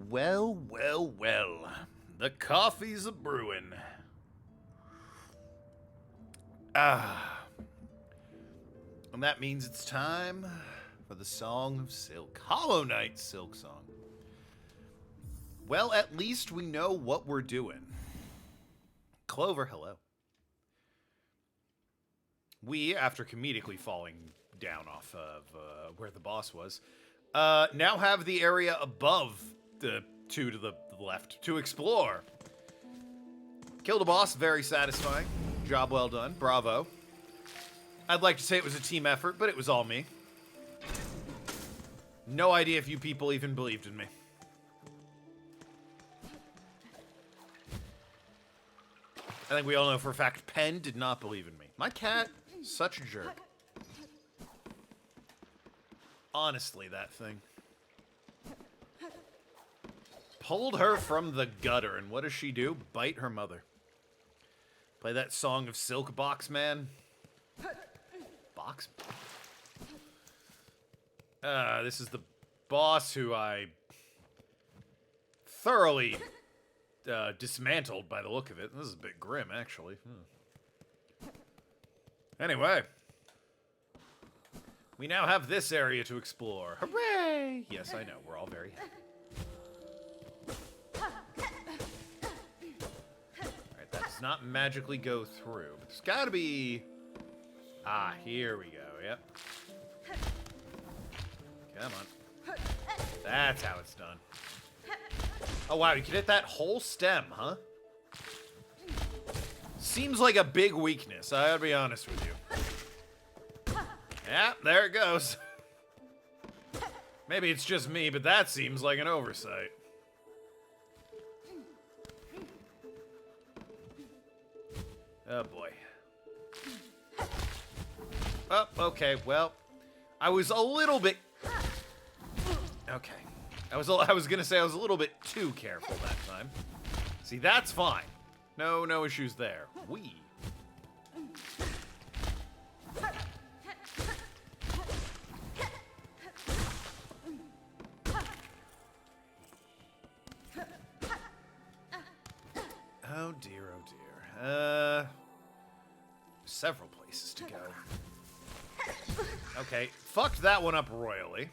Well, well, well. The coffee's a-brewing. And that means it's time for the Song of Silk. Hollow Knight Silk Song. Well, at least we know what we're doing. Clover, hello. We, after comedically falling down off of where the boss was, now have the area above the two to the left to explore. Killed a boss, very satisfying. Job well done, bravo. I'd like to say it was a team effort, but it was all me. No idea if you people even believed in me. I think we all know for a fact Penn did not believe in me. My cat, such a jerk. Honestly, that thing. Pulled her from the gutter, and what does she do? Bite her mother. Play that Song of Silk, box man. Box? This is the boss who I thoroughly dismantled by the look of it. This is a bit grim, actually. Anyway. We now have this area to explore. Hooray! Yes, I know. We're all very happy. Alright, that does not magically go through. But there's gotta be... Ah, here we go. Yep. Come on. That's how it's done. Oh, wow. You can hit that whole stem, huh? Seems like a big weakness. I gotta be honest with you. Yeah, there it goes. Maybe it's just me, but that seems like an oversight. Oh, boy. Oh, okay, well, I was a little bit... Okay. I was gonna say I was a little bit too careful that time. See, that's fine. No issues there. We... Oh dear, oh dear. Several places to go. Okay, fucked that one up royally.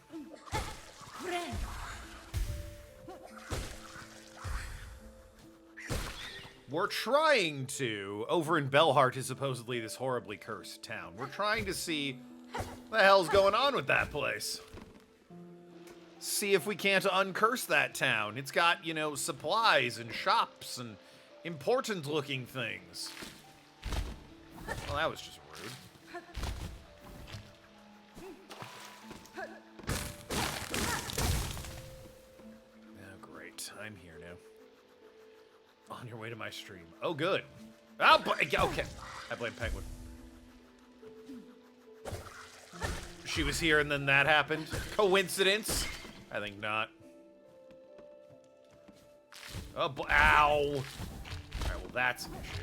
We're trying to, over in Bellheart is supposedly this horribly cursed town. We're trying to see what the hell's going on with that place. See if we can't uncurse that town. It's got, you know, supplies and shops and important looking things. Well, that was just rude. Oh, great. I'm here now. On your way to my stream. Oh, good. Oh, okay. I blame Penguin. She was here and then that happened. Coincidence? I think not. Oh, ow. Alright, well, that's an issue.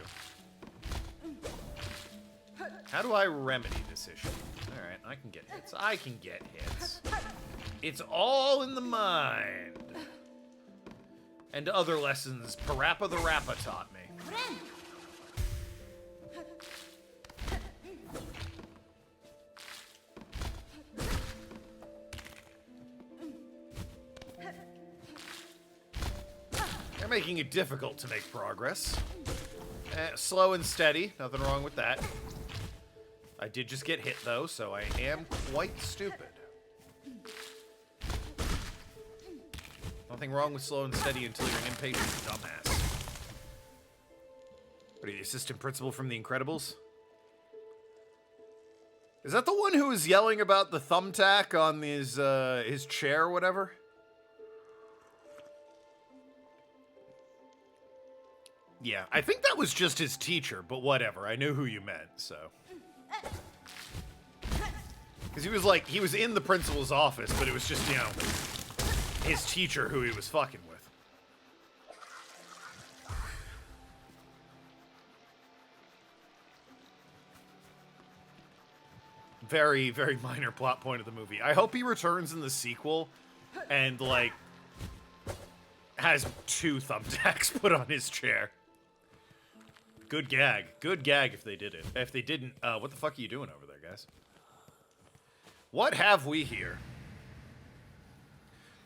How do I remedy this issue? Alright, I can get hits. I can get hits. It's all in the mind. And other lessons Parappa the Rappa taught me. They're making it difficult to make progress. Slow and steady, nothing wrong with that. I did just get hit, though, so I am quite stupid. Nothing wrong with slow and steady until you're an impatient dumbass. What are you, the assistant principal from The Incredibles? Is that the one who was yelling about the thumbtack on his chair or whatever? Yeah, I think that was just his teacher, but whatever. I knew who you meant, so. Because he was in the principal's office, but it was just, you know, his teacher who he was fucking with. Very, very minor plot point of the movie. I hope he returns in the sequel and, like, has 2 thumbtacks put on his chair. Good gag. Good gag if they did it. If they didn't, what the fuck are you doing over there, guys? What have we here?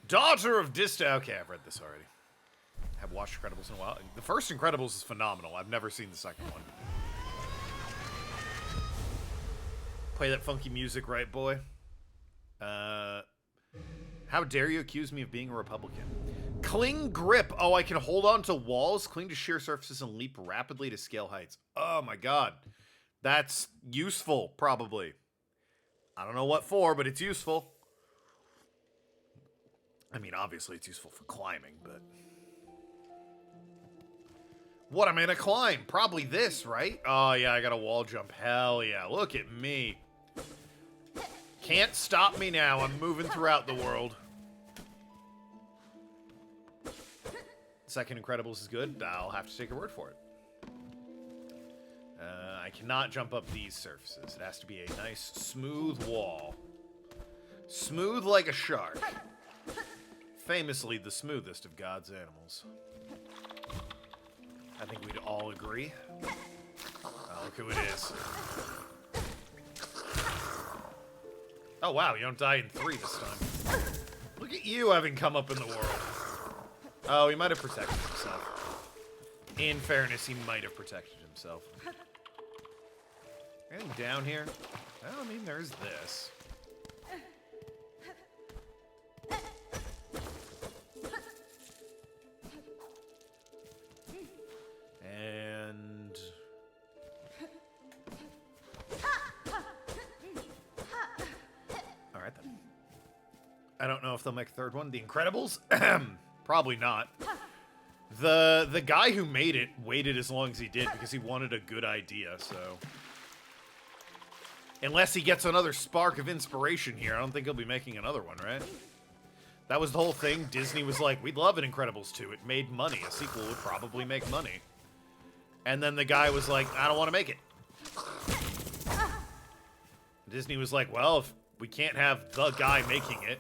Daughter of Okay, I've read this already. Have watched Incredibles in a while. The first Incredibles is phenomenal. I've never seen the second one. Play that funky music, right, boy? How dare you accuse me of being a Republican? Cling grip. Oh, I can hold on to walls, cling to sheer surfaces, and leap rapidly to scale heights. Oh my god. That's useful, probably. I don't know what for, but it's useful. I mean, obviously it's useful for climbing, but... What am I gonna climb? Probably this, right? Oh yeah, I got a wall jump. Hell yeah, look at me. Can't stop me now. I'm moving throughout the world. Second Incredibles is good. I'll have to take your word for it. I cannot jump up these surfaces. It has to be a nice, smooth wall. Smooth like a shark. Famously the smoothest of God's animals. I think we'd all agree. Oh, look who it is. Oh, wow, you don't die in 3 this time. Look at you having come up in the world. Oh, he might have protected himself. In fairness, he might have protected himself. Anything down here? Well, I mean, there's this. And... Alright then. I don't know if they'll make a third one. The Incredibles? Probably not. The guy who made it waited as long as he did because he wanted a good idea, so... Unless he gets another spark of inspiration here, I don't think he'll be making another one, right? That was the whole thing. Disney was like, we'd love an Incredibles 2. It made money. A sequel would probably make money. And then the guy was like, I don't want to make it. Disney was like, well, if we can't have the guy making it,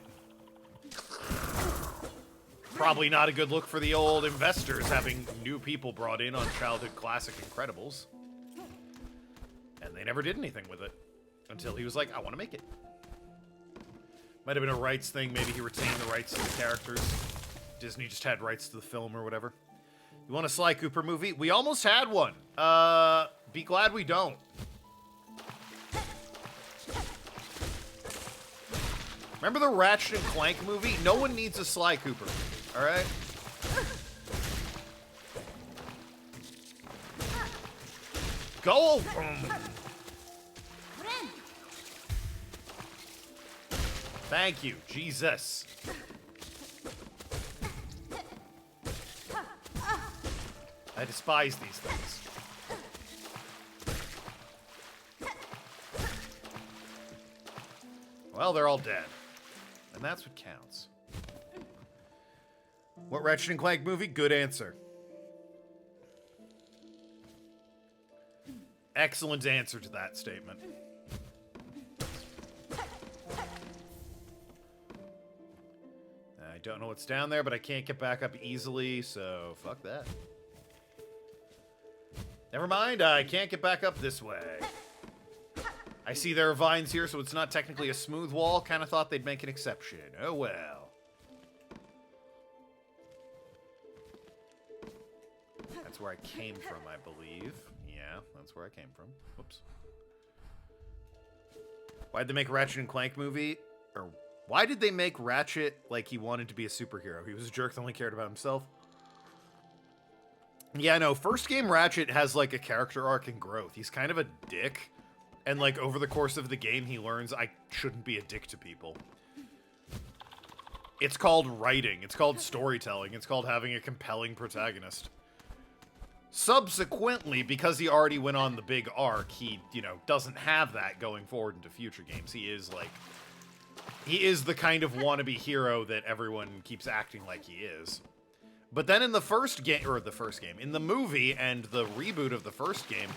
probably not a good look for the old investors having new people brought in on childhood classic Incredibles. And they never did anything with it. Until he was like, I want to make it. Might have been a rights thing. Maybe he retained the rights to the characters. Disney just had rights to the film or whatever. You want a Sly Cooper movie? We almost had one. Be glad we don't. Remember the Ratchet and Clank movie? No one needs a Sly Cooper. All right? Go! Thank you, Jesus. I despise these things. Well, they're all dead. And that's what counts. What Ratchet and Clank movie? Good answer. Excellent answer to that statement. I don't know what's down there, but I can't get back up easily, so fuck that. Never mind, I can't get back up this way. I see there are vines here, so it's not technically a smooth wall. Kind of thought they'd make an exception. Oh well. That's where I came from, I believe. Yeah, that's where I came from. Whoops. Why'd they make a Ratchet and Clank movie? Or why did they make Ratchet like he wanted to be a superhero? He was a jerk that only cared about himself. Yeah, no, first game Ratchet has like a character arc and growth. He's kind of a dick. And like over the course of the game, he learns I shouldn't be a dick to people. It's called writing. It's called storytelling. It's called having a compelling protagonist. Subsequently, because he already went on the big arc, he, you know, doesn't have that going forward into future games. He is like... He is the kind of wannabe hero that everyone keeps acting like he is. But then in the first game, in the movie and the reboot of the first game,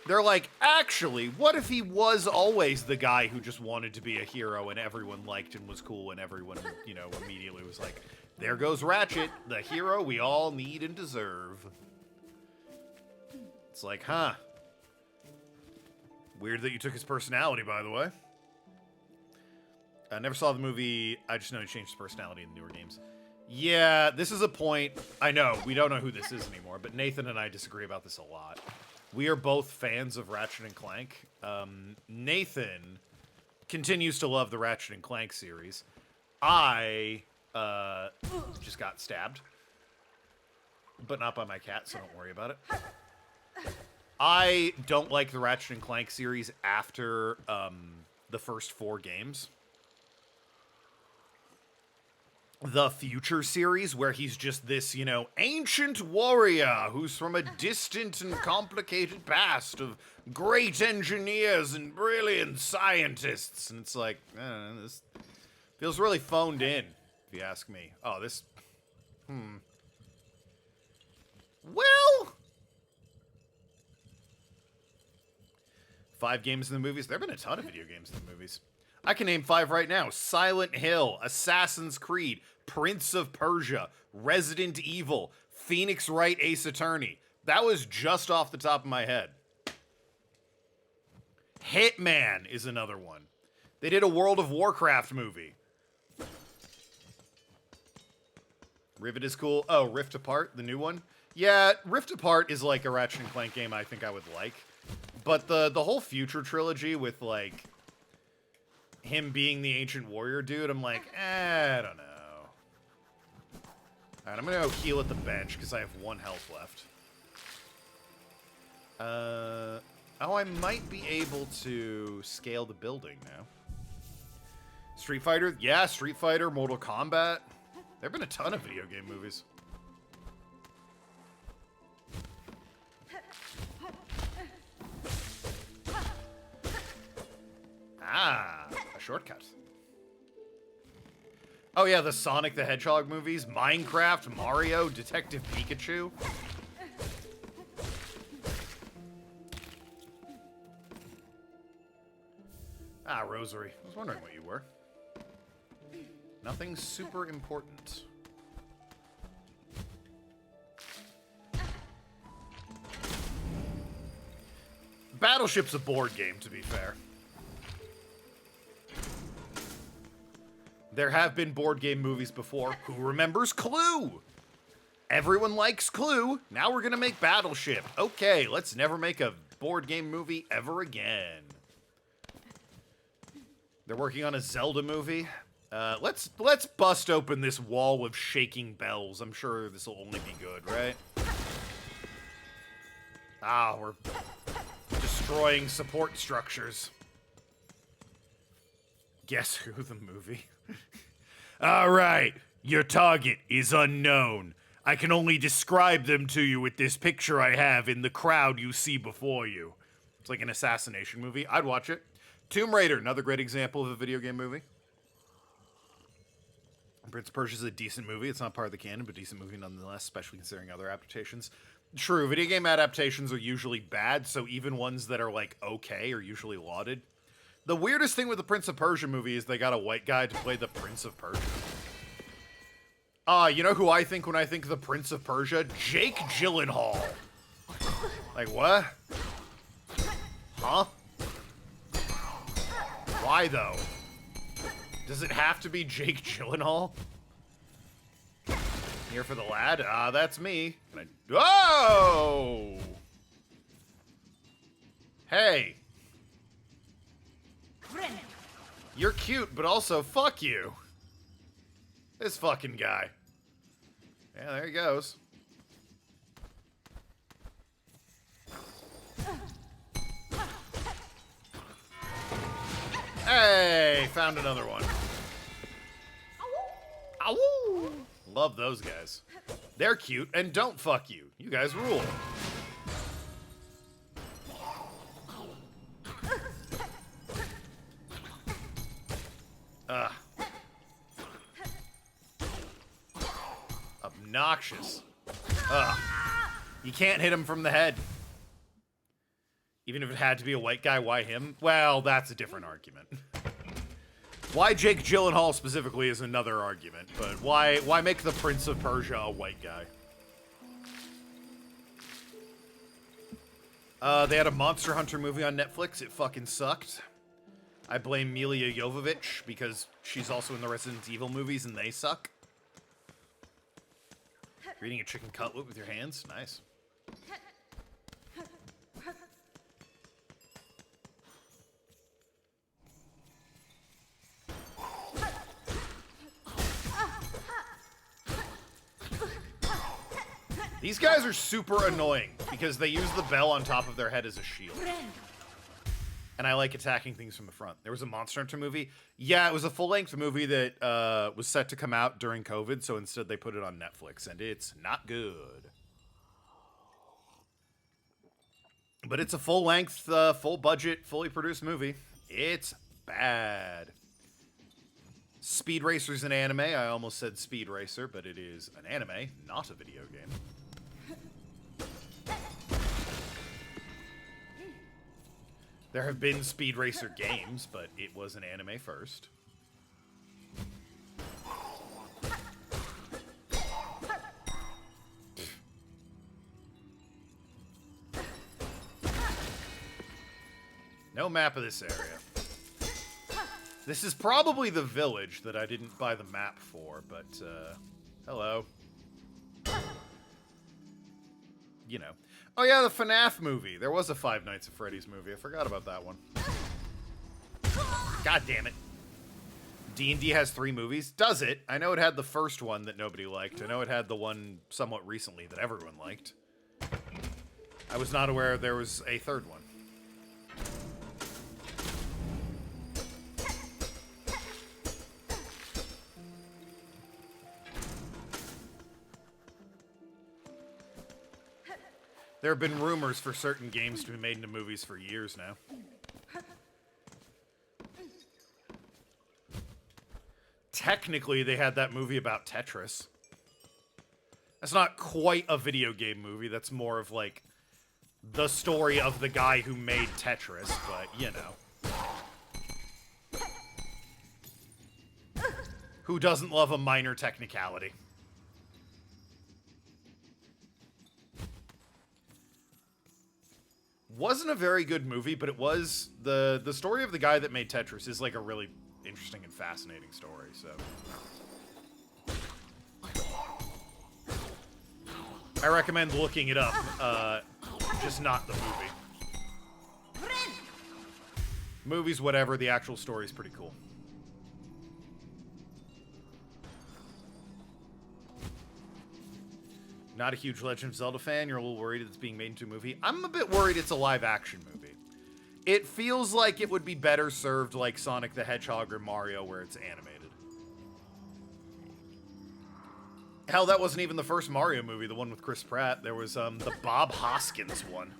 they're like, actually, what if he was always the guy who just wanted to be a hero and everyone liked and was cool and everyone, you know, immediately was like, There goes Ratchet, the hero we all need and deserve. It's like, huh. Weird that you took his personality, by the way. I never saw the movie. I just know he changed his personality in the newer games. Yeah, this is a point. I know, we don't know who this is anymore, but Nathan and I disagree about this a lot. We are both fans of Ratchet and Clank. Nathan continues to love the Ratchet and Clank series. I just got stabbed. But not by my cat, so don't worry about it. I don't like the Ratchet and Clank series after the first 4 games. The Future series, where he's just this, you know, ancient warrior who's from a distant and complicated past of great engineers and brilliant scientists. And it's like, I don't know, this feels really phoned in, if you ask me. Oh, this... Well... 5 games in the movies. There have been a ton of video games in the movies. I can name 5 right now. Silent Hill, Assassin's Creed, Prince of Persia, Resident Evil, Phoenix Wright Ace Attorney. That was just off the top of my head. Hitman is another one. They did a World of Warcraft movie. Rivet is cool. Oh, Rift Apart, the new one? Yeah, Rift Apart is like a Ratchet and Clank game I think I would like. But the whole Future trilogy with, like, him being the ancient warrior dude, I'm like, I don't know. Alright, I'm gonna go heal at the bench, because I have 1 health left. Oh, I might be able to scale the building now. Street Fighter? Yeah, Street Fighter, Mortal Kombat. There have been a ton of video game movies. Ah, a shortcut. Oh yeah, the Sonic the Hedgehog movies, Minecraft, Mario, Detective Pikachu. Ah, Rosary. I was wondering what you were. Nothing super important. Battleship's a board game, to be fair. There have been board game movies before. Who remembers Clue? Everyone likes Clue. Now we're gonna make Battleship. Okay, let's never make a board game movie ever again. They're working on a Zelda movie. Let's bust open this wall of shaking bells. I'm sure this will only be good, right? Ah, we're destroying support structures. Guess Who the movie? All right, your target is unknown. I can only describe them to you with this picture I have in the crowd you see before you. It's like an assassination movie. I'd watch it. Tomb Raider, another great example of a video game movie. Prince of Persia is a decent movie. It's not part of the canon, but decent movie nonetheless, especially considering other adaptations. True, video game adaptations are usually bad, so even ones that are, like, okay are usually lauded. The weirdest thing with the Prince of Persia movie is they got a white guy to play the Prince of Persia. You know who I think when I think of the Prince of Persia? Jake Gyllenhaal. Like, what? Huh? Why, though? Does it have to be Jake Gyllenhaal? Here for the lad? That's me. Can I... Oh! Hey. You're cute, but also fuck you. This fucking guy. Yeah, there he goes. Hey, found another one. Ow! Love those guys. They're cute and don't fuck you. You guys rule. Obnoxious. You can't hit him from the head. Even if it had to be a white guy, why him? Well, that's a different argument. Why Jake Gyllenhaal specifically is another argument, but why make the Prince of Persia a white guy? They had a Monster Hunter movie on Netflix. It fucking sucked. I blame Mila Jovovich because she's also in the Resident Evil movies and they suck. You're eating a chicken cutlet with your hands? Nice. These guys are super annoying because they use the bell on top of their head as a shield. And I like attacking things from the front. There was a Monster Hunter movie. Yeah, it was a full-length movie that was set to come out during COVID, so instead they put it on Netflix, and it's not good. But it's a full-length, full-budget, fully produced movie. It's bad. Speed Racer's an anime. I almost said Speed Racer, but it is an anime, not a video game. There have been Speed Racer games, but it was an anime first. No map of this area. This is probably the village that I didn't buy the map for, but, hello. You know. Oh yeah, the FNAF movie. There was a Five Nights at Freddy's movie. I forgot about that one. God damn it. D&D has 3 movies. Does it? I know it had the first one that nobody liked. I know it had the one somewhat recently that everyone liked. I was not aware there was a third one. There have been rumors for certain games to be made into movies for years now. Technically, they had that movie about Tetris. That's not quite a video game movie. That's more of, like, the story of the guy who made Tetris, but, you know. Who doesn't love a minor technicality? Wasn't a very good movie, but it was the story of the guy that made Tetris is like a really interesting and fascinating story, so I recommend looking it up, just not the movie. Movies, whatever, the actual story is pretty cool. Not a huge Legend of Zelda fan. You're a little worried it's being made into a movie. I'm a bit worried it's a live-action movie. It feels like it would be better served like Sonic the Hedgehog or Mario, where it's animated. Hell, that wasn't even the first Mario movie, the one with Chris Pratt. There was the Bob Hoskins one.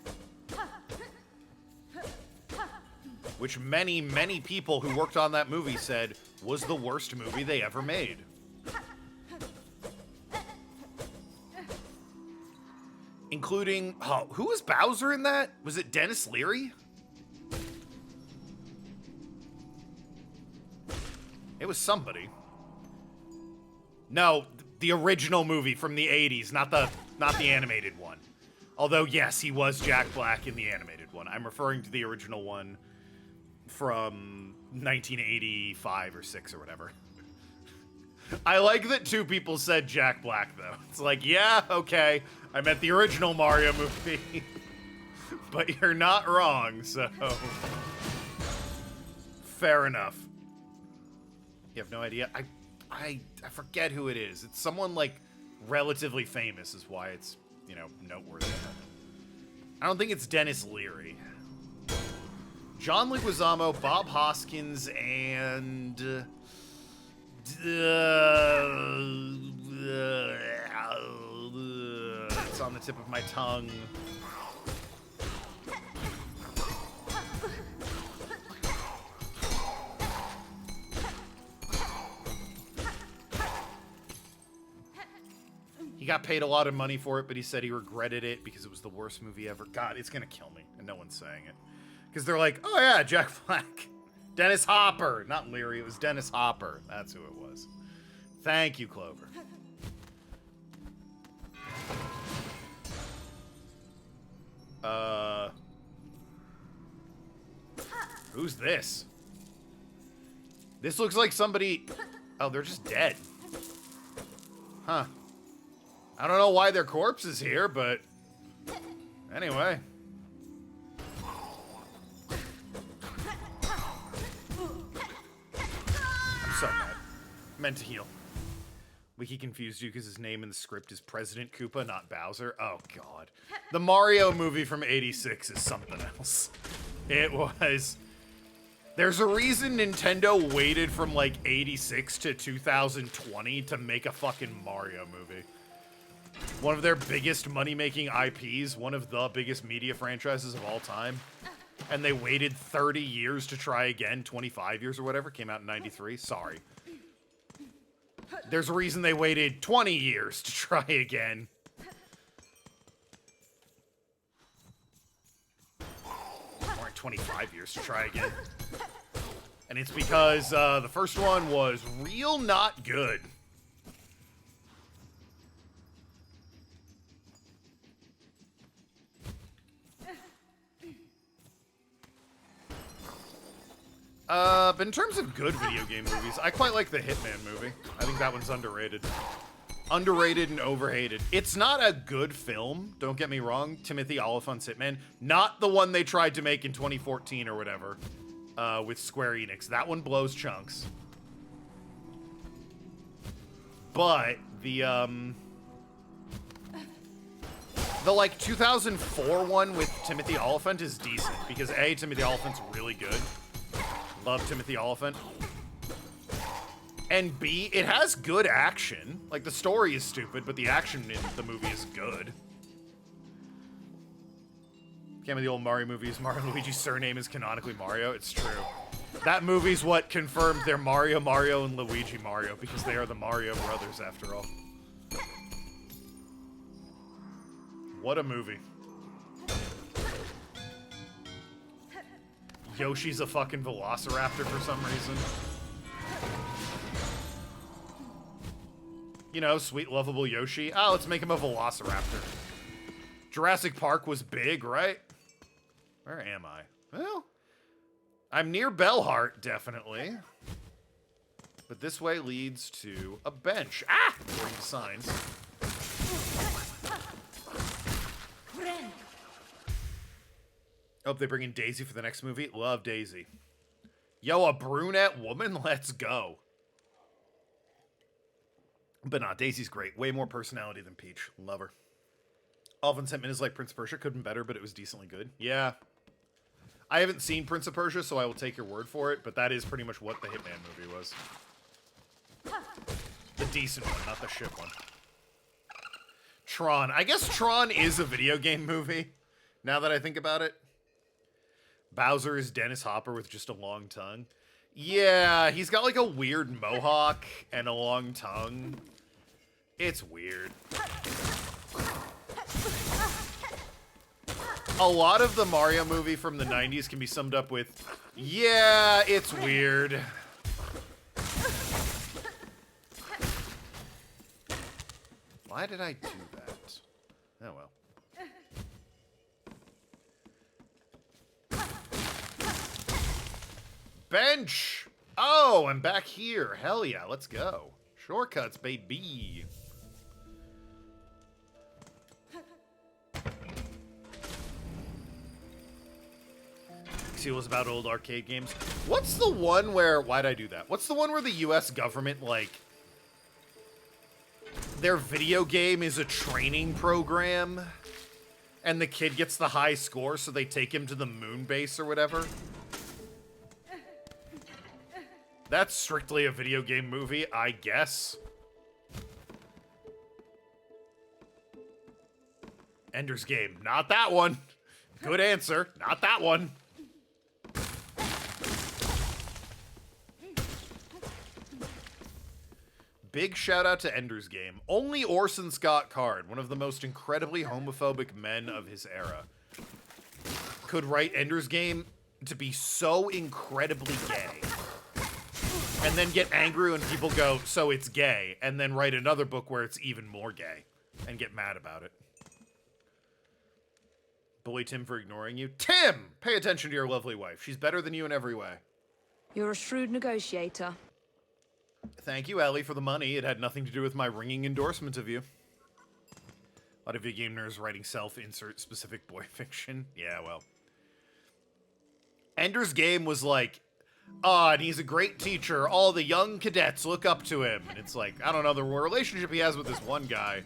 Which many, many people who worked on that movie said was the worst movie they ever made. Including, oh, who was Bowser in that? Was it Dennis Leary? It was somebody. No, the original movie from the 80s, not the animated one. Although, yes, he was Jack Black in the animated one. I'm referring to the original one from 1985 or 6 or whatever. I like that 2 people said Jack Black, though. It's like, yeah, okay, I meant the original Mario movie. But you're not wrong, so... Fair enough. You have no idea? I forget who it is. It's someone, like, relatively famous is why it's, you know, noteworthy. I don't think it's Dennis Leary. John Leguizamo, Bob Hoskins, and... It's on the tip of my tongue. He got paid a lot of money for it, but he said he regretted it because it was the worst movie ever. God, it's gonna kill me, and no one's saying it. Because they're like, oh yeah, Jack Black. Dennis Hopper. Not Leary, it was Dennis Hopper. That's who it was. Thank you, Clover. Who's this? This looks like somebody... Oh, they're just dead. Huh. I don't know why their corpse is here, but... Anyway. I'm so mad. Meant to heal. Wiki confused you because his name in the script is President Koopa, not Bowser. Oh, God. The Mario movie from '86 is something else. It was... There's a reason Nintendo waited from, like, '86 to 2020 to make a fucking Mario movie. One of their biggest money-making IPs, one of the biggest media franchises of all time. And they waited 30 years to try again, 25 years or whatever, came out in '93. Sorry. There's a reason they waited 20 years to try again. Or 25 years to try again. And it's because the first one was real not good. But in terms of good video game movies, I quite like the Hitman movie. I think that one's underrated. Underrated and overhated. It's not a good film, don't get me wrong. Timothy Olyphant's Hitman. Not the one they tried to make in 2014 or whatever, with Square Enix. That one blows chunks. But the like 2004 one with Timothy Olyphant is decent because A, Timothy Olyphant's really good. Love Timothy Olyphant. And B, it has good action. Like, the story is stupid, but the action in the movie is good. Can't be the old Mario movies. Mario and Luigi's surname is canonically Mario. It's true. That movie's what confirmed they're Mario, Mario, and Luigi Mario, because they are the Mario brothers, after all. What a movie. Yoshi's a fucking velociraptor for some reason. You know, sweet, lovable Yoshi. Oh, let's make him a velociraptor. Jurassic Park was big, right? Where am I? Well, I'm near Bellheart, definitely. But this way leads to a bench. Ah! According to signs. Hope they bring in Daisy for the next movie. Love Daisy. Yo, a brunette woman? Let's go. But nah, Daisy's great. Way more personality than Peach. Love her. Alvin Sentiment is like Prince of Persia. Could have been better, but it was decently good. Yeah. I haven't seen Prince of Persia, so I will take your word for it, but that is pretty much what the Hitman movie was. The decent one, not the shit one. Tron. I guess Tron is a video game movie, now that I think about it. Bowser is Dennis Hopper with just a long tongue. Yeah, he's got like a weird mohawk and a long tongue. It's weird. A lot of the Mario movie from the 90s can be summed up with, yeah, it's weird. Why did I do that? Oh well. Bench! Oh, I'm back here. Hell yeah, let's go. Shortcuts, baby. See what's about old arcade games. What's the one where... Why'd I do that? What's the one where the US government, like... Their video game is a training program, and the kid gets the high score, so they take him to the moon base or whatever? That's strictly a video game movie, I guess. Ender's Game. Not that one. Good answer. Not that one. Big shout out to Ender's Game. Only Orson Scott Card, one of the most incredibly homophobic men of his era, could write Ender's Game to be so incredibly gay, and then get angry when people go, so it's gay, and then write another book where it's even more gay, and get mad about it. Bully Tim for ignoring you. Tim! Pay attention to your lovely wife. She's better than you in every way. You're a shrewd negotiator. Thank you, Ellie, for the money. It had nothing to do with my ringing endorsement of you. A lot of video game nerds writing self-insert specific boy fiction. Yeah, well. Ender's Game was like, and he's a great teacher. All the young cadets look up to him. And it's like, I don't know, the relationship he has with this one guy,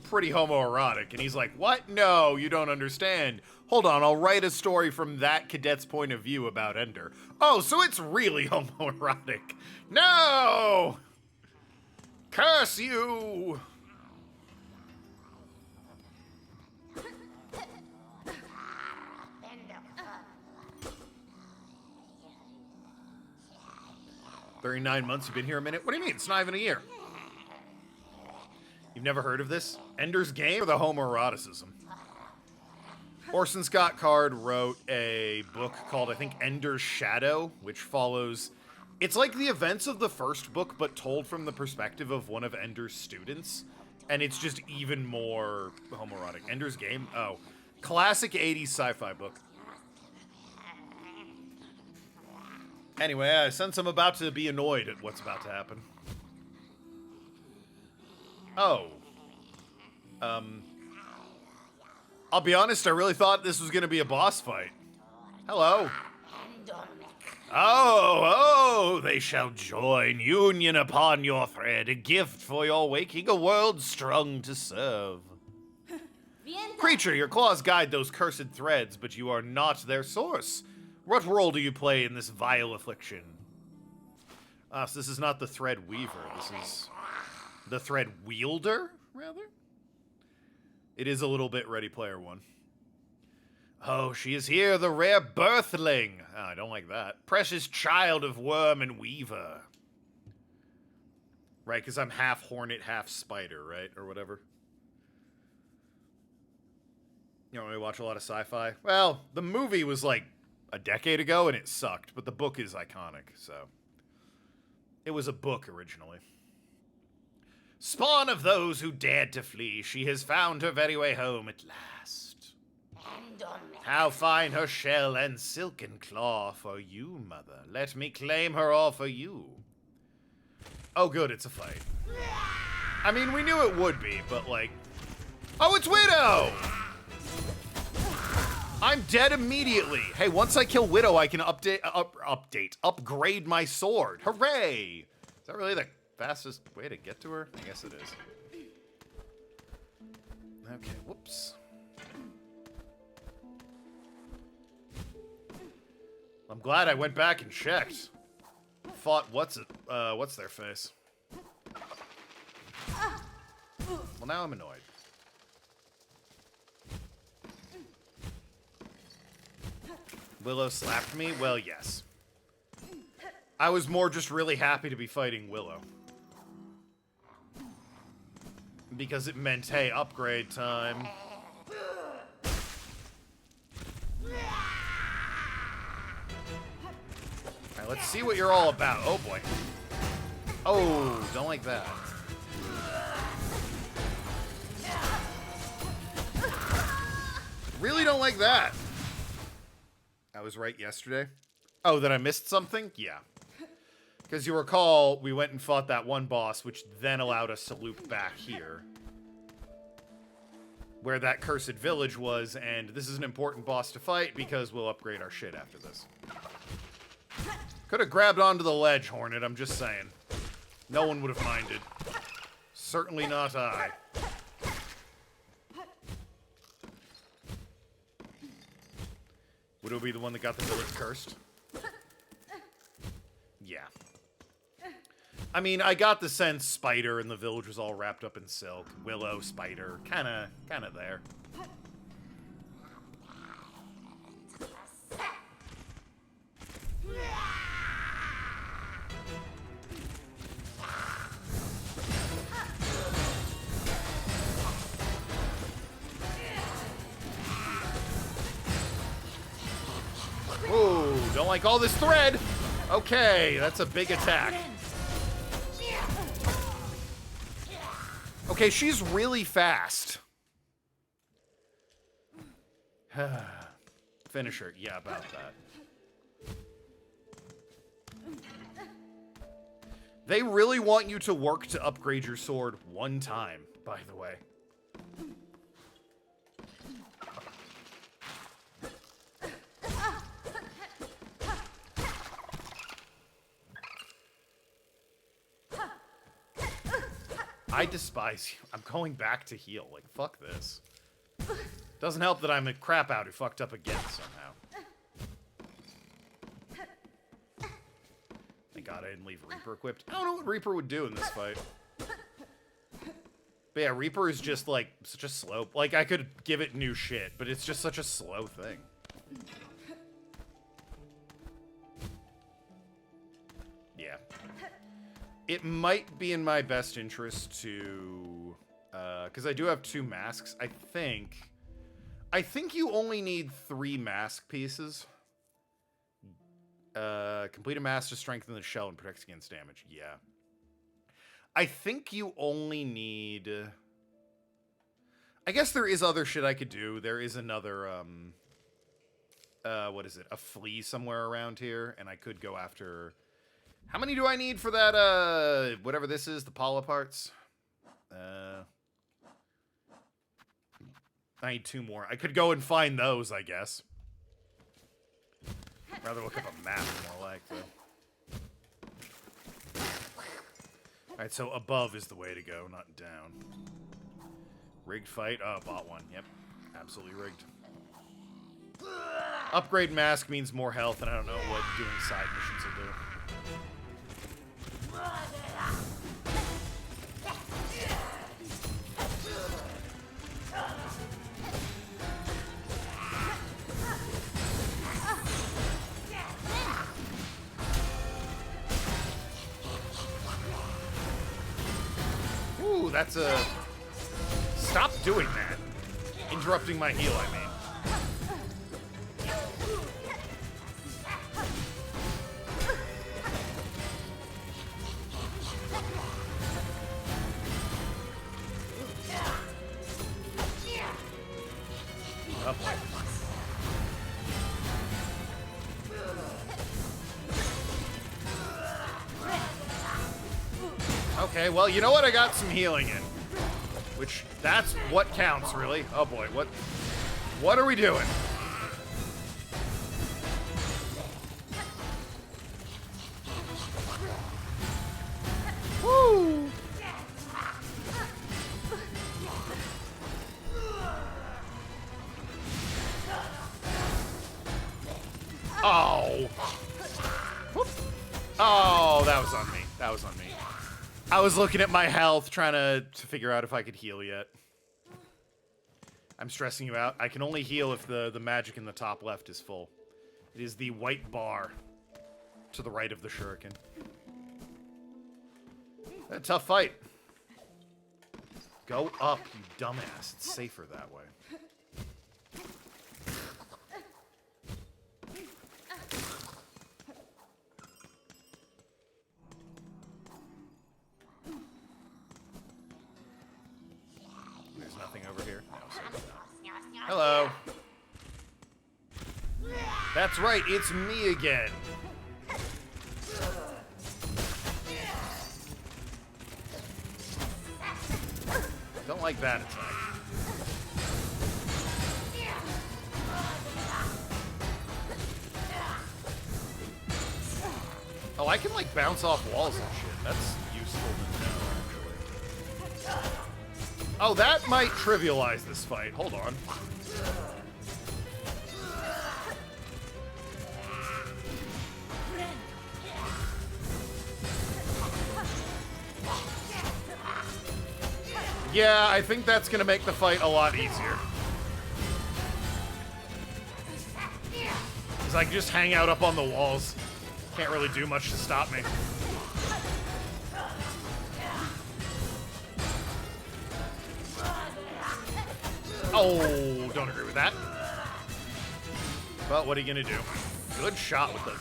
pretty homoerotic. And he's like, what? No, you don't understand. Hold on, I'll write a story from that cadet's point of view about Ender. Oh, so it's really homoerotic. No! Curse you! "39 months, you've been here a minute? What do you mean? It's not even a year." You've never heard of this? Ender's Game or the homoeroticism? Orson Scott Card wrote a book called, I think, Ender's Shadow, which follows... It's like the events of the first book, but told from the perspective of one of Ender's students. And it's just even more homoerotic. Ender's Game? Oh. Classic 80s sci-fi book. Anyway, since I'm about to be annoyed at what's about to happen. Oh. I'll be honest, I really thought this was going to be a boss fight. Hello. Oh, they shall join, union upon your thread, a gift for your waking, a world strung to serve. Creature, your claws guide those cursed threads, but you are not their source. What role do you play in this vile affliction? So this is not the thread weaver, this is the thread wielder, rather? It is a little bit Ready Player One. Oh, she is here, the rare birthling. Oh, I don't like that. Precious child of worm and weaver. Right, because I'm half hornet, half spider, right? Or whatever. You don't really watch a lot of sci-fi? Well, the movie was like a decade ago and it sucked, but the book is iconic, so. It was a book originally. Spawn of those who dared to flee, she has found her very way home at last. How fine her shell and silken claw for you, mother. Let me claim her all for you. Oh, good, it's a fight. I mean, we knew it would be, but like... Oh, it's Widow! I'm dead immediately. Hey, once I kill Widow, I can upgrade my sword. Hooray! Is that really the fastest way to get to her? I guess it is. Okay, whoops. I'm glad I went back and checked. Fought what's their face? Well, now I'm annoyed. Willow slapped me? Well, yes. I was more just really happy to be fighting Willow. Because it meant, hey, upgrade time. Alright, let's see what you're all about. Oh, boy. Oh, don't like that. Really don't like that. I was right yesterday. Oh, that I missed something? Yeah. Because you recall, we went and fought that one boss, which then allowed us to loop back here. Where that cursed village was, and this is an important boss to fight because we'll upgrade our shit after this. Could have grabbed onto the ledge, Hornet, I'm just saying. No one would have minded. Certainly not I. Would it be the one that got the village cursed? Yeah. I mean, I got the sense Spider and the village was all wrapped up in silk. Willow, Spider, kinda there. Whoa. like all this thread. Okay, that's a big attack. Okay, she's really fast. Finisher. Yeah, about that. They really want you to work to upgrade your sword one time, by the way. I despise you. I'm going back to heal. Like, fuck this. Doesn't help that I'm a crap out who fucked up again somehow. Thank God I didn't leave Reaper equipped. I don't know what Reaper would do in this fight. But yeah, Reaper is just, like, such a slow... Like, I could give it new shit, but it's just such a slow thing. Yeah. It might be in my best interest to... because I do have 2 masks. I think you only need 3 mask pieces. Complete a mask to strengthen the shell and protect against damage. Yeah. I think you only need... I guess there is other shit I could do. There is another, what is it? A flea somewhere around here, and I could go after... How many do I need for that, whatever this is, the polyparts? I need 2 more. I could go and find those, I guess. Rather look up a map, more like, though. Alright, so above is the way to go, not down. Rigged fight? Oh, bought one. Yep. Absolutely rigged. Upgrade mask means more health, and I don't know what doing side missions will do. Ooh, that's a... Stop doing that. Interrupting my heal, I mean. Oh, boy. Okay, well, you know what? I got some healing in. Which, that's what counts, really. Oh boy, what are we doing? Woo! Oh! Whoop. Oh, that was on me. That was on me. I was looking at my health, trying to figure out if I could heal yet. I'm stressing you out. I can only heal if the magic in the top left is full. It is the white bar to the right of the shuriken. A tough fight. Go up, you dumbass. It's safer that way. Hello. That's right, it's me again. Don't like that attack. Oh, I can like bounce off walls and shit. That's useful to know, actually. Oh, that might trivialize this fight. Hold on. Yeah, I think that's gonna make the fight a lot easier. Because I can just hang out up on the walls. Can't really do much to stop me. Oh, don't agree with that. But what are you gonna do? Good shot with the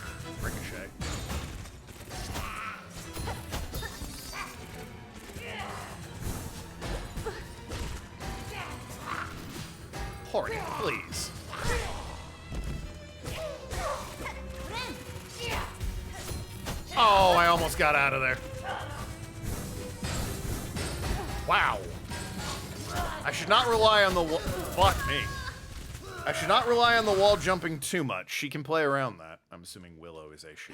ricochet. Horny, please. Oh, I almost got out of there. Wow. I should not rely on the wall. Fuck me. I should not rely on the wall jumping too much. She can play around that. I'm assuming Willow is a she.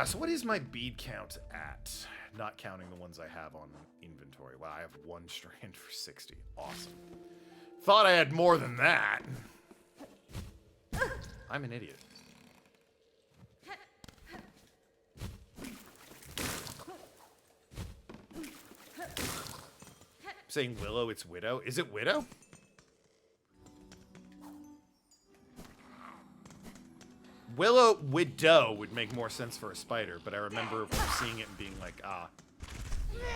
So what is my bead count at? Not counting the ones I have on inventory. Wow, I have 1 strand for 60. Awesome. Thought I had more than that. I'm an idiot. Saying Willow, it's Widow. Is it Widow? Widow would make more sense for a spider, but I remember seeing it and being like, ah,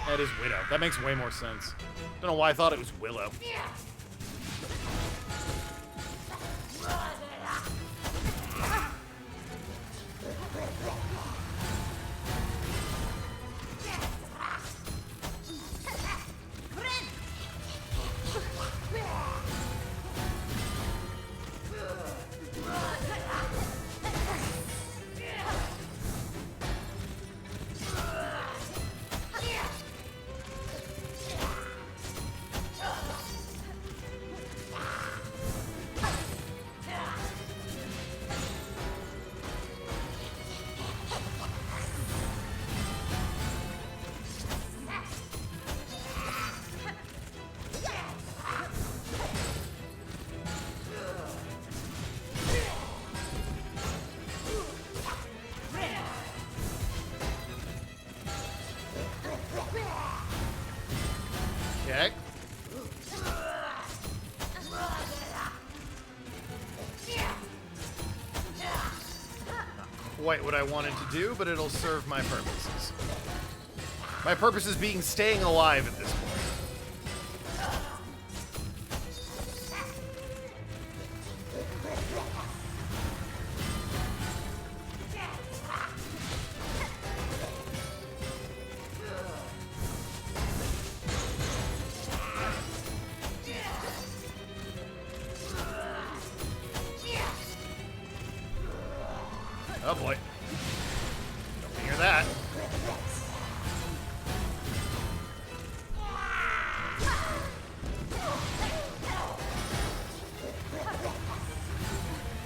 that is Widow. That makes way more sense. Don't know why I thought it was Willow. Okay. Not quite what I wanted to do, but it'll serve my purposes. My purpose is being staying alive at this point. Oh boy. Don't hear that.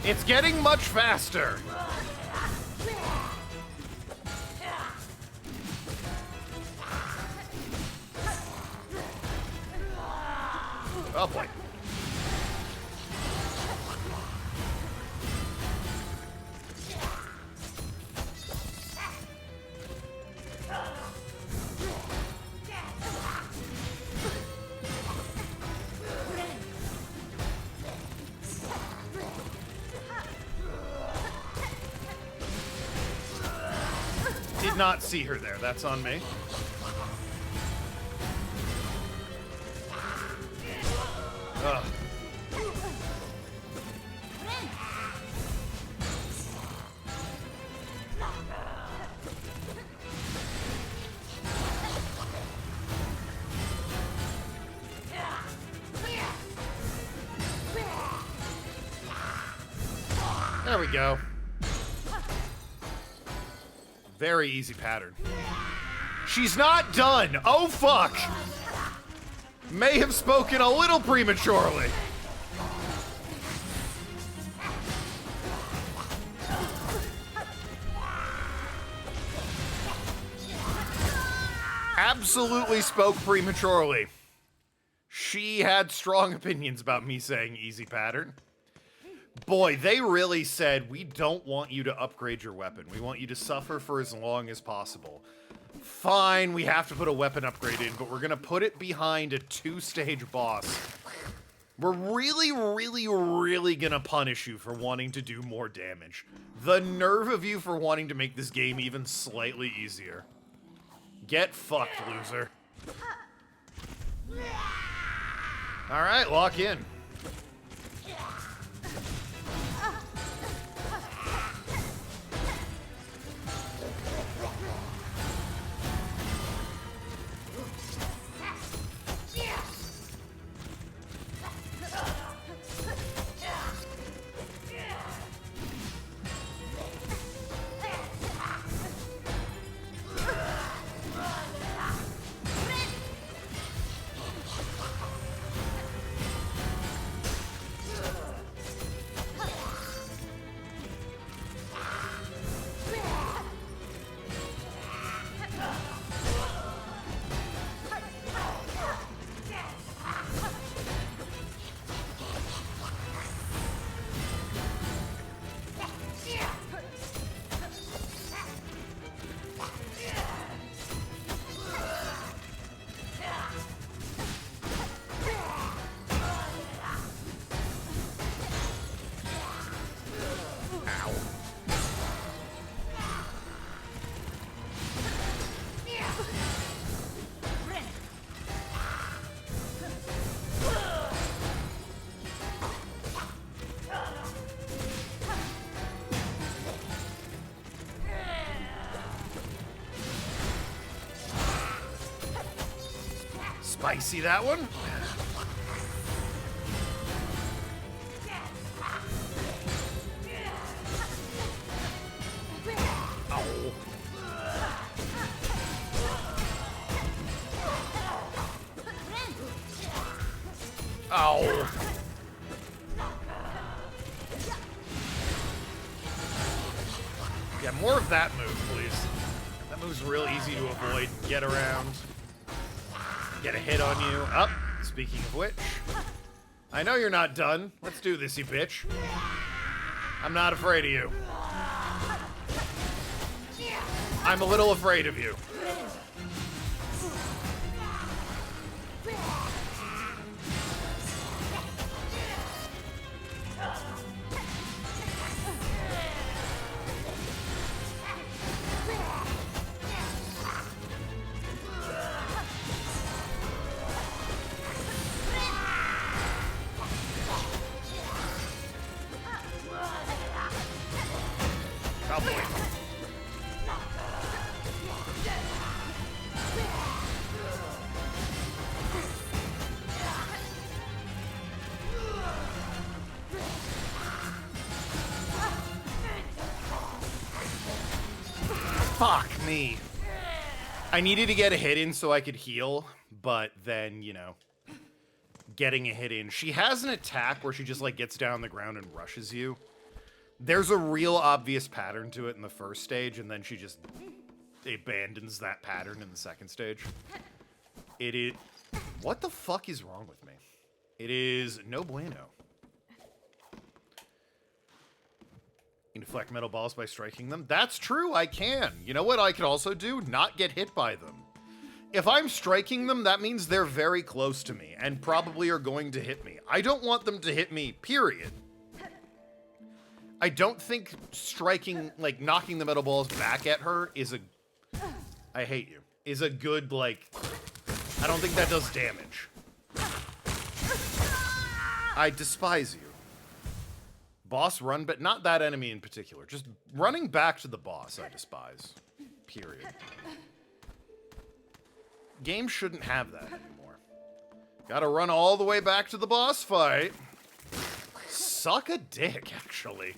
It's getting much faster. Oh boy. Did not see her there. That's on me. Ugh. There we go. Very easy pattern. She's not done. Oh, fuck. May have spoken a little prematurely. Absolutely spoke prematurely. She had strong opinions about me saying easy pattern. Boy, they really said, we don't want you to upgrade your weapon. We want you to suffer for as long as possible. Fine, we have to put a weapon upgrade in, but we're gonna put it behind a 2-stage boss. We're really gonna punish you for wanting to do more damage. The nerve of you for wanting to make this game even slightly easier. Get fucked, loser. All right, lock in. Spicy, that one. Ow. Ow. Yeah, more of that move, please. That move's real easy to avoid and get around. Get a hit on you. Up. Speaking of which, I know you're not done. Let's do this, you bitch. I'm not afraid of you. I'm a little afraid of you. Fuck me. I needed to get a hit in so I could heal, but then, you know, getting a hit in. She has an attack where she just, like, gets down on the ground and rushes you. There's a real obvious pattern to it in the first stage, and then she just abandons that pattern in the second stage. It is... What the fuck is wrong with me? It is no bueno. You can deflect metal balls by striking them. That's true, I can. You know what I could also do? Not get hit by them. If I'm striking them, that means they're very close to me and probably are going to hit me. I don't want them to hit me, period. I don't think striking, like, knocking the metal balls back at her is a... I hate you. Is a good, like... I don't think that does damage. I despise you. Boss run, but not that enemy in particular. Just running back to the boss, I despise. Period. Games shouldn't have that anymore. Gotta run all the way back to the boss fight. Suck a dick, actually.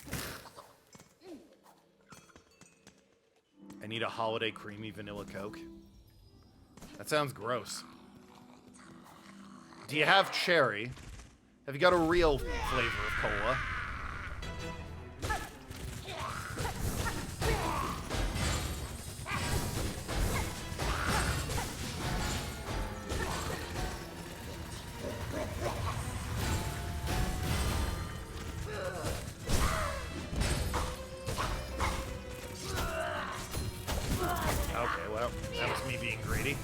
I need a holiday creamy vanilla Coke. That sounds gross. Do you have cherry? Have you got a real flavor of cola? Okay, well, that was me being greedy.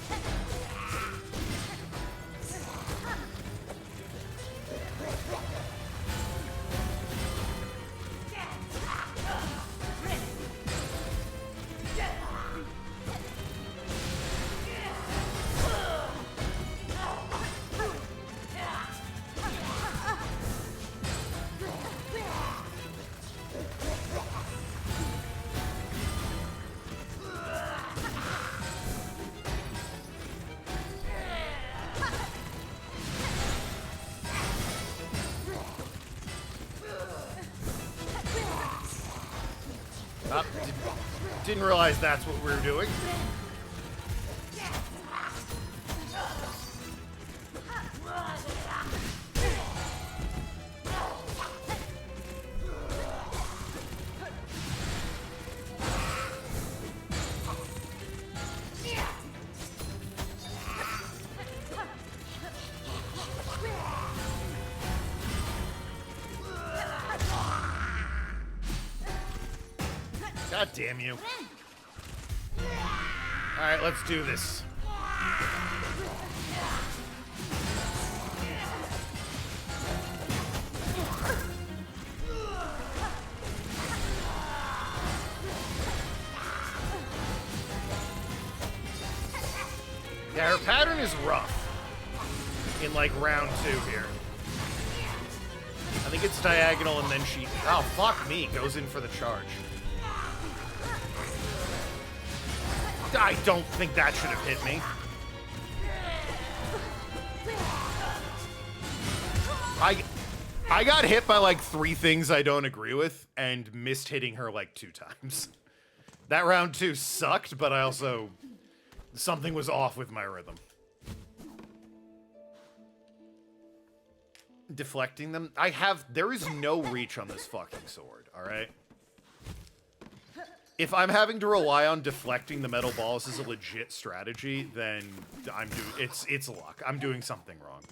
Didn't realize that's what we were doing. God damn you. Alright, let's do this. Yeah, her pattern is rough in, like, round 2 here. I think it's diagonal and then she... Oh, fuck me. Goes in for the charge. I don't think that should have hit me. I got hit by like 3 things I don't agree with and missed hitting her like 2 times. That round 2 sucked, but I also... Something was off with my rhythm. Deflecting them? There is no reach on this fucking sword, alright? If I'm having to rely on deflecting the metal balls as a legit strategy, then it's luck. I'm doing something wrong.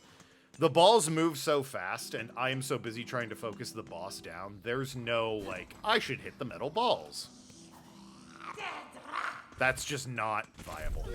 The balls move so fast, and I am so busy trying to focus the boss down, there's no, like, I should hit the metal balls. That's just not viable.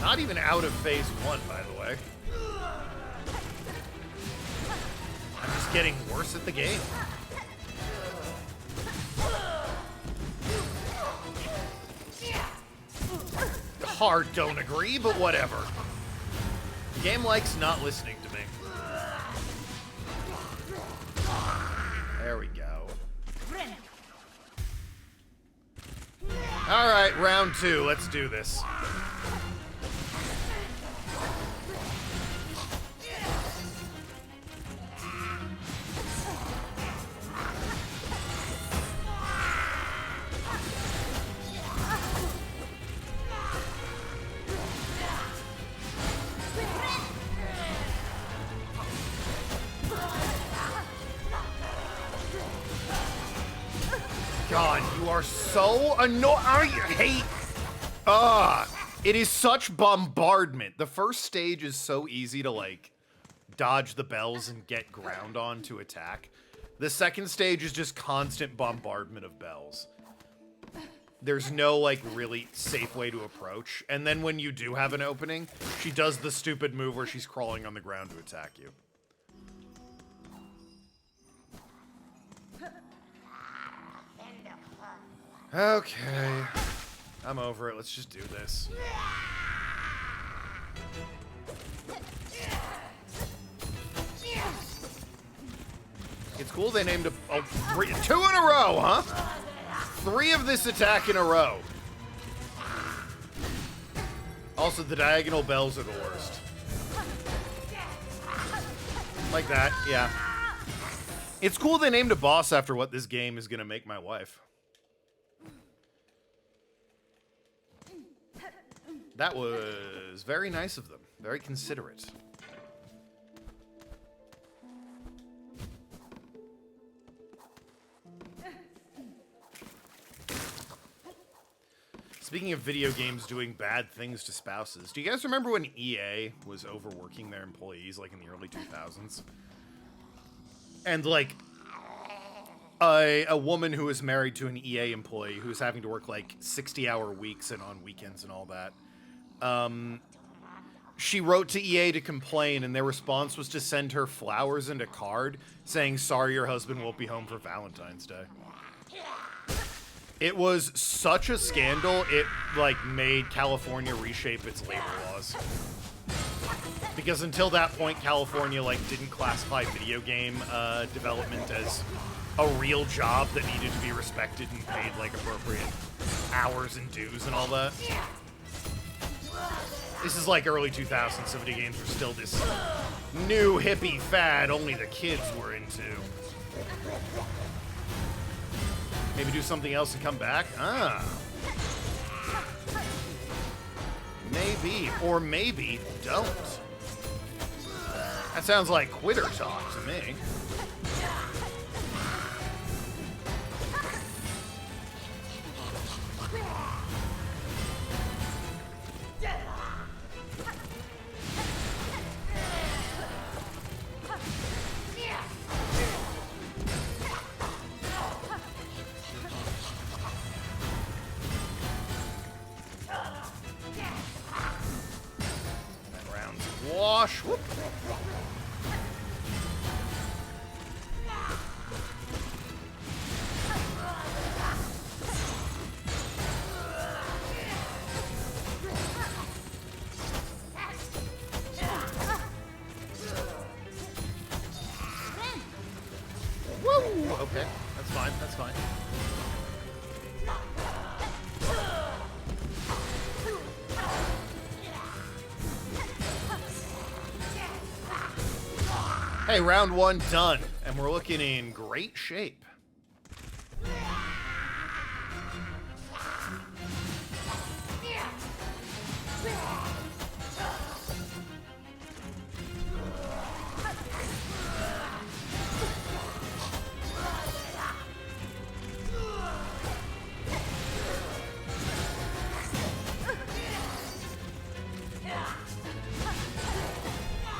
Not even out of phase 1, by the way. I'm just getting worse at the game. Hard don't agree, but whatever. The game likes not listening to me. There we go. Alright, round 2. Let's do this. God, you are so annoying. I hate. It is such bombardment. The first stage is so easy to, like, dodge the bells and get ground on to attack. The second stage is just constant bombardment of bells. There's no, like, really safe way to approach. And then when you do have an opening, she does the stupid move where she's crawling on the ground to attack you. Okay. I'm over it. Let's just do this. It's cool they named two in a row, huh? 3 of this attack in a row. Also, the diagonal bells are the worst. Like that, yeah. It's cool they named a boss after what this game is gonna make my wife. That was very nice of them. Very considerate. Speaking of video games doing bad things to spouses, do you guys remember when EA was overworking their employees, like in the early 2000s? And like a woman who was married to an EA employee who was having to work like 60-hour weeks and on weekends and all that. She wrote to EA to complain, and their response was to send her flowers and a card saying, "Sorry, your husband won't be home for Valentine's Day." It was such a scandal, it, like, made California reshape its labor laws. Because until that point, California, like, didn't classify video game development as a real job that needed to be respected and paid, like, appropriate hours and dues and all that. This is, like, early 2000s, so video games were still this new hippie fad only the kids were into. Maybe do something else and come back? Ah. Maybe. Or maybe don't. That sounds like quitter talk to me. Wash. Whoop. Woo! Okay, that's fine. That's fine. Hey, round 1 done, and we're looking in great shape.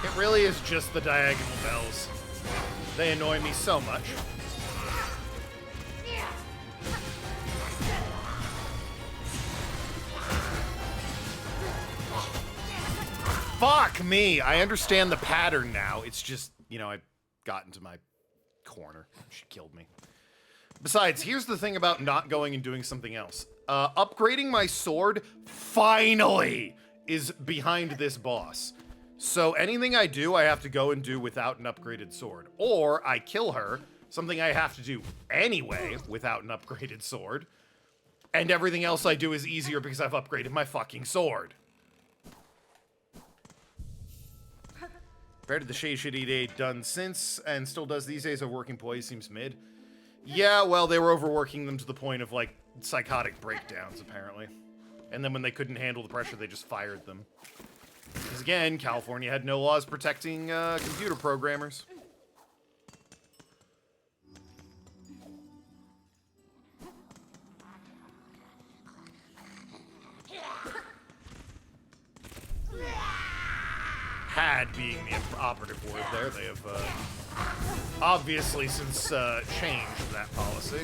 It really is just the diagonal bells. They annoy me so much. Fuck me! I understand the pattern now. It's just, you know, I got into my corner. She killed me. Besides, here's the thing about not going and doing something else. Upgrading my sword, finally, is behind this boss. So anything I do, I have to go and do without an upgraded sword. Or I kill her, something I have to do anyway without an upgraded sword. And everything else I do is easier because I've upgraded my fucking sword. Compared to the shit EA done since, and still does these days, of working employees seems mid. Yeah, well, they were overworking them to the point of, like, psychotic breakdowns, apparently. And then when they couldn't handle the pressure, they just fired them. Because again, California had no laws protecting computer programmers. Had being the operative word there. They have obviously since changed that policy.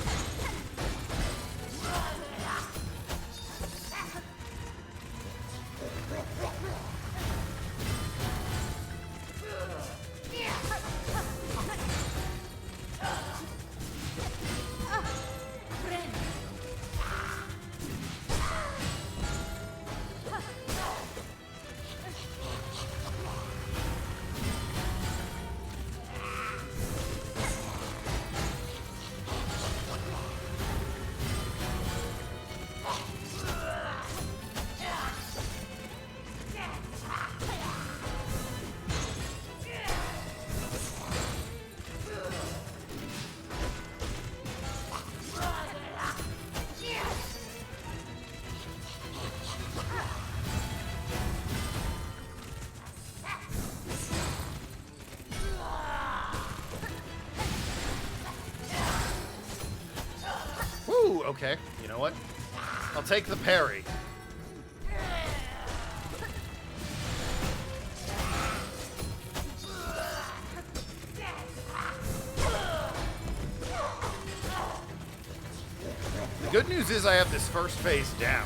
Okay, you know what? I'll take the parry. The good news is I have this first phase down.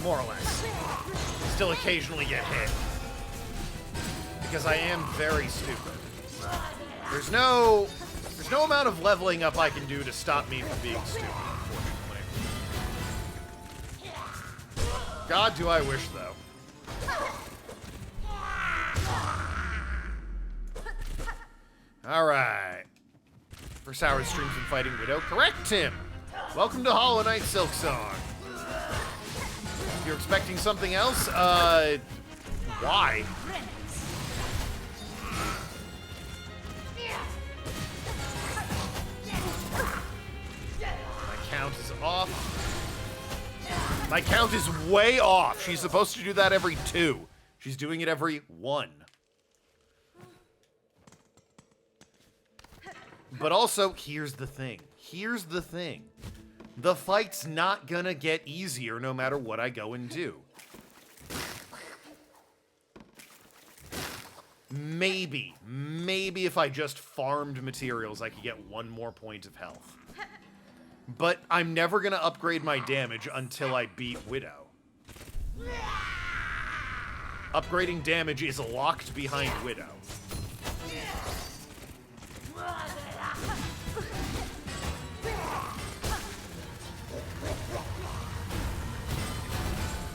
More or less. Still occasionally get hit. Because I am very stupid. There's no amount of leveling up I can do to stop me from being stupid, unfortunately. God, do I wish, though. Alright. First hour of streams and fighting Widow. Correct, Tim! Welcome to Hollow Knight Silksong. If you're expecting something else, why? My count is off. My count is way off. She's supposed to do that every 2. She's doing it every 1. But also, here's the thing. Here's the thing. The fight's not gonna get easier no matter what I go and do. Maybe if I just farmed materials, I could get 1 more point of health. But I'm never gonna upgrade my damage until I beat Widow. Upgrading damage is locked behind Widow.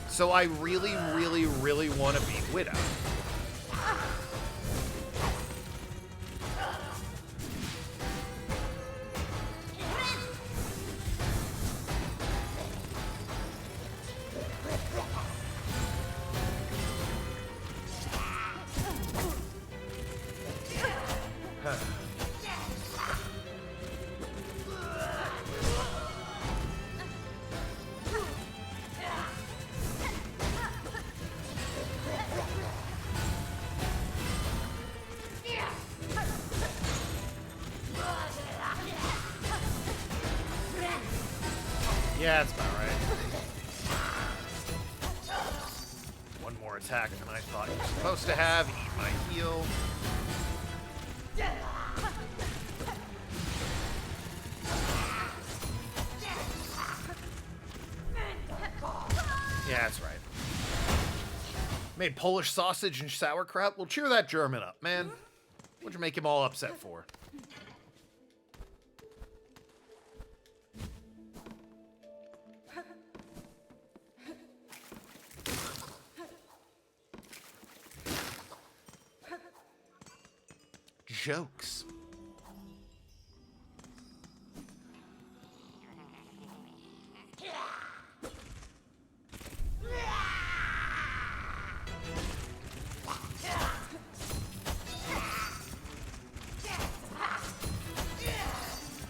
So I really, really, really want to beat Widow. Yeah, that's about right. 1 more attack than I thought you were supposed to have. Eat my heal. Yeah, that's right. Made Polish sausage and sauerkraut? Well, cheer that German up, man. What'd you make him all upset for? Jokes.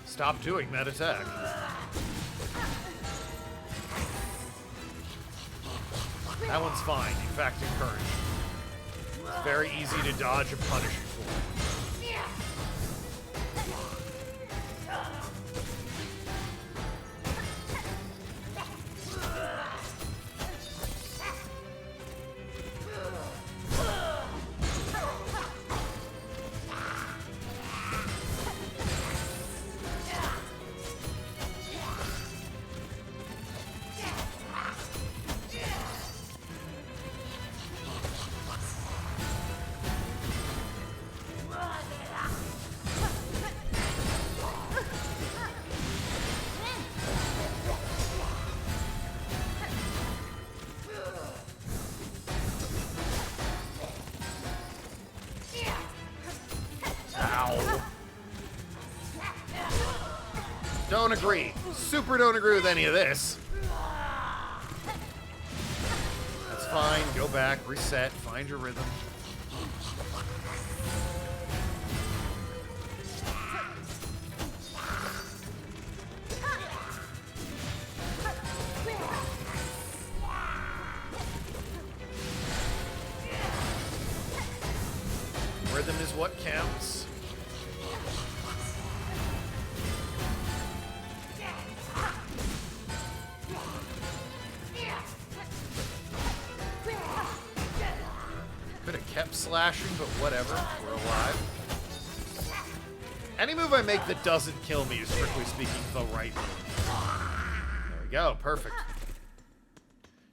Stop doing that attack. That one's fine. In fact, encouraged. It's very easy to dodge and punish you for. Don't agree. Super don't agree with any of this. That's fine. Go back, reset, find your rhythm. what counts. Could have kept slashing, but whatever. We're alive. Any move I make that doesn't kill me is, strictly speaking, the right move. There we go. Perfect.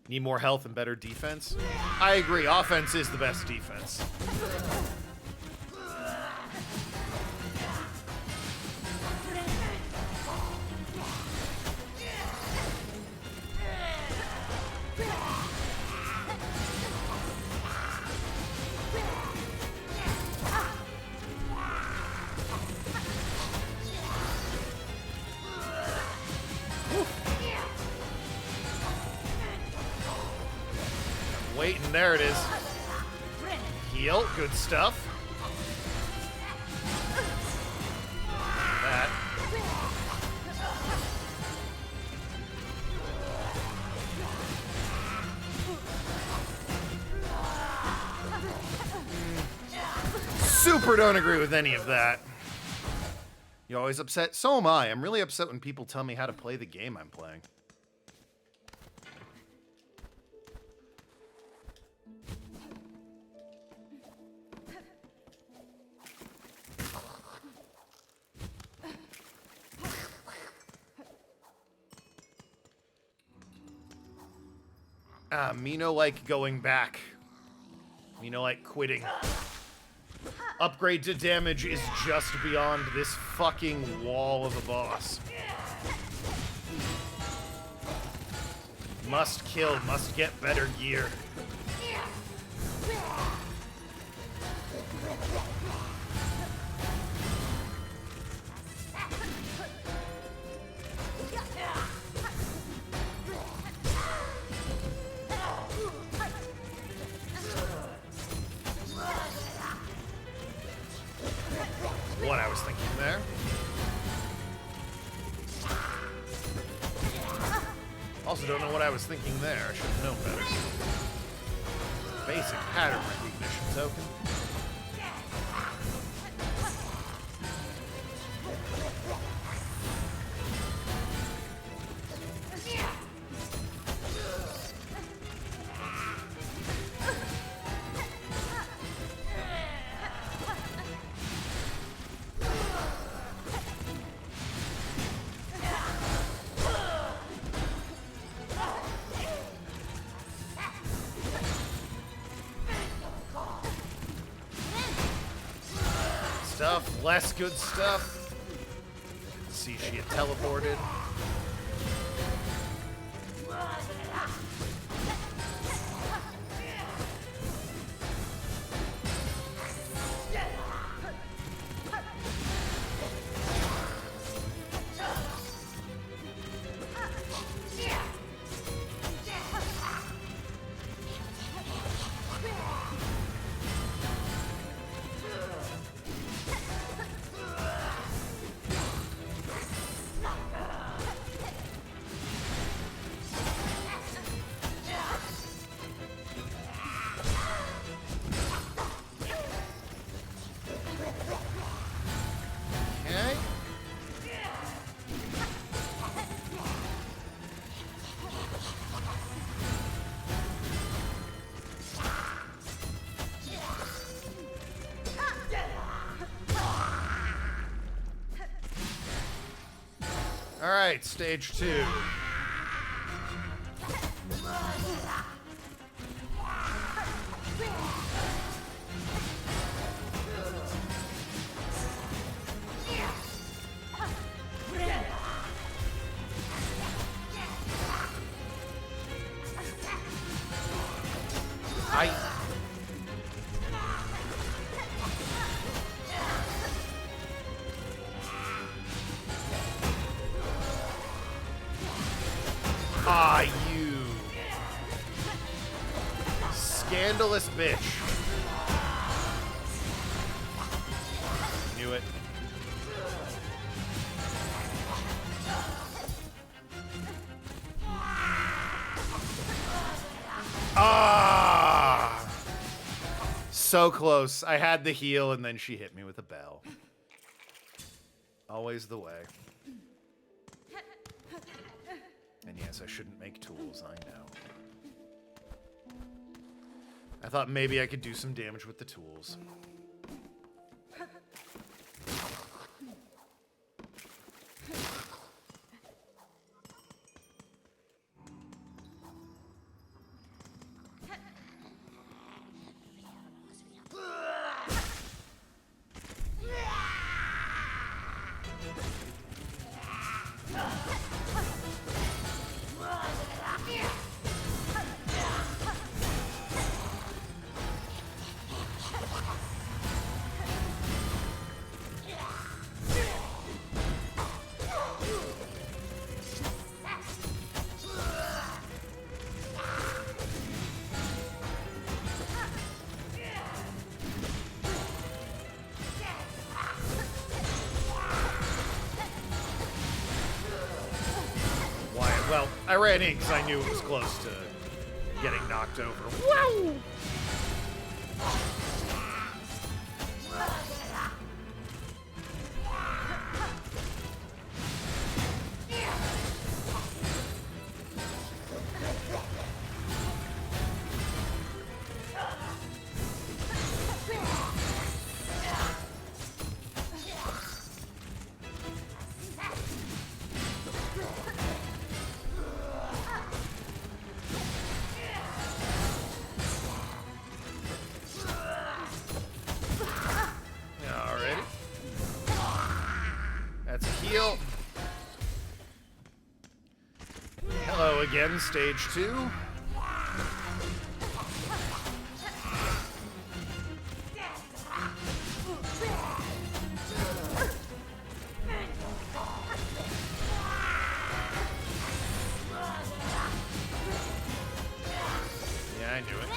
Need more health and better defense? I agree. Offense is the best defense. Waiting, there it is. Heal, good stuff. That. Super don't agree with any of that. You always upset? So am I. I'm really upset when people tell me how to play the game I'm playing. Me no like going back. Me no like quitting. Upgrade to damage is just beyond this fucking wall of a boss. Must kill, must get better gear. What I was thinking there. Also don't know what I was thinking there. I should have known better. Basic pattern recognition token. Stuff, less good stuff. Let's see, she had teleported. All right, stage 2. Ah, you scandalous bitch. Knew it. Ah! So close. I had the heal, and then she hit me with a bell. Always the way. And yes, I shouldn't make tools, I know. I thought maybe I could do some damage with the tools. Well, I ran in because I knew it was close to getting knocked over. Wow! Hello again, stage 2. Yeah, I knew it.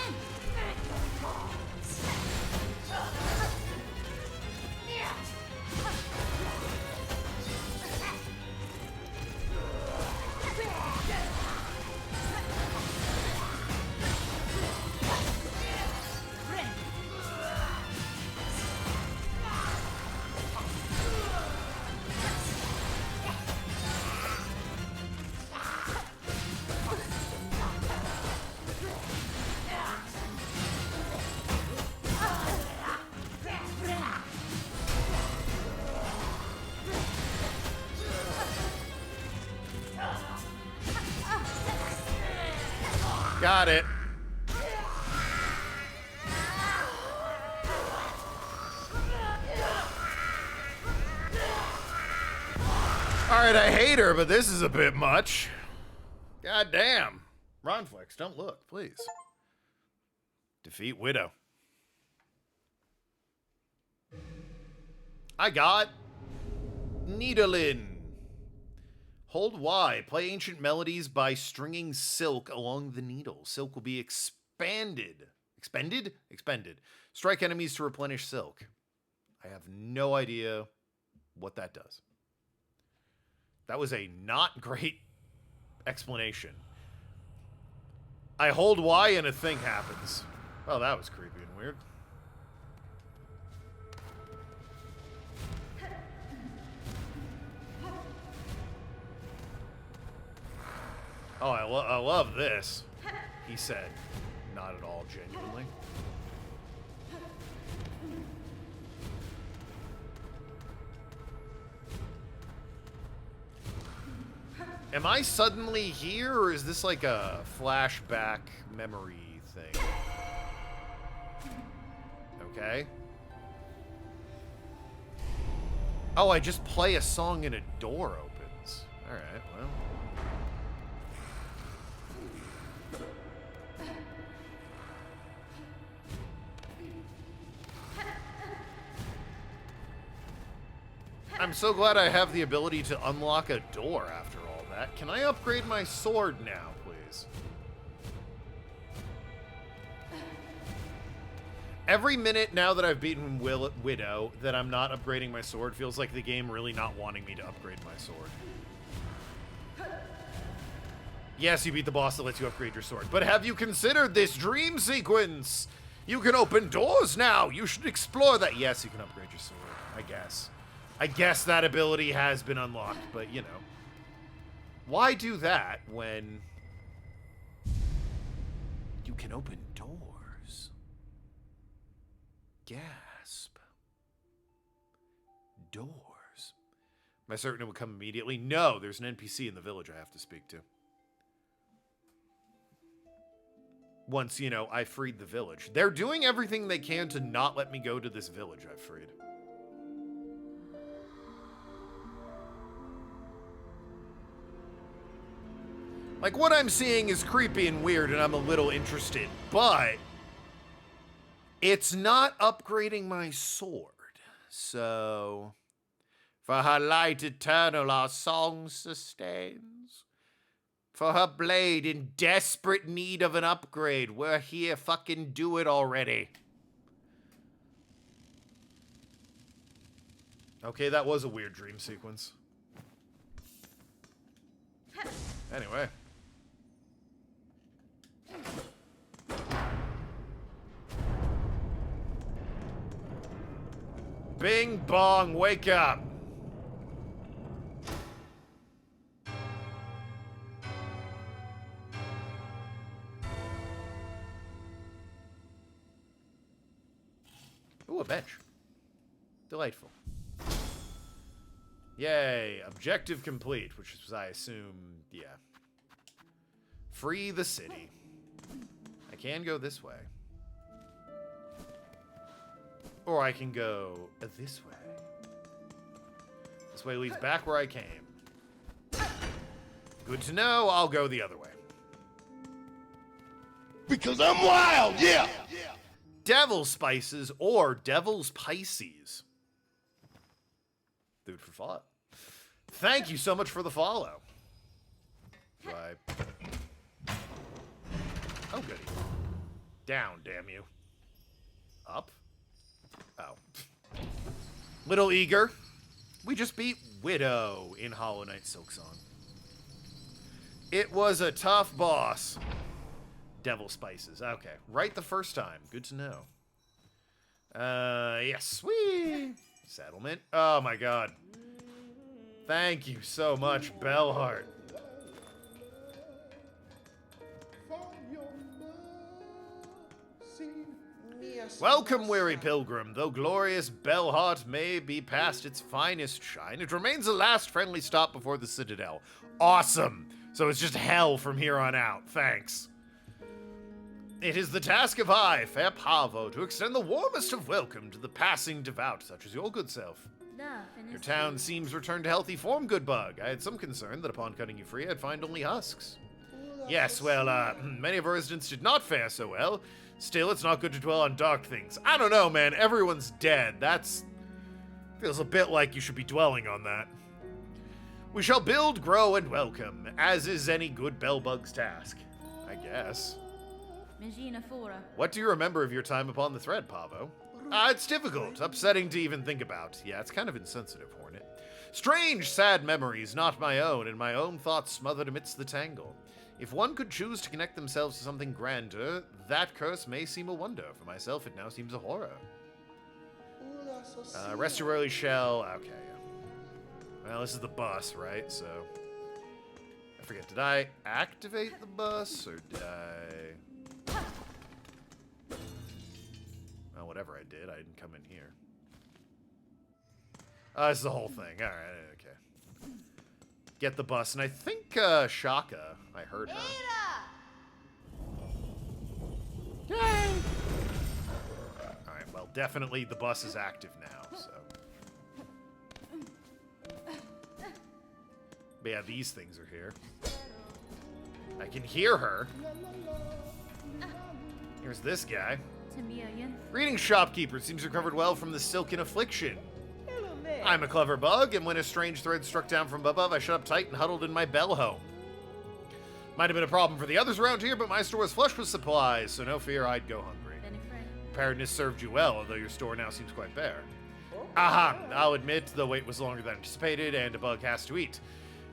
Got it. Alright, I hate her, but this is a bit much. God damn. Ronflex, don't look, please. Defeat Widow. I got Needlin. Hold Y. Play ancient melodies by stringing silk along the needle. Silk will be expanded. Expended? Expended. Strike enemies to replenish silk. I have no idea what that does. That was a not great explanation. I hold Y and a thing happens. Oh, that was creepy and weird. Oh, I love this, he said. Not at all genuinely. Am I suddenly here, or is this like a flashback memory thing? Okay. Oh, I just play a song and a door opens. Alright, well. I'm so glad I have the ability to unlock a door after all that. Can I upgrade my sword now, please? Every minute now that I've beaten Widow that I'm not upgrading my sword feels like the game really not wanting me to upgrade my sword. Yes, you beat the boss that lets you upgrade your sword. But have you considered this dream sequence? You can open doors now. You should explore that. Yes, you can upgrade your sword, I guess. I guess that ability has been unlocked, but, you know. Why do that when you can open doors? Gasp. Doors. Am I certain it would come immediately? No, there's an NPC in the village I have to speak to. Once, you know, I freed the village. They're doing everything they can to not let me go to this village I've freed. Like, what I'm seeing is creepy and weird, and I'm a little interested, but it's not upgrading my sword. So, for her light eternal our song sustains. For her blade in desperate need of an upgrade. We're here, fucking do it already. Okay, that was a weird dream sequence. Anyway. Bing bong, wake up. Ooh, a bench. Delightful. Yay, objective complete, which is, I assume, yeah. Free the city. I can go this way. Or I can go this way. This way leads back where I came. Good to know, I'll go the other way. Because I'm wild, yeah! Devil Spices or Devil's Pisces. Food for thought. Thank you so much for the follow. Do I... Oh, goody. Down, damn you. Up? Oh. Little eager. We just beat Widow in Hollow Knight Silksong. It was a tough boss. Devil Spices. Okay. Right the first time. Good to know. Yes. Whee! Settlement. Oh my god. Thank you so much, Bellheart. Welcome, weary pilgrim. Though glorious Bellheart may be past its finest shine, it remains the last friendly stop before the Citadel. Awesome. So it's just hell from here on out. Thanks. It is the task of I, fair Pavo, to extend the warmest of welcome to the passing devout, such as your good self. Your town seems returned to healthy form, good bug. I had some concern that upon cutting you free, I'd find only husks. Yes, well, many of our residents did not fare so well. Still, it's not good to dwell on dark things. I don't know, man. Everyone's dead. That's... feels a bit like you should be dwelling on that. We shall build, grow, and welcome, as is any good bellbug's task. I guess. What do you remember of your time upon the thread, Pavo? It's difficult, upsetting to even think about. Yeah, it's kind of insensitive, Hornet. Strange, sad memories, not my own, and my own thoughts smothered amidst the tangle. If one could choose to connect themselves to something grander, that curse may seem a wonder. For myself, it now seems a horror. Rest your early shell. Okay, yeah. Well, this is the bus, right? So, I forget. Did I activate the bus, or did I... Well, whatever I did, I didn't come in here. This is the whole thing. All right, okay. Get the bus, and I think Shaka, I heard her. Yay! All right, well, definitely the bus is active now, so. But yeah, these things are here. I can hear her. Here's this guy. Reading shopkeeper seems recovered well from the silken affliction. I'm a clever bug, and when a strange thread struck down from above, I shut up tight and huddled in my bell home. Might have been a problem for the others around here, but my store was flush with supplies, so no fear I'd go hungry. Preparedness served you well, although your store now seems quite bare. Aha! I'll admit, the wait was longer than anticipated, and a bug has to eat.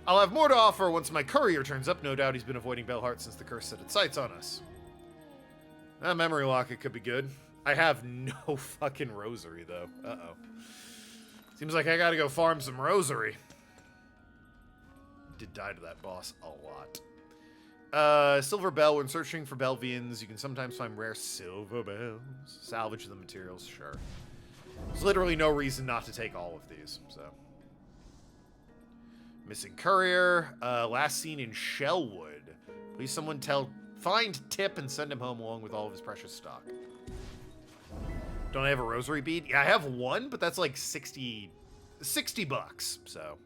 I'll have more to offer once my courier turns up. No doubt he's been avoiding Bellheart since the curse set its sights on us. A memory locket could be good. I have no fucking rosary, though. Uh-oh. Seems like I gotta go farm some rosary. Did die to that boss a lot. Silver bell. When searching for Belvians, you can sometimes find rare silver bells. Salvage the materials, sure. There's literally no reason not to take all of these, so. Missing courier. Last seen in Shellwood. Please someone find Tip and send him home along with all of his precious stock. Don't I have a rosary bead? Yeah, I have one, but that's like 60 bucks, so.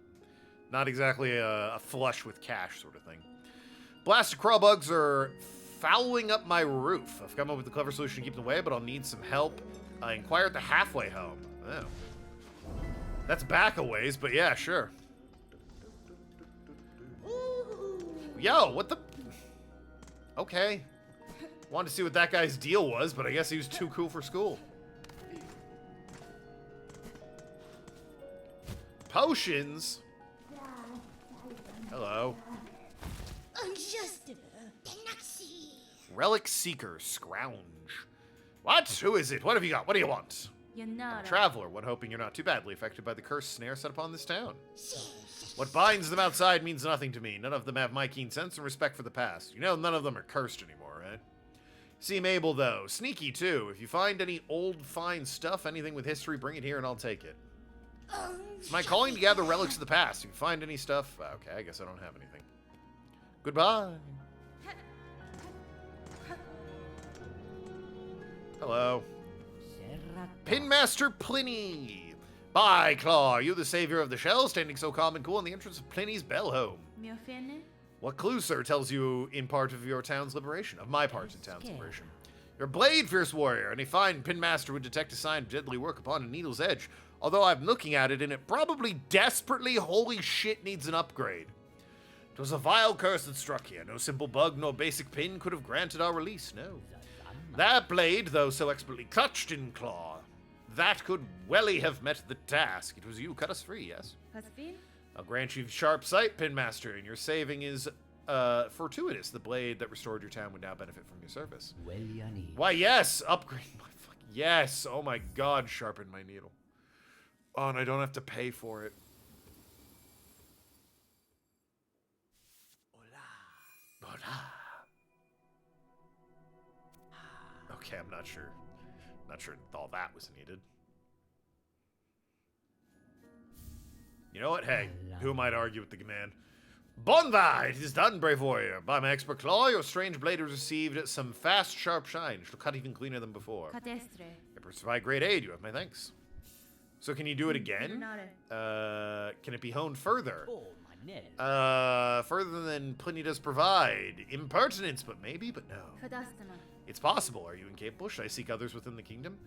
Not exactly a flush with cash sort of thing. Blasted crawl bugs are fouling up my roof. I've come up with a clever solution to keep them away, but I'll need some help. Inquire at the halfway home. Oh. That's back a ways, but yeah, sure. Yo, what the... Okay. Wanted to see what that guy's deal was, but I guess he was too cool for school. Potions? Hello. Relic Seeker, Scrounge. What? Who is it? What have you got? What do you want? I'm a traveler, one hoping you're not too badly affected by the cursed snare set upon this town. What binds them outside means nothing to me. None of them have my keen sense and respect for the past. You know, none of them are cursed anymore, right? Seem able, though. Sneaky, too. If you find any old, fine stuff, anything with history, bring it here and I'll take it. It's my calling to gather relics of the past. If you find any stuff... Okay, I guess I don't have anything. Goodbye. Hello. Pinmaster Pliny. By Claw, are you the savior of the shell, standing so calm and cool in the entrance of Pliny's bell home? What clue, sir, tells you in part of your town's liberation? Of my part in town's liberation. Your blade, fierce warrior. Any fine pinmaster would detect a sign of deadly work upon a needle's edge. Although I'm looking at it and it probably desperately, holy shit, needs an upgrade. It was a vile curse that struck here. No simple bug nor basic pin could have granted our release, no. That blade, though so expertly clutched in claw, that could welly have met the task. It was you cut us free, yes? I'll grant you sharp sight, Pinmaster, and your saving is fortuitous. The blade that restored your town would now benefit from your service. Why, yes! Upgrade my fuck. Yes! Oh my god, sharpen my needle. Oh, and I don't have to pay for it. Hola. Okay, I'm not sure. Not sure all that was needed. You know what? Hey, who might argue with the command? Bonva! It is done, brave warrior. By my expert claw, your strange blade has received some fast, sharp shine. It shall cut even cleaner than before. It will provide great aid. You have my thanks. So can you do it again? Can it be honed further? Further than Pliny does provide. Impertinence, but maybe, but no. It's possible. Are you incapable? Should I seek others within the kingdom?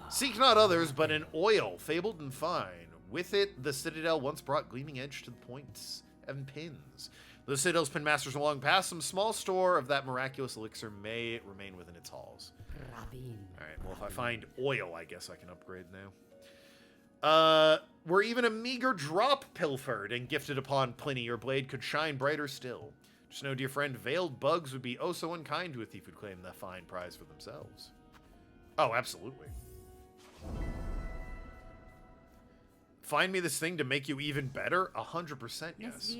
Seek not others, but an oil, fabled and fine. With it, the citadel once brought gleaming edge to the points and pins. The citadel's pinmasters are long past. Some small store of that miraculous elixir may remain within its halls. Alright, well, if I find oil, I guess I can upgrade now. Were even a meager drop pilfered and gifted upon Pliny, your blade could shine brighter still. Just know, dear friend, veiled bugs would be oh so unkind to a thief who'd claim that fine prize for themselves. Oh, absolutely. Find me this thing to make you even better? 100% yes.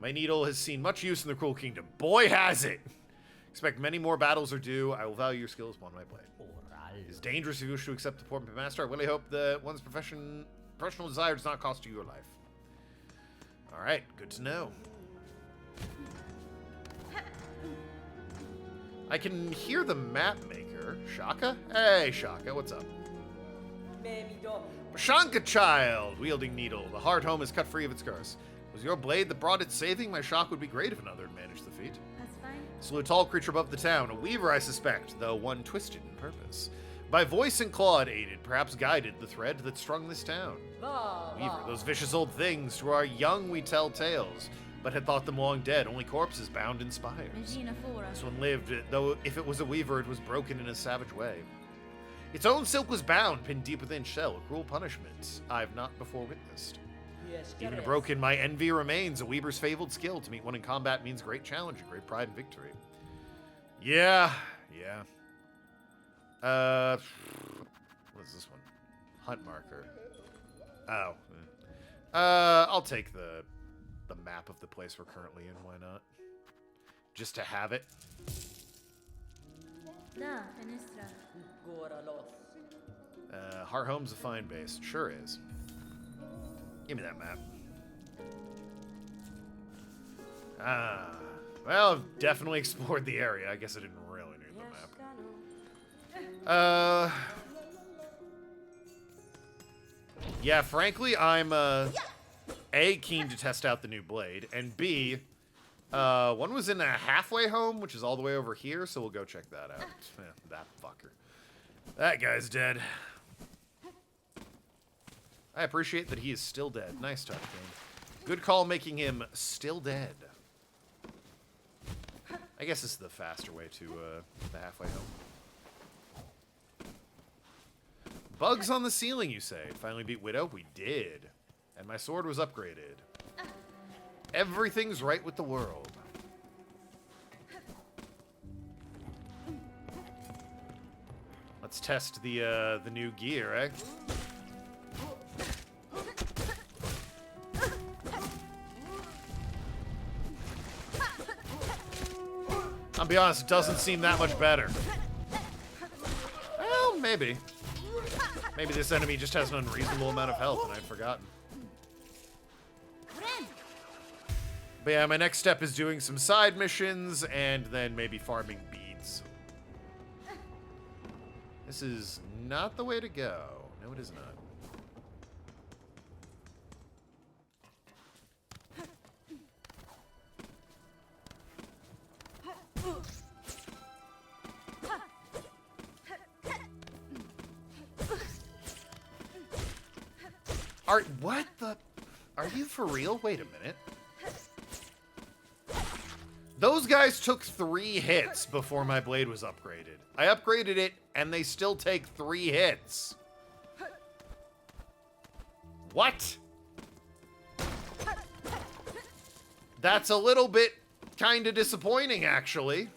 My needle has seen much use in the cruel kingdom. Boy, has it! Expect many more battles are due. I will value your skills upon my blade. It is dangerous if you wish to accept the poor master. I really hope that one's professional desire does not cost you your life. Alright, good to know. I can hear the map maker. Shaka? Hey, Shaka, what's up? Shanka child, wielding needle. The hard home is cut free of its curse. Was your blade that brought its saving? My shock would be great if another had managed the feat. That's fine. Slew a tall creature above the town, a weaver I suspect, though one twisted in purpose. By voice and claw it aided, perhaps guided, the thread that strung this town. Weaver, those vicious old things, to our young we tell tales, but had thought them long dead, only corpses bound in spires. This one lived, though if it was a weaver, it was broken in a savage way. Its own silk was bound, pinned deep within shell, a cruel punishment I've not before witnessed. Even broken, my envy remains, a weaver's fabled skill. To meet one in combat means great challenge, great pride and victory. Yeah. What is this one? Hunt marker. Oh. I'll take the map of the place we're currently in. Why not? Just to have it. Heart Home's a fine base. Sure is. Give me that map. Well, I've definitely explored the area. I guess I didn't really need the map. Yeah, frankly, I'm, A, keen to test out the new blade, and B, one was in a halfway home, which is all the way over here, so we'll go check that out. That fucker. That guy's dead. I appreciate that he is still dead. Nice touch, game. Good call making him still dead. I guess this is the faster way to, the halfway home. Bugs on the ceiling, you say? Finally beat Widow? We did. And my sword was upgraded. Everything's right with the world. Let's test the new gear, eh? I'll be honest, it doesn't seem that much better. Well, maybe. Maybe this enemy just has an unreasonable amount of health and I'd forgotten. But yeah, my next step is doing some side missions and then maybe farming beads. This is not the way to go. No, it is not. What the? Are you for real? Wait a minute. Those guys took 3 hits before my blade was upgraded. I upgraded it, and they still take 3 hits. What? That's a little bit kind of disappointing, actually.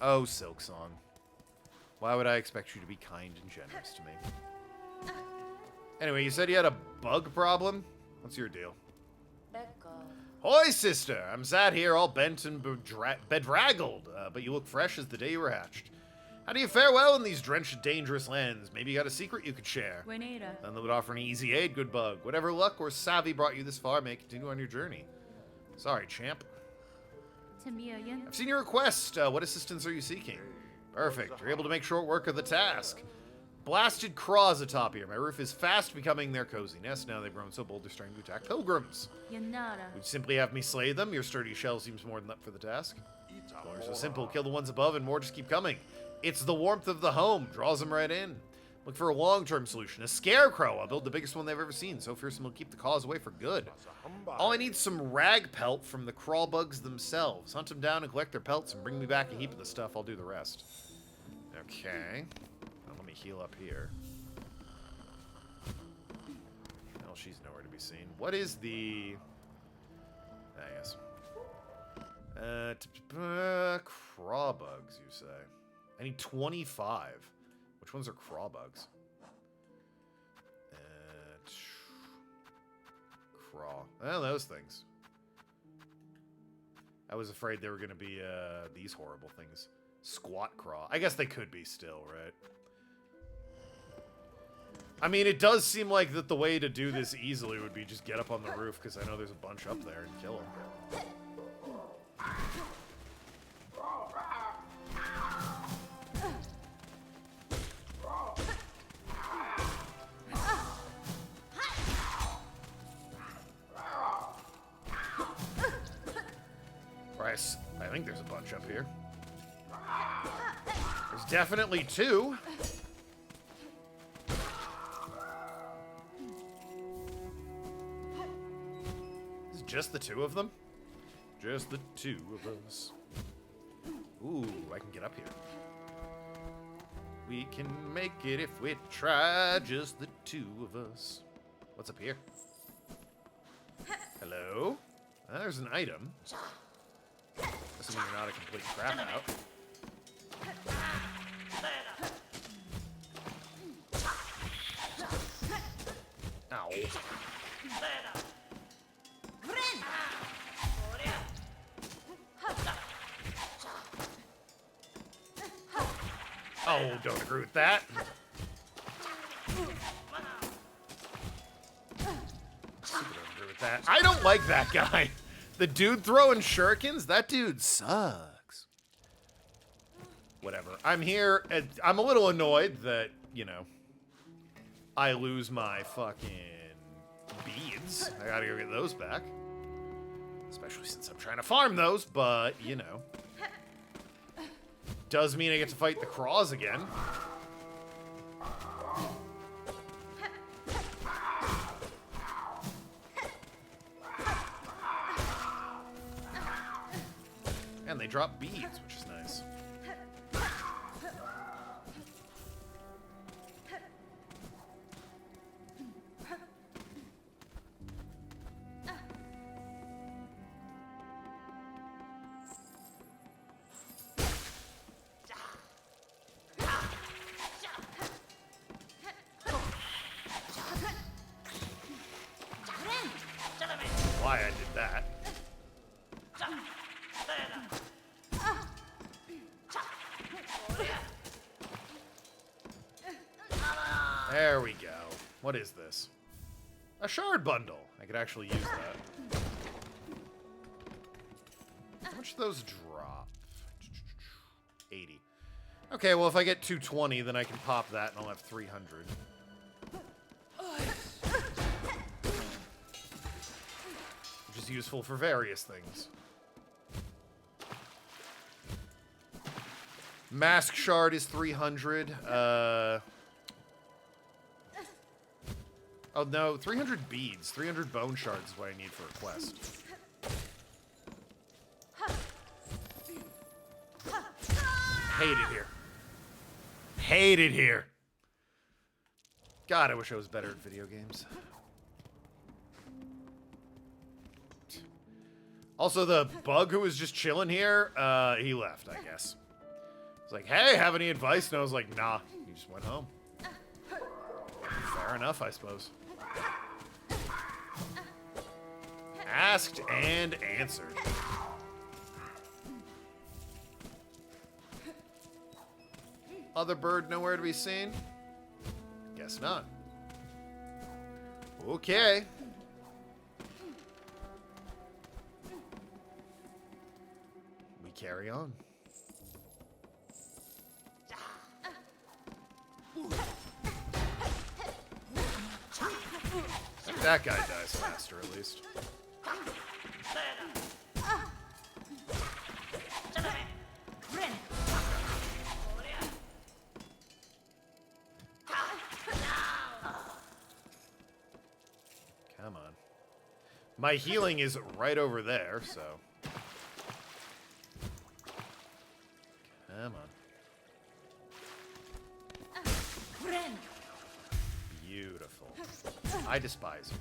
Oh, Silksong. Why would I expect you to be kind and generous to me? Anyway, you said you had a bug problem? What's your deal? Hoy, sister! I'm sat here all bent and bedraggled, but you look fresh as the day you were hatched. How do you fare well in these drenched, dangerous lands? Maybe you got a secret you could share. None that would offer any easy aid, good bug. Whatever luck or savvy brought you this far may continue on your journey. Sorry, champ. I've seen your request. What assistance are you seeking? Perfect. You're able to make short work of the task. Blasted craws atop here. My roof is fast becoming their cozy nest. Now they've grown so bold they're starting to attack pilgrims. Would you simply have me slay them? Your sturdy shell seems more than up for the task. Goals are so simple. Kill the ones above and more just keep coming. It's the warmth of the home. Draws them right in. Look for a long-term solution. A scarecrow. I'll build the biggest one they've ever seen. So fearsome will keep the cause away for good. All I need is some rag pelt from the crawl bugs themselves. Hunt them down and collect their pelts and bring me back a heap of the stuff. I'll do the rest. Okay. Now let me heal up here. Well, she's nowhere to be seen. What is the... I guess. Craw bugs, you say? I need 25. Which ones are craw bugs? Craw. Oh, those things. I was afraid they were going to be these horrible things. Squat craw. I guess they could be still, right? I mean, it does seem like that the way to do this easily would be just get up on the roof, because I know there's a bunch up there, and kill them. I think there's a bunch up here. There's definitely 2. Is it just the 2 of them? Just the 2 of us. Ooh, I can get up here. We can make it if we try, just the 2 of us. What's up here? Hello? There's an item. Assuming you're not a complete crap out. Ow. Oh, don't agree with that. I don't like that guy. The dude throwing shurikens? That dude sucks. Whatever. I'm here. I'm a little annoyed that, you know, I lose my fucking beads. I gotta go get those back. Especially since I'm trying to farm those, but, you know. Does mean I get to fight the craws again. And they drop beads, which is nice. Why I did that. There we go. What is this? A shard bundle. I could actually use that. How much do those drop? 80. Okay, well, if I get 220, then I can pop that and I'll have 300. Which is useful for various things. Mask shard is 300. Oh no, 300 beads. 300 bone shards is what I need for a quest. Hate it here. Hate it here. God, I wish I was better at video games. Also, the bug who was just chilling here, he left, I guess. It's like, hey, have any advice? And I was like, nah. He just went home. Fair enough, I suppose. Asked and answered. Other bird nowhere to be seen? Guess not. Okay. We carry on. That guy dies faster, at least. Come on. My healing is right over there, so... Come on. Beautiful. I despise you.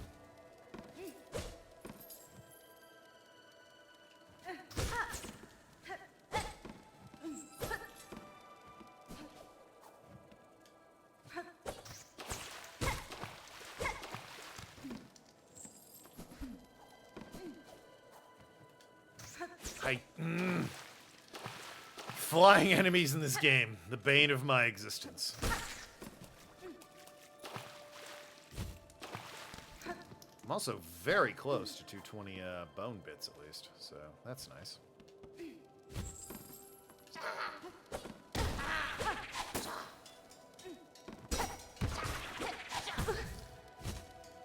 Flying enemies in this game, the bane of my existence. I'm also very close to 220 bone bits, at least, so that's nice.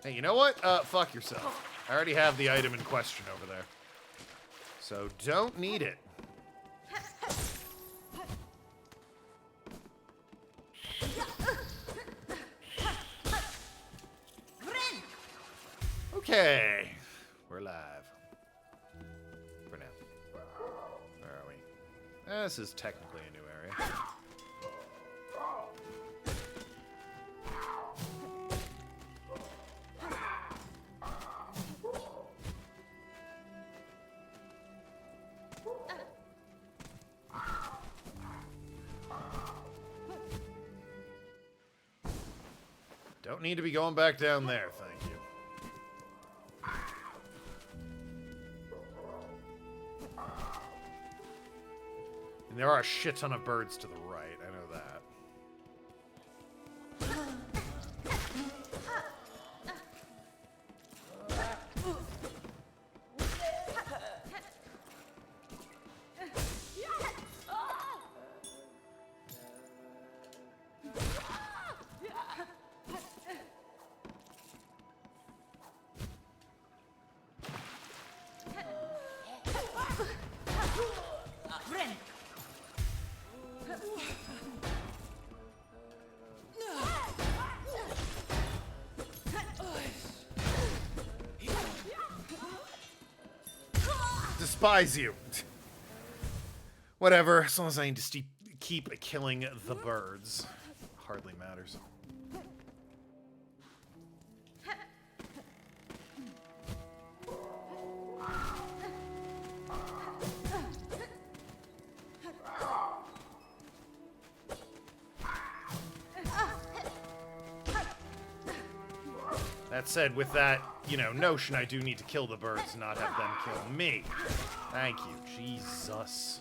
Hey, you know what? Fuck yourself. I already have the item in question over there. So don't need it. Okay, we're live. For now. Where are we? This is technically a new area. Don't need to be going back down there, thank you. And there are a shit ton of birds to the right, I know that. Despise you. Whatever, as long as I need to keep killing the birds. Hardly matters. That said, with that, you know, notion, I do need to kill the birds, not have them kill me. Thank you, Jesus.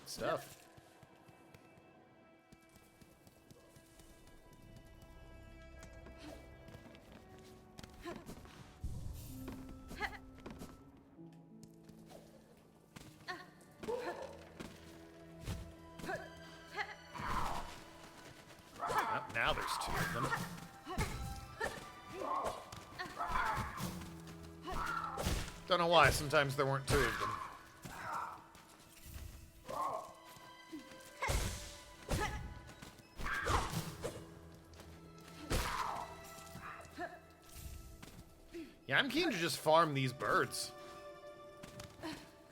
Stuff. Oh, now there's two of them. Don't know why, sometimes there weren't two of them. Yeah, I'm keen to just farm these birds.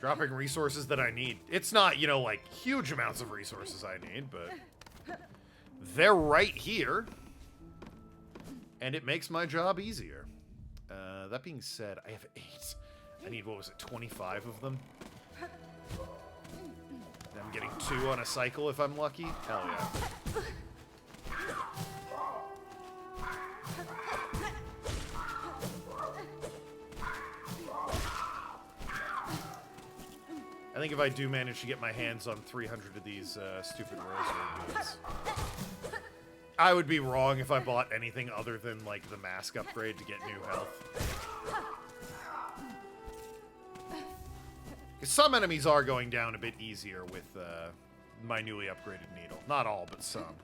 Dropping resources that I need. It's not, you know, like, huge amounts of resources I need, but they're right here. And it makes my job easier. That being said, I have 8. I need, what was it, 25 of them? And I'm getting 2 on a cycle if I'm lucky. Hell yeah. I think if I do manage to get my hands on 300 of these stupid rosary boots, I would be wrong if I bought anything other than, like, the mask upgrade to get new health. Because some enemies are going down a bit easier with my newly upgraded needle. Not all, but some.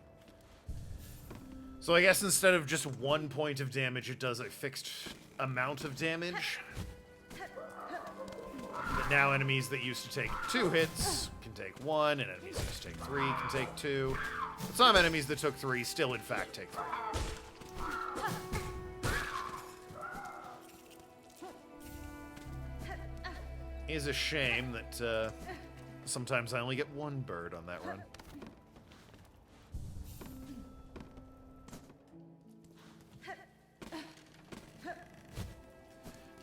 So I guess instead of just 1 point of damage, it does a fixed amount of damage. But now enemies that used to take 2 hits can take 1, and enemies that used to take 3 can take 2. But some enemies that took 3 still, in fact, take 3. It is a shame that sometimes I only get 1 bird on that run.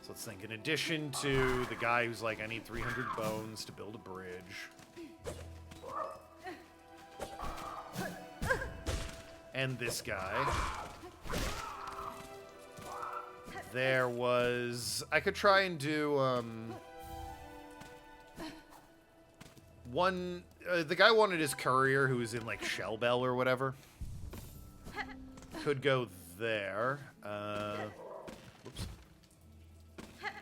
So let's think, in addition to the guy who's like, I need 300 bones to build a bridge. And this guy. There was... I could try and do, one... the guy wanted his courier, who was in, like, Shell Bell or whatever. Could go there. Whoops.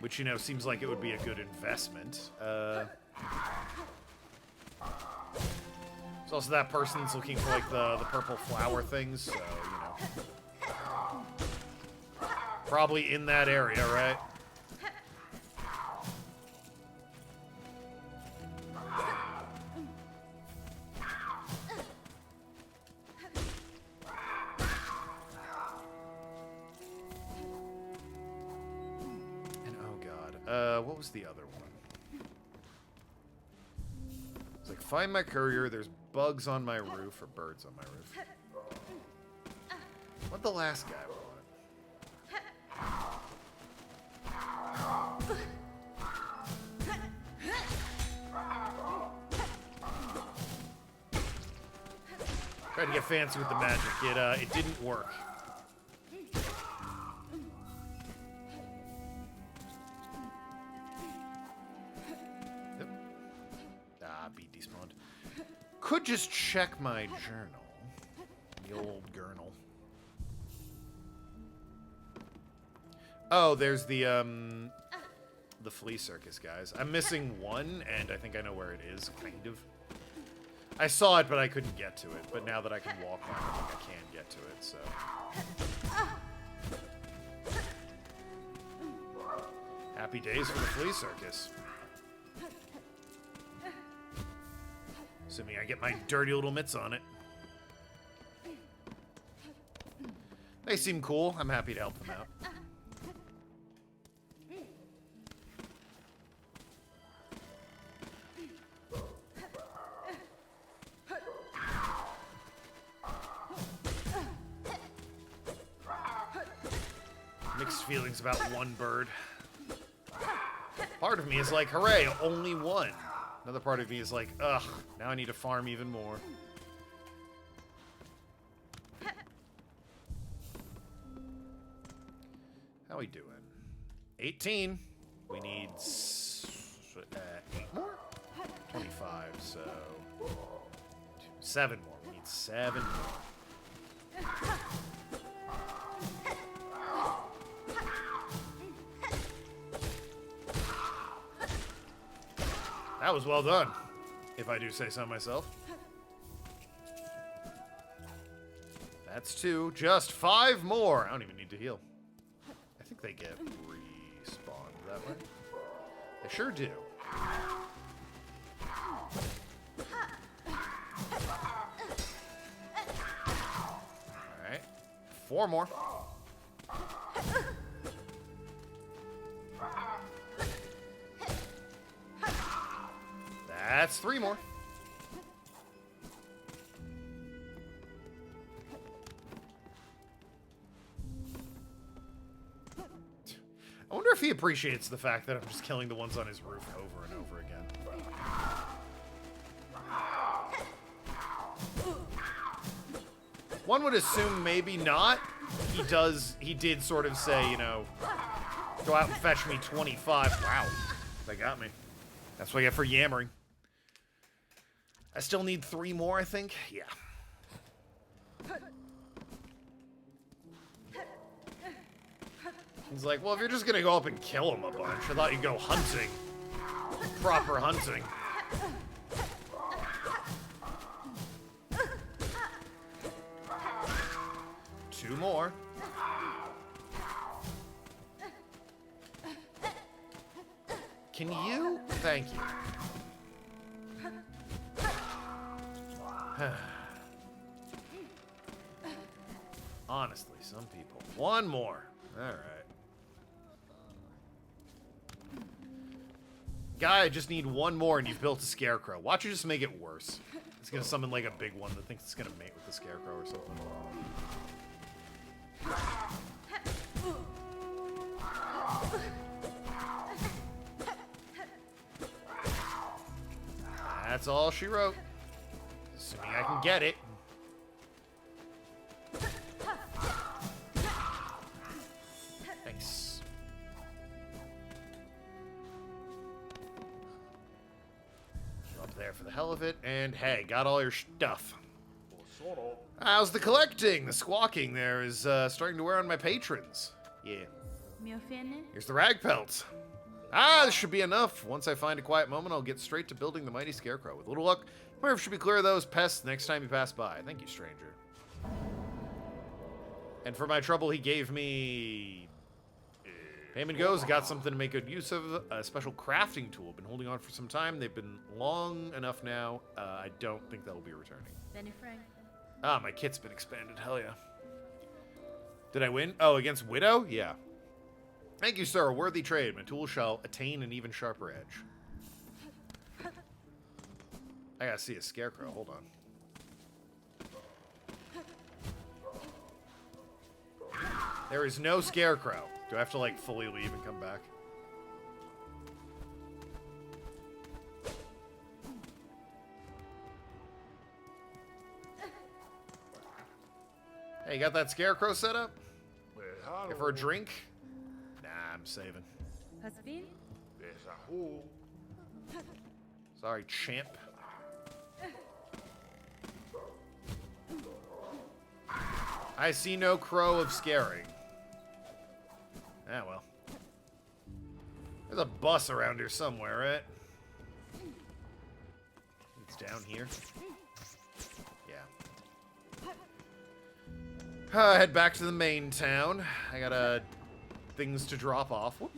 Which, you know, seems like it would be a good investment. There's also that person's looking for, like, the purple flower things, so, you know. Probably in that area, right? what was the other one? It's like, find my courier, there's bugs on my roof, or birds on my roof. What the last guy want? Tried to get fancy with the magic. It didn't work. Yep. Ah, beat despawned. Could just check my journal. The old journal. Oh, there's the flea circus, guys. I'm missing one, and I think I know where it is, kind of. I saw it, but I couldn't get to it. But now that I can walk on it, I think I can get to it, so. Happy days for the flea circus. Assuming I get my dirty little mitts on it. They seem cool. I'm happy to help them out. Mixed feelings about one bird. Part of me is like, hooray, only one. Another part of me is like, ugh, now I need to farm even more. How we doing? 18. We need 8 more? 25, so 7 more. We need 7 more. That was well done, if I do say so myself. That's 2. Just 5 more. I don't even need to heal. I think they get respawned that way. They sure do. Alright. 4 more. That's 3 more. I wonder if he appreciates the fact that I'm just killing the ones on his roof over and over again. One would assume maybe not. He did sort of say, you know, go out and fetch me 25. Wow, they got me. That's what I get for yammering. I still need 3 more, I think. Yeah. He's like, well, if you're just gonna go up and kill him a bunch, I thought you'd go hunting. Proper hunting. Two more. Can you? Thank you. Honestly, some people. 1 more. Alright. Guy, I just need 1 more and you've built a scarecrow. Watch you just make it worse. It's gonna summon like a big one that thinks it's gonna mate with the scarecrow or something. That's all she wrote. Assuming I can get it. Thanks. Up there for the hell of it, and hey, got all your stuff. How's the collecting? The squawking there is starting to wear on my patrons. Yeah. Here's the rag pelts. Ah, this should be enough. Once I find a quiet moment, I'll get straight to building the mighty scarecrow. With a little luck, my roof should be clear of those pests next time you pass by. Thank you, stranger. And for my trouble, he gave me... Payment goes, got something to make good use of. A special crafting tool. Been holding on for some time. They've been long enough now. I don't think that'll be returning. Ah, my kit's been expanded. Hell yeah. Did I win? Oh, against Widow? Yeah. Thank you, sir. A worthy trade. My tool shall attain an even sharper edge. I gotta see a scarecrow. Hold on. There is no scarecrow. Do I have to, like, fully leave and come back? Hey, you got that scarecrow set up? Give her a drink? Nah, I'm saving. Sorry, champ. I see no crow of scaring. Ah, well. There's a bus around here somewhere, right? It's down here. Yeah. Head back to the main town. I got things to drop off. Whoop.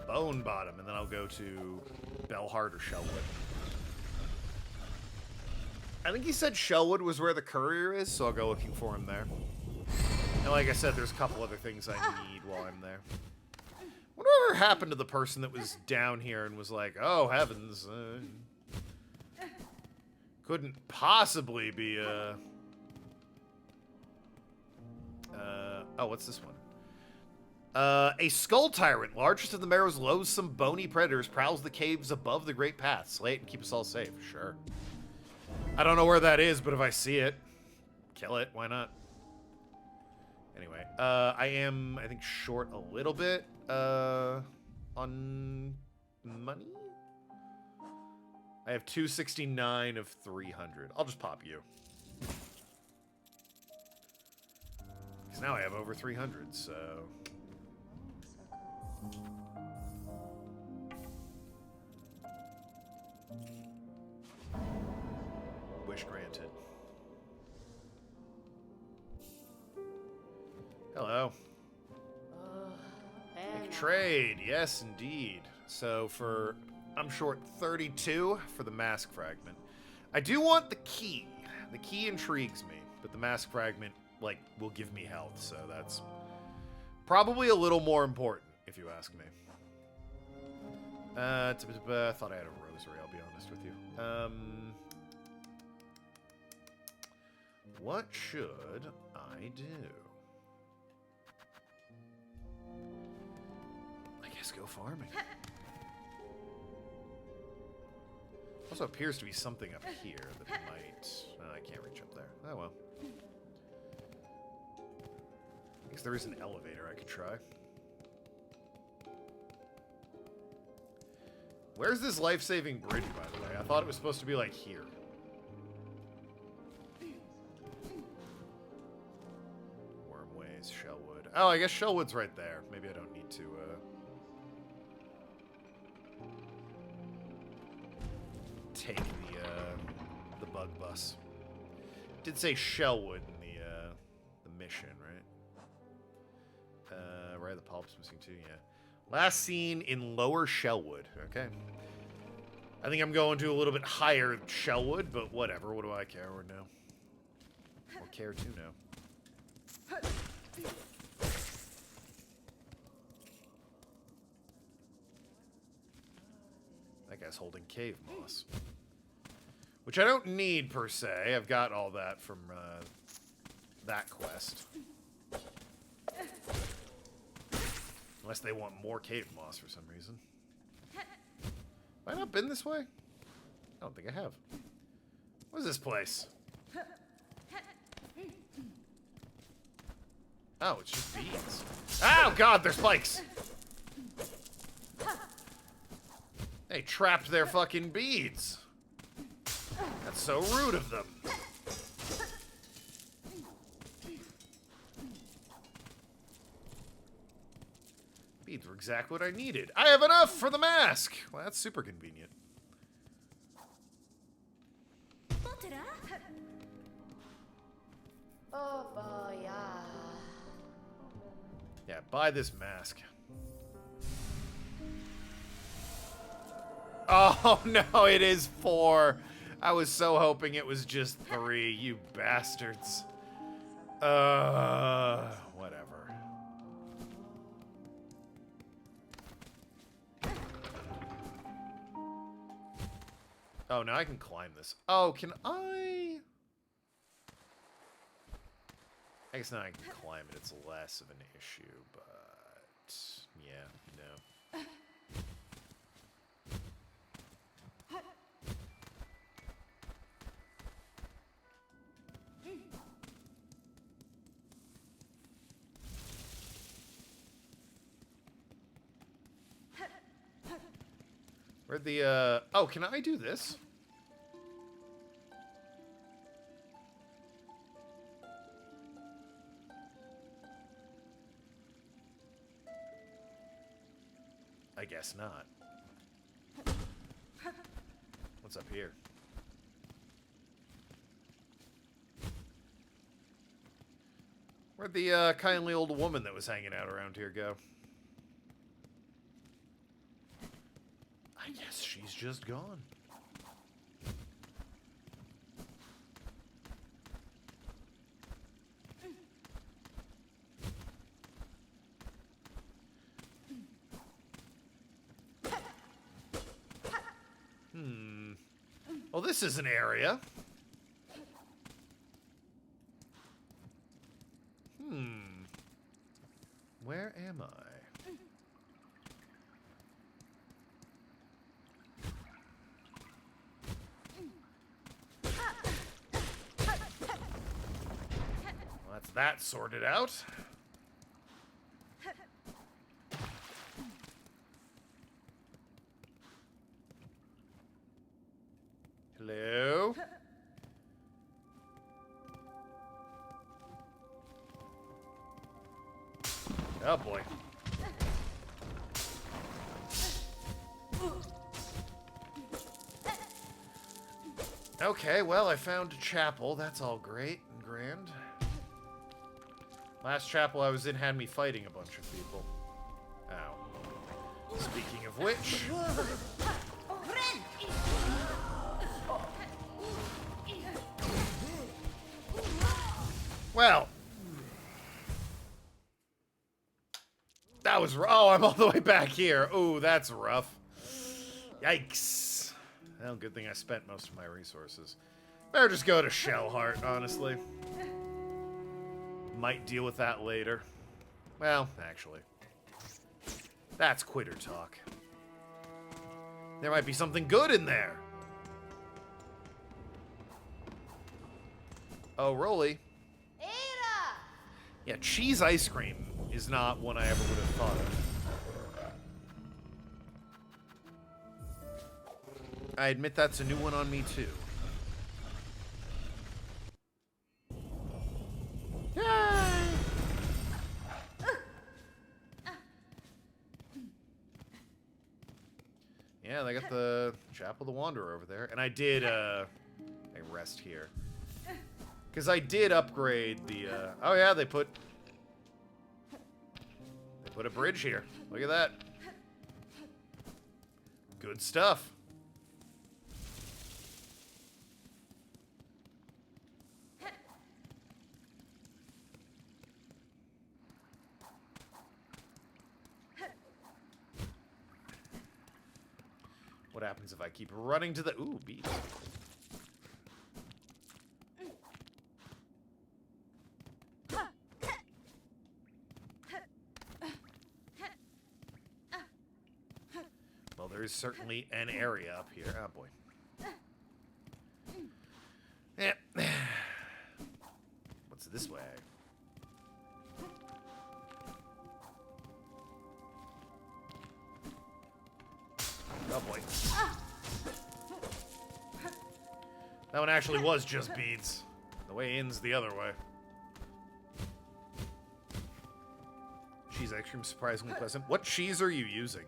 Bone Bottom, and then I'll go to Bellheart or Shellwood. I think he said Shellwood was where the courier is, so I'll go looking for him there. And like I said, there's a couple other things I need while I'm there. Whatever happened to the person that was down here and was like, oh, heavens. Couldn't possibly be oh, what's this one? A skull tyrant, largest of the Marrow's loathsome bony predators, prowls the caves above the Great Path. Slay it and keep us all safe. Sure. I don't know where that is, but if I see it, kill it. Why not? Anyway, I am, I think, short a little bit on money. I have 269 of 300. I'll just pop you. Because now I have over 300, so... Wish granted. Hello. Make a trade. Yes, indeed. So for... I'm short 32 for the mask fragment. I do want the key. The key intrigues me, but the mask fragment, like, will give me health, so that's probably a little more important, if you ask me. I thought I had a rosary, I'll be honest with you. What should I do? I guess go farming. Also appears to be something up here that might... I can't reach up there. Oh well. I guess there is an elevator I could try. Where's this life-saving bridge, by the way? I thought it was supposed to be, like, here. Wormways, Shellwood. Oh, I guess Shellwood's right there. Maybe I don't need to, take the bug bus. It did say Shellwood in the mission, right? Right, the pulp's missing too, yeah. Last seen in Lower Shellwood. Okay. I think I'm going to a little bit higher Shellwood, but whatever. What do I care or know? Or care to know? That guy's holding cave moss. Which I don't need, per se. I've got all that from that quest. Unless they want more cave moss for some reason. Have I not been this way? I don't think I have. What is this place? Oh, it's just beads. Oh, God, there's spikes! They trapped their fucking beads. That's so rude of them. Beads were exactly what I needed. I have enough for the mask! Well, that's super convenient. Yeah, buy this mask. Oh, no, it is 4. I was so hoping it was just 3, you bastards. Whatever. Oh, now I can climb this. Oh, can I? I guess now I can climb it. It's less of an issue, but yeah, no. Where'd the, oh, can I do this? I guess not. What's up here? Where'd the, kindly old woman that was hanging out around here go? I guess she's just gone. Well, this is an area. Where am I? Well, that's that sorted out. Hello? Oh boy. Okay, well, I found a chapel. That's all great and grand. Last chapel I was in had me fighting a bunch of people. Ow. Speaking of which... Well... That was... Oh, I'm all the way back here. Ooh, that's rough. Yikes. Well, good thing I spent most of my resources. Better just go to Shellheart, honestly. Might deal with that later. Well, actually. That's quitter talk. There might be something good in there. Oh, Rolly. Ada! Yeah, cheese ice cream is not one I ever would have thought of. I admit that's a new one on me, too. Yeah, they got the Chapel of the Wanderer over there. And I did, I rest here. Because I did upgrade the, oh yeah, they put a bridge here. Look at that. Good stuff. What happens if I keep running to the... Ooh, beats. Well, there is certainly an area up here. Oh, boy. Yeah. What's this way? Oh, boy. That one actually was just beads. The way in's the other way. Cheese ice cream, surprisingly pleasant. What cheese are you using?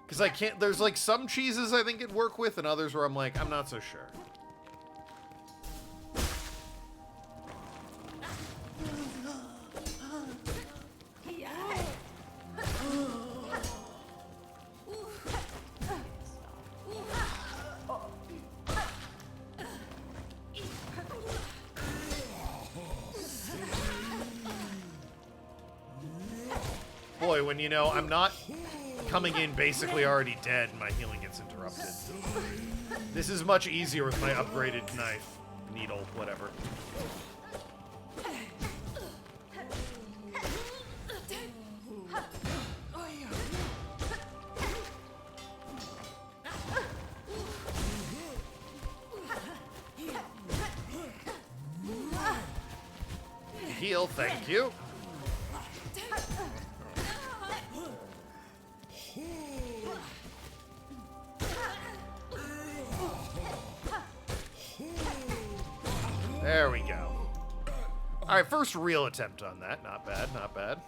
Because I can't... There's, like, some cheeses I think it'd work with, and others where I'm like, I'm not so sure. joy when, you know, I'm not coming in basically already dead and my healing gets interrupted. This is much easier with my upgraded knife, needle, whatever. Heal, thank you. There we go. Alright, first real attempt on that. Not bad, not bad.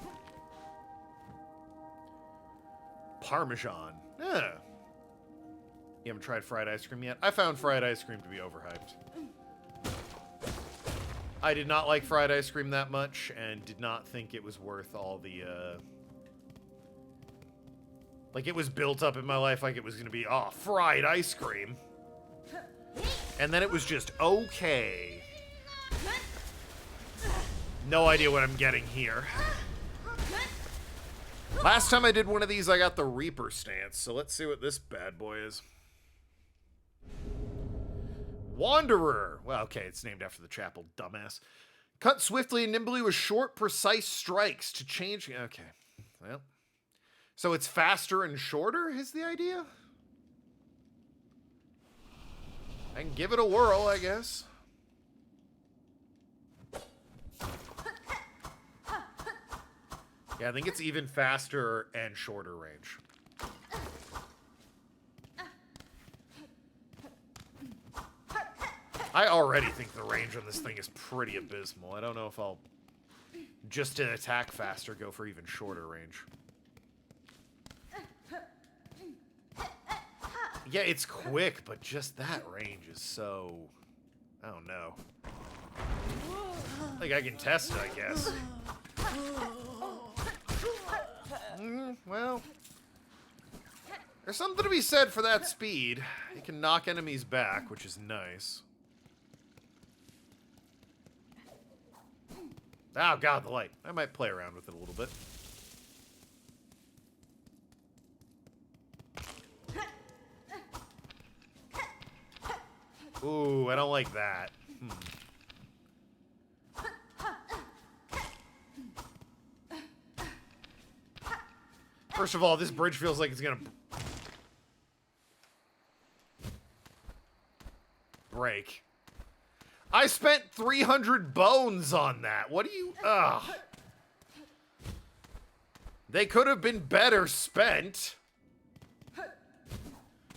Parmesan. Yeah. You haven't tried fried ice cream yet? I found fried ice cream to be overhyped. I did not like fried ice cream that much, and did not think it was worth all the, like, it was built up in my life like it was gonna be, oh, fried ice cream. And then it was just okay. No idea what I'm getting here. Last time I did one of these, I got the Reaper stance, so let's see what this bad boy is. Wanderer. Well, okay, it's named after the chapel, dumbass. Cut swiftly and nimbly with short, precise strikes to change... Okay, well. So it's faster and shorter, is the idea? I can give it a whirl, I guess. Yeah, I think it's even faster and shorter range. I already think the range on this thing is pretty abysmal. I don't know if I'll, just to attack faster, go for even shorter range. Yeah, it's quick, but just that range is so... I don't know. Like, I can test it, I guess. Well... There's something to be said for that speed. You can knock enemies back, which is nice. Oh, God, the light. I might play around with it a little bit. Ooh, I don't like that. First of all, this bridge feels like it's gonna break. I spent 300 bones on that. What do you... Ugh. They could have been better spent.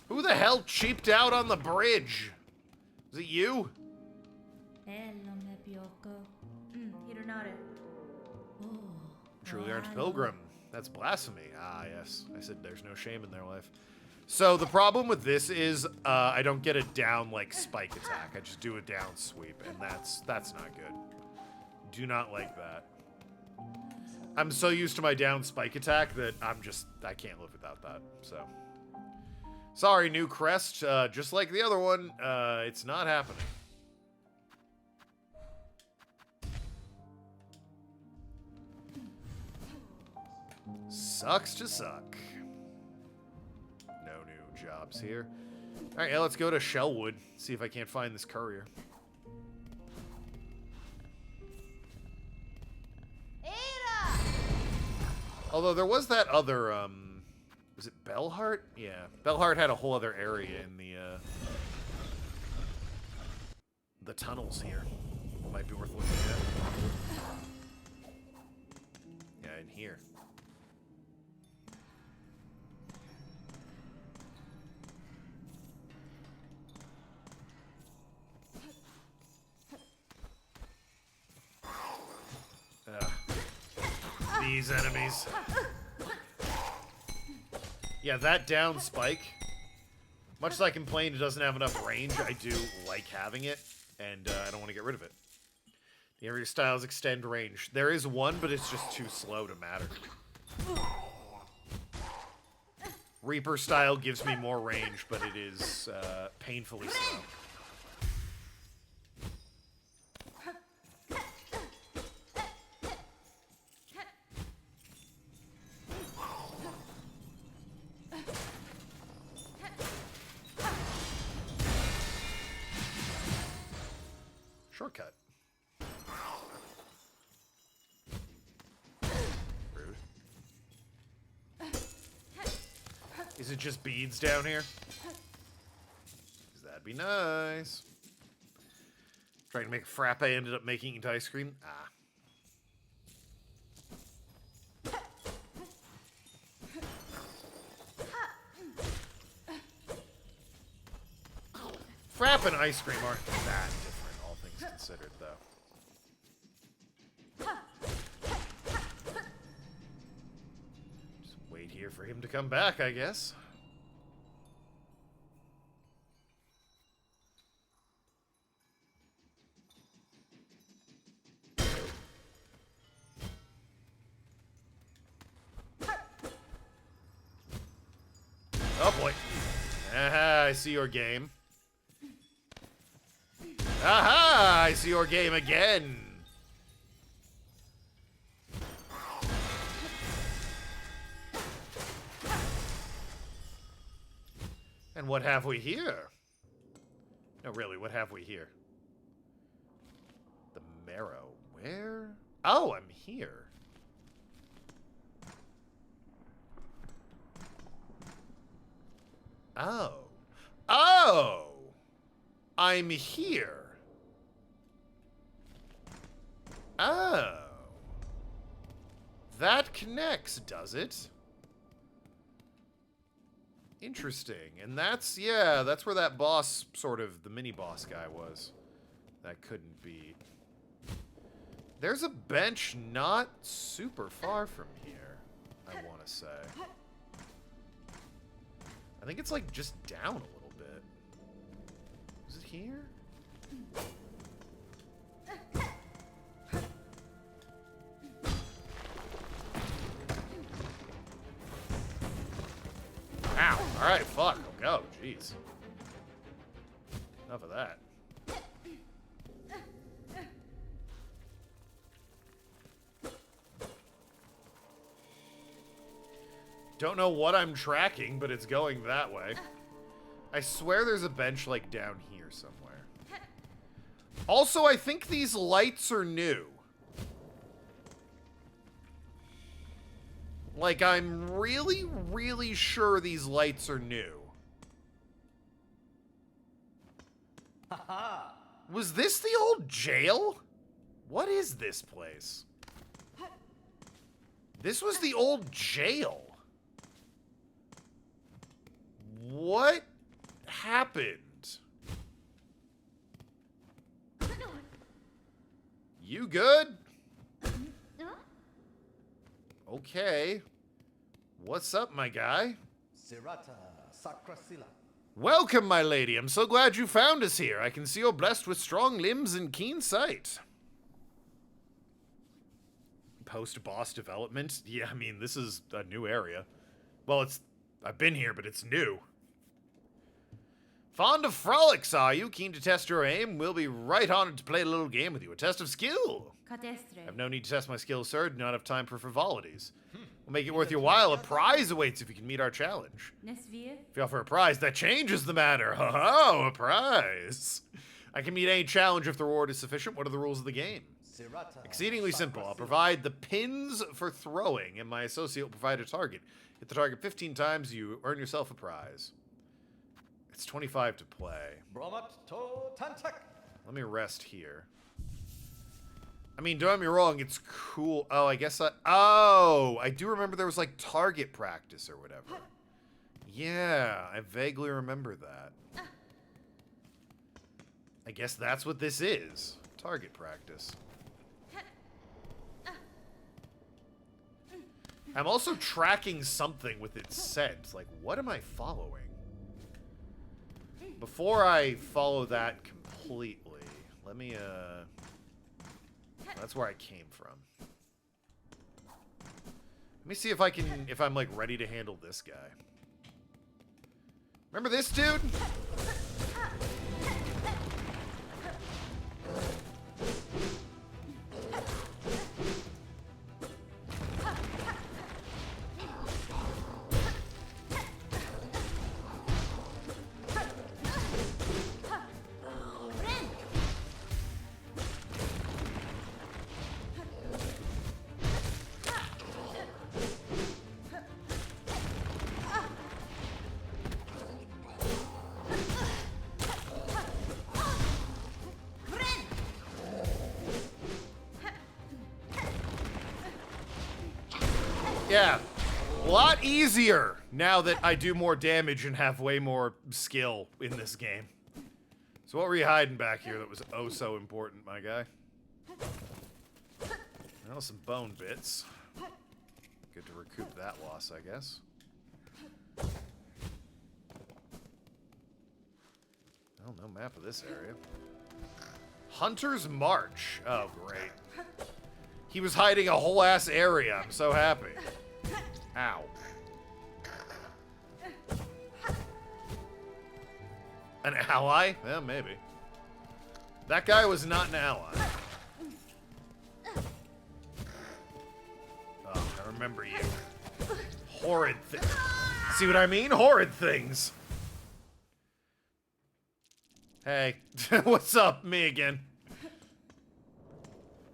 Who the hell cheaped out on the bridge? Is it you? Truly aren't pilgrim. That's blasphemy. Ah, yes. I said there's no shame in their life. So the problem with this is I don't get a down, like, spike attack. I just do a down sweep, and that's not good. Do not like that. I'm so used to my down spike attack that I can't live without that, so. Sorry, new crest. Just like the other one, it's not happening. Sucks to suck. No new jobs here. Alright, yeah, let's go to Shellwood. See if I can't find this courier. Although there was that other, was it Bellheart? Yeah, Bellheart had a whole other area in the tunnels here. Might be worth looking at. Yeah, in here. These enemies. Yeah, that down spike. Much as I complained it doesn't have enough range, I do like having it, and I don't want to get rid of it. The area styles extend range. There is one, but it's just too slow to matter. Reaper style gives me more range, but it is painfully slow. shortcut. Rude. Is it just beads down here? 'Cause that'd be nice. Trying to make a frappe, ended up making it ice cream. Ah. Frappe and ice cream aren't that different, all things considered, though. Just wait here for him to come back, I guess. Oh boy. Aha, I see your game. Aha! I see your game again! And what have we here? No, really, what have we here? The marrow. Where? Oh, I'm here. Oh. Oh! I'm here. Oh. That connects, does it? Interesting. And that's, yeah, that's where that boss, sort of, the mini-boss guy was. That couldn't be. There's a bench not super far from here, I want to say. I think it's, like, just down a little bit. Is it here? Ow. Alright, fuck. I'll go. Jeez. Enough of that. Don't know what I'm tracking, but it's going that way. I swear there's a bench, like, down here somewhere. Also, I think these lights are new. Like, I'm really, really sure these lights are new. Was this the old jail? What is this place? This was the old jail. What happened? You good? Okay. What's up, my guy? Welcome, my lady. I'm so glad you found us here. I can see you're blessed with strong limbs and keen sight. Post-boss development? Yeah, I mean, this is a new area. Well, I've been here, but it's new. Fond of frolics, are you? Keen to test your aim? We'll be right honored to play a little game with you. A test of skill. I've no need to test my skills, sir. Do not have time for frivolities. We'll make it worth your while. A prize awaits if you can meet our challenge. If you offer a prize, that changes the matter. Oh, a prize. I can meet any challenge if the reward is sufficient. What are the rules of the game? Exceedingly simple. I'll provide the pins for throwing, and my associate will provide a target. Hit the target 15 times, you earn yourself a prize. It's 25 to play. Let me rest here. I mean, don't get me wrong, it's cool. Oh, I guess I do remember there was, like, target practice or whatever. Yeah, I vaguely remember that. I guess that's what this is. Target practice. I'm also tracking something with its scent. Like, what am I following? Before I follow that completely, let me, that's where I came from. Let me see if I'm, like, ready to handle this guy. Remember this dude? Yeah. A lot easier now that I do more damage and have way more skill in this game. So what were you hiding back here that was oh so important, my guy? Well, some bone bits. Good to recoup that loss, I guess. Oh, no map of this area. Hunter's March. Oh, great. He was hiding a whole ass area. I'm so happy. Ow. An ally? Yeah, maybe. That guy was not an ally. Oh, I remember you. Horrid things. See what I mean? Horrid things. Hey, what's up? Me again.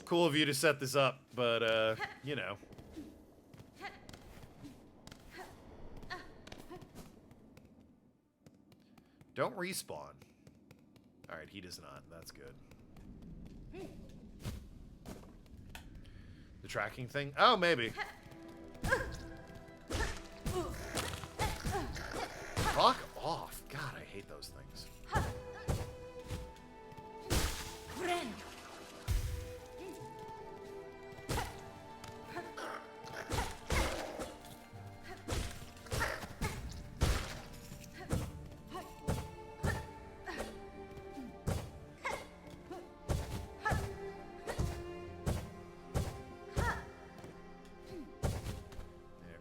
Cool of you to set this up, but, you know. Don't respawn. Alright, he does not. That's good. The tracking thing? Oh, maybe. Fuck off. God, I hate those things.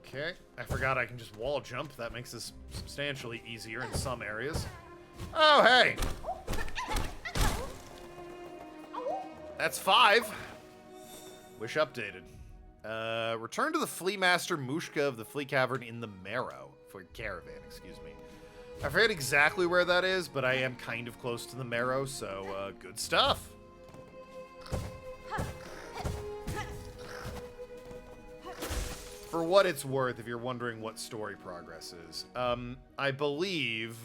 Okay, I forgot I can just wall jump. That makes this substantially easier in some areas. Oh, hey! That's 5. Wish updated. Return to the Flea Master Mushka of the Flea Cavern in the Marrow. For Caravan, excuse me. I forget exactly where that is, but I am kind of close to the Marrow, so, good stuff. For what it's worth, if you're wondering what story progress is, I believe,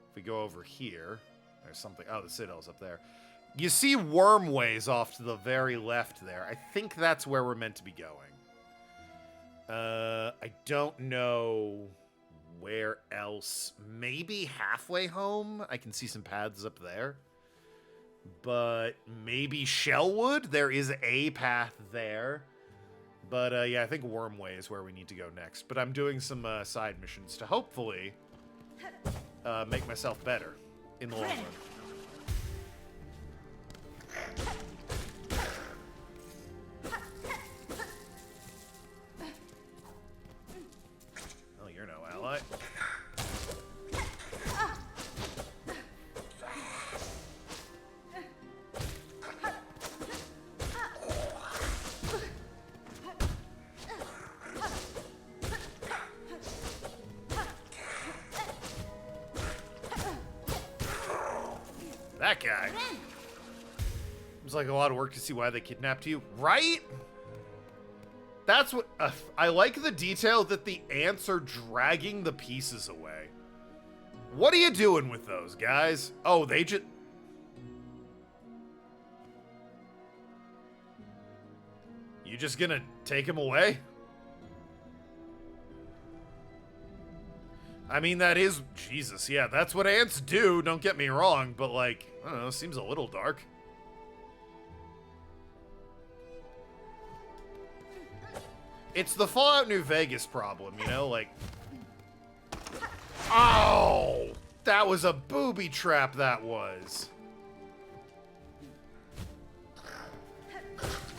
if we go over here, there's something, oh, the Citadel's up there. You see Wormways off to the very left there. I think that's where we're meant to be going. I don't know where else. Maybe halfway home? I can see some paths up there. But maybe Shellwood? There is a path there. But, yeah, I think Wormway is where we need to go next. But I'm doing some side missions to hopefully make myself better in the long run. Oh, you're no ally. That guy. It was like a lot of work to see why they kidnapped you, right? That's what I like, the detail that the ants are dragging the pieces away. What are you doing with those guys? Oh, they just... You just gonna take him away? I mean, that is... Jesus, yeah, that's what ants do, don't get me wrong, but, like, I don't know, seems a little dark. It's the Fallout New Vegas problem, you know, like... Oh! That was a booby trap, that was.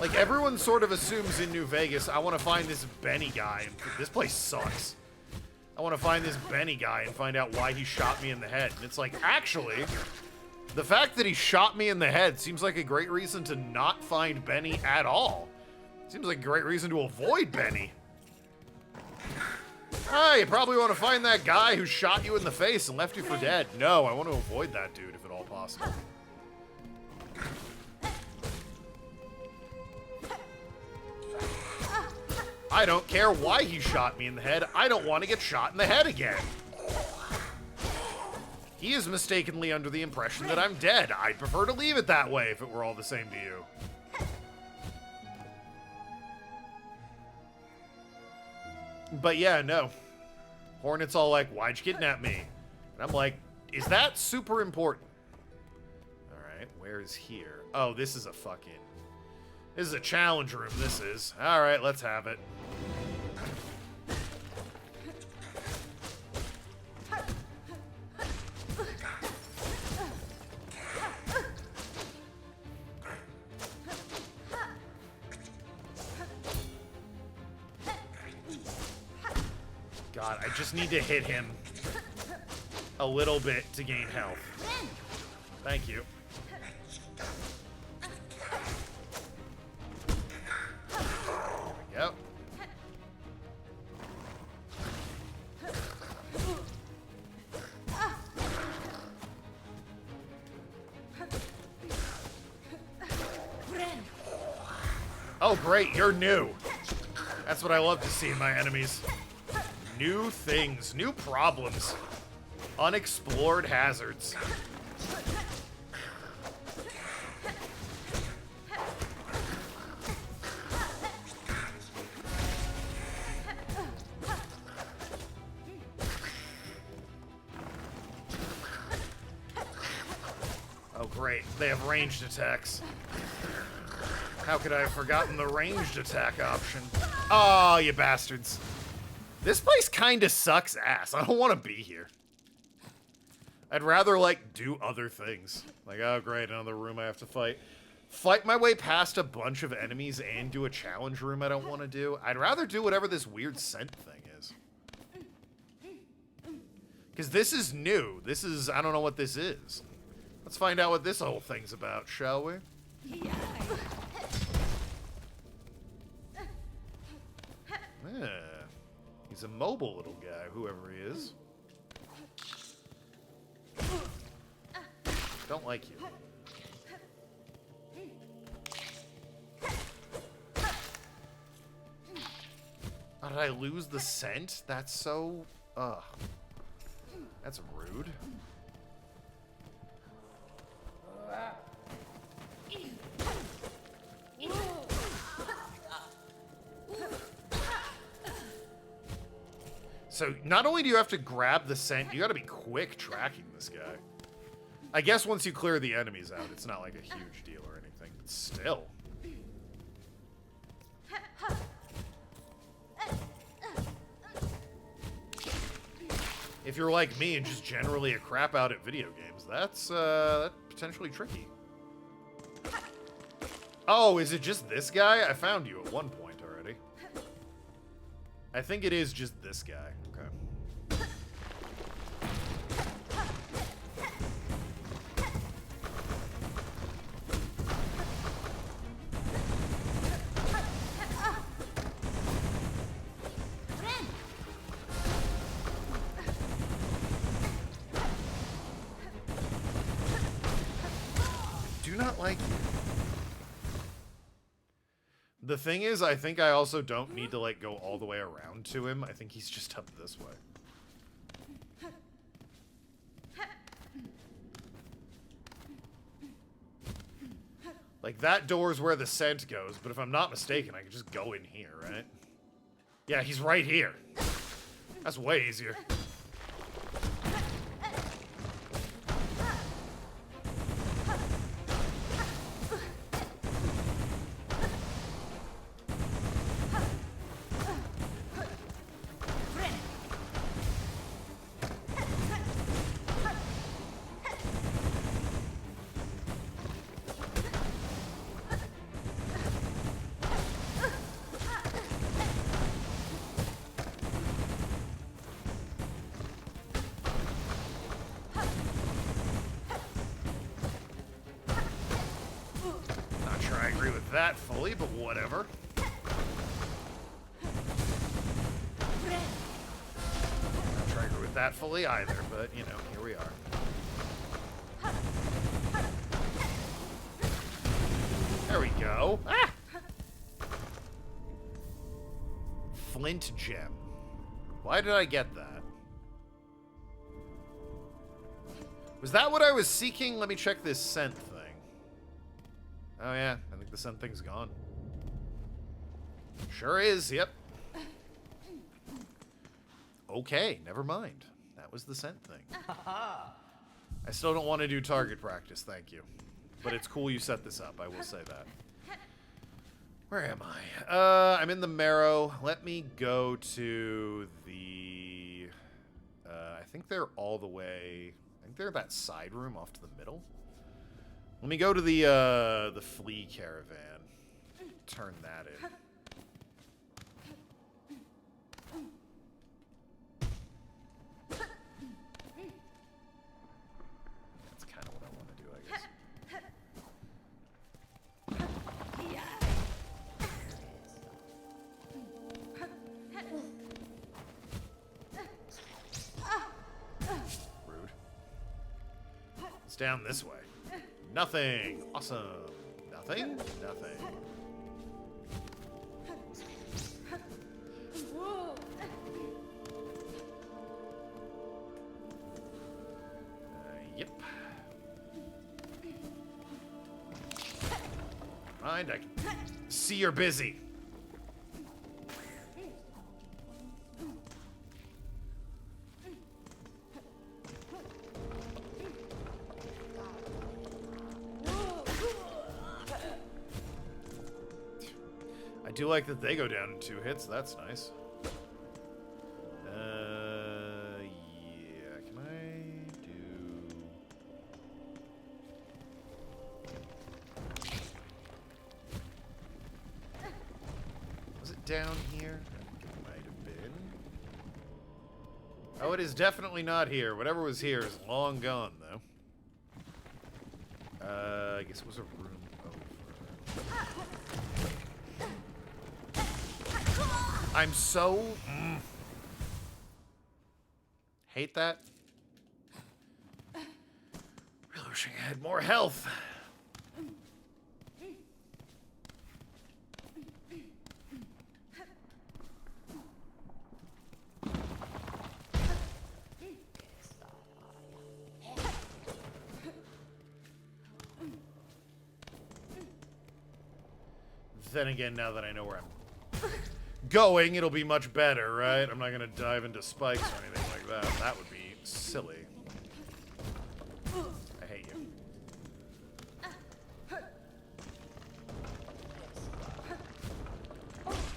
Like, everyone sort of assumes in New Vegas, I want to find this Benny guy, and this place sucks. I want to find this Benny guy and find out why he shot me in the head. And it's like, actually, the fact that he shot me in the head seems like a great reason to not find Benny at all. Seems like a great reason to avoid Benny. Ah, you probably want to find that guy who shot you in the face and left you for dead. No, I want to avoid that dude if at all possible. I don't care why he shot me in the head. I don't want to get shot in the head again. He is mistakenly under the impression that I'm dead. I'd prefer to leave it that way if it were all the same to you. But yeah, no. Hornet's all like, why'd you kidnap me? And I'm like, is that super important? Alright, where is here? Oh, this is a fucking... This is a challenge room, this is. Alright, let's have it. God, I just need to hit him a little bit to gain health. Thank you. There we go. Oh, great, you're new. That's what I love to see in my enemies. New things, new problems, unexplored hazards. Oh great, they have ranged attacks. How could I have forgotten the ranged attack option? Oh, you bastards. This place kinda sucks ass. I don't want to be here. I'd rather, like, do other things. Like, oh great, another room I have to fight. Fight my way past a bunch of enemies and do a challenge room I don't want to do. I'd rather do whatever this weird scent thing is. Because this is new. This is, I don't know what this is. Let's find out what this whole thing's about, shall we? Yeah. He's a mobile little guy, whoever he is. Don't like you. Oh, did I lose the scent? That's so... Ugh. That's rude. So, not only do you have to grab the scent, you gotta be quick tracking this guy. I guess once you clear the enemies out, it's not like a huge deal or anything, but still. If you're like me and just generally a crap out at video games, that's potentially tricky. Oh, is it just this guy? I found you at one point already. I think it is just this guy. Okay. Do not like you. The thing is, I think I also don't need to, like, go all the way around to him. I think he's just up this way. Like, that door's where the scent goes, but if I'm not mistaken, I can just go in here, right? Yeah, he's right here. That's way easier. That fully, but whatever. Not trying to agree with that fully either, but you know, here we are. There we go. Ah! Flint gem. Why did I get that? Was that what I was seeking? Let me check this scent thing. Oh yeah, I think the sun thing's gone. Sure is, yep. Okay, never mind. That was the scent thing. I still don't want to do target practice, thank you. But it's cool you set this up, I will say that. Where am I? I'm in the Marrow. Let me go to the... I think they're all the way... I think they're that side room off to the middle. Let me go to the flea caravan. Turn that in. That's kind of what I want to do, I guess. Rude. It's down this way. Nothing. Awesome. Nothing. Nothing. Yep. Mind, I can see you're busy. I do like that they go down in 2 hits. That's nice. Yeah. Can I do... Was it down here? I think it might have been. Oh, it is definitely not here. Whatever was here is long gone, though. I guess it was a room over. I'm so... Hate that. Really wishing I had more health. Then again, now that I know where I'm going, it'll be much better, right? I'm not gonna dive into spikes or anything like that. That would be silly. I hate you.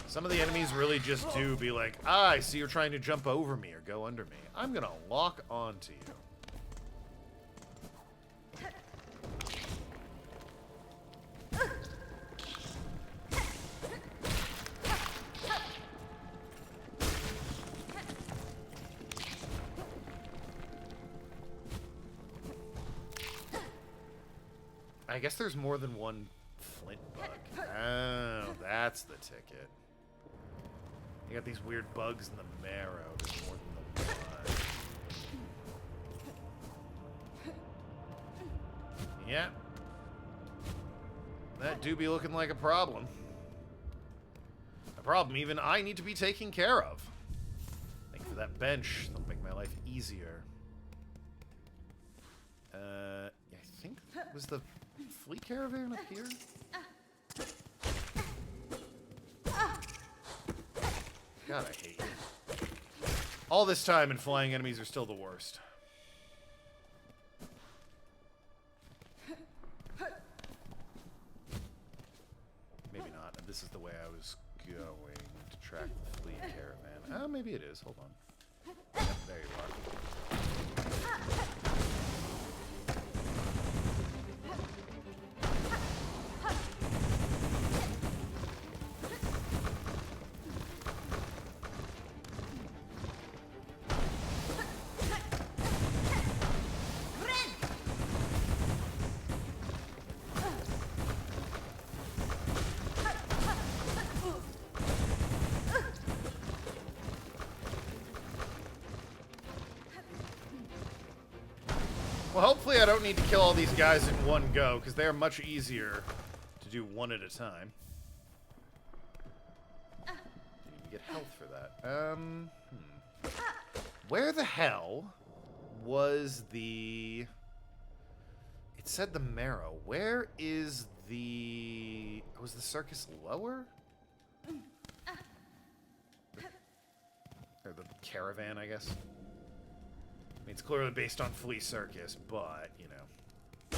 Some of the enemies really just do be like, ah, I see you're trying to jump over me or go under me. I'm gonna lock onto you. I guess there's more than one flint bug. Oh, that's the ticket. You got these weird bugs in the marrow. There's more than the one. Yeah. That do be looking like a problem. A problem even I need to be taking care of. Thank you for that bench. That'll make my life easier. Yeah, I think that was the flea caravan up here? God, I hate you. All this time and flying enemies are still the worst. Maybe not. This is the way I was going to track the flea caravan. Oh, maybe it is. Hold on. Yep, there you are. Well, hopefully I don't need to kill all these guys in one go, because they are much easier to do one at a time. Didn't even get health for that. Where the hell was the... It said the marrow. Where is the... Was the circus lower? Or the caravan, I guess. I mean, it's clearly based on Flea Circus, but, you know.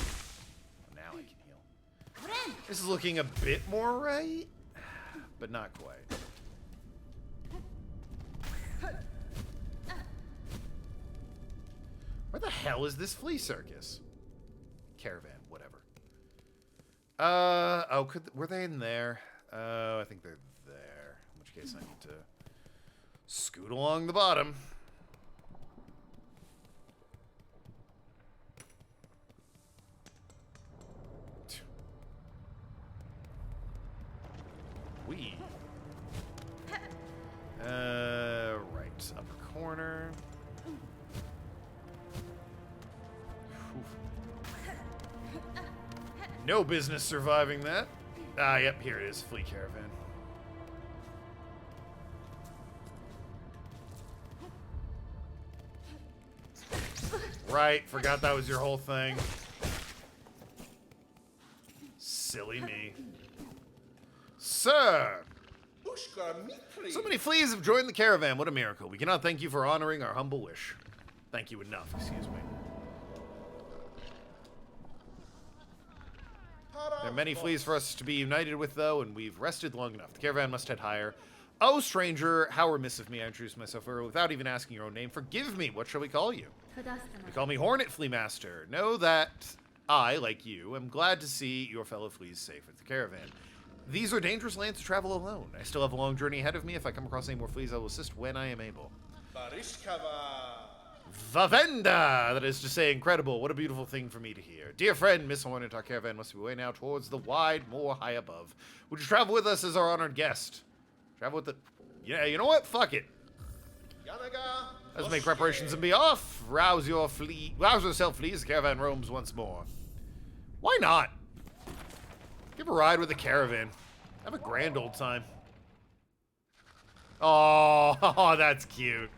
Now I can heal. This is looking a bit more right, but not quite. Where the hell is this Flea Circus? Caravan, whatever. Oh, were they in there? Oh, I think they're there. In which case I need to scoot along the bottom. We. Right. Upper corner. No business surviving that. Ah, yep, here it is. Flea Caravan. Right, forgot that was your whole thing. Silly me. Sir! So many fleas have joined the caravan. What a miracle. We cannot thank you for honoring our humble wish. Thank you enough, excuse me. There are many fleas for us to be united with, though, and we've rested long enough. The caravan must head higher. Oh, stranger, how remiss of me. I introduced myself earlier without even asking your own name. Forgive me. What shall we call you? We call me Hornet Flea Master. Know that I, like you, am glad to see your fellow fleas safe at the caravan. These are dangerous lands to travel alone. I still have a long journey ahead of me. If I come across any more fleas, I will assist when I am able. Vavenda! That is to say, incredible. What a beautiful thing for me to hear. Dear friend, Miss Hornet, our caravan must be away now towards the wide moor high above. Would you travel with us as our honored guest? Travel with the... Yeah, you know what? Fuck it. Let's make preparations and be off. Rouse yourself, fleas. The caravan roams once more. Why not? Give a ride with the caravan. Have a grand old time. Oh, that's cute.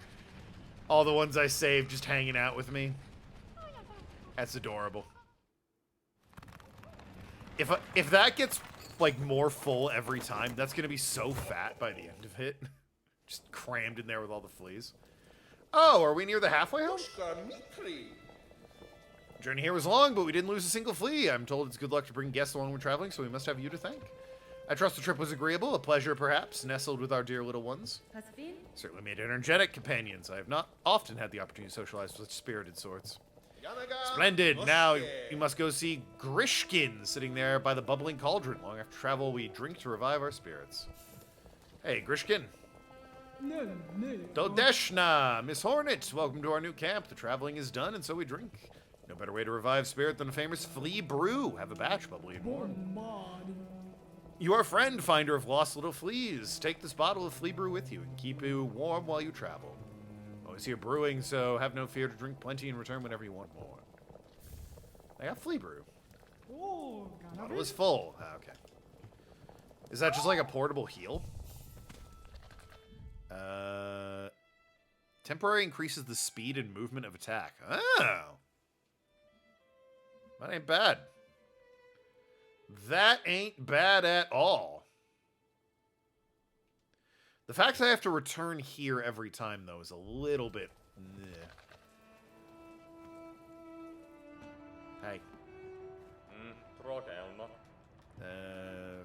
All the ones I saved just hanging out with me. That's adorable. If that gets like more full every time, that's gonna be so fat by the end of it. Just crammed in there with all the fleas. Oh, are we near the halfway house? Journey here was long, but we didn't lose a single flea. I'm told it's good luck to bring guests along when traveling, so we must have you to thank. I trust the trip was agreeable, a pleasure perhaps, nestled with our dear little ones. Certainly made energetic companions. I have not often had the opportunity to socialize with such spirited sorts. Splendid! Now you must go see Grishkin sitting there by the bubbling cauldron. Long after travel, we drink to revive our spirits. Hey, Grishkin. Dodeshna! Miss Hornet, welcome to our new camp. The traveling is done, and so we drink. No better way to revive spirit than a famous flea brew. Have a batch, bubbly and warm. You are a friend, finder of lost little fleas. Take this bottle of flea brew with you and keep you warm while you travel. Always here brewing, so have no fear to drink plenty in return whenever you want more. I got flea brew. Bottle is full. Okay. Is that just like a portable heal? Temporary increases the speed and movement of attack. Oh. That ain't bad. That ain't bad at all. The fact that I have to return here every time, though, is a little bit... Hey.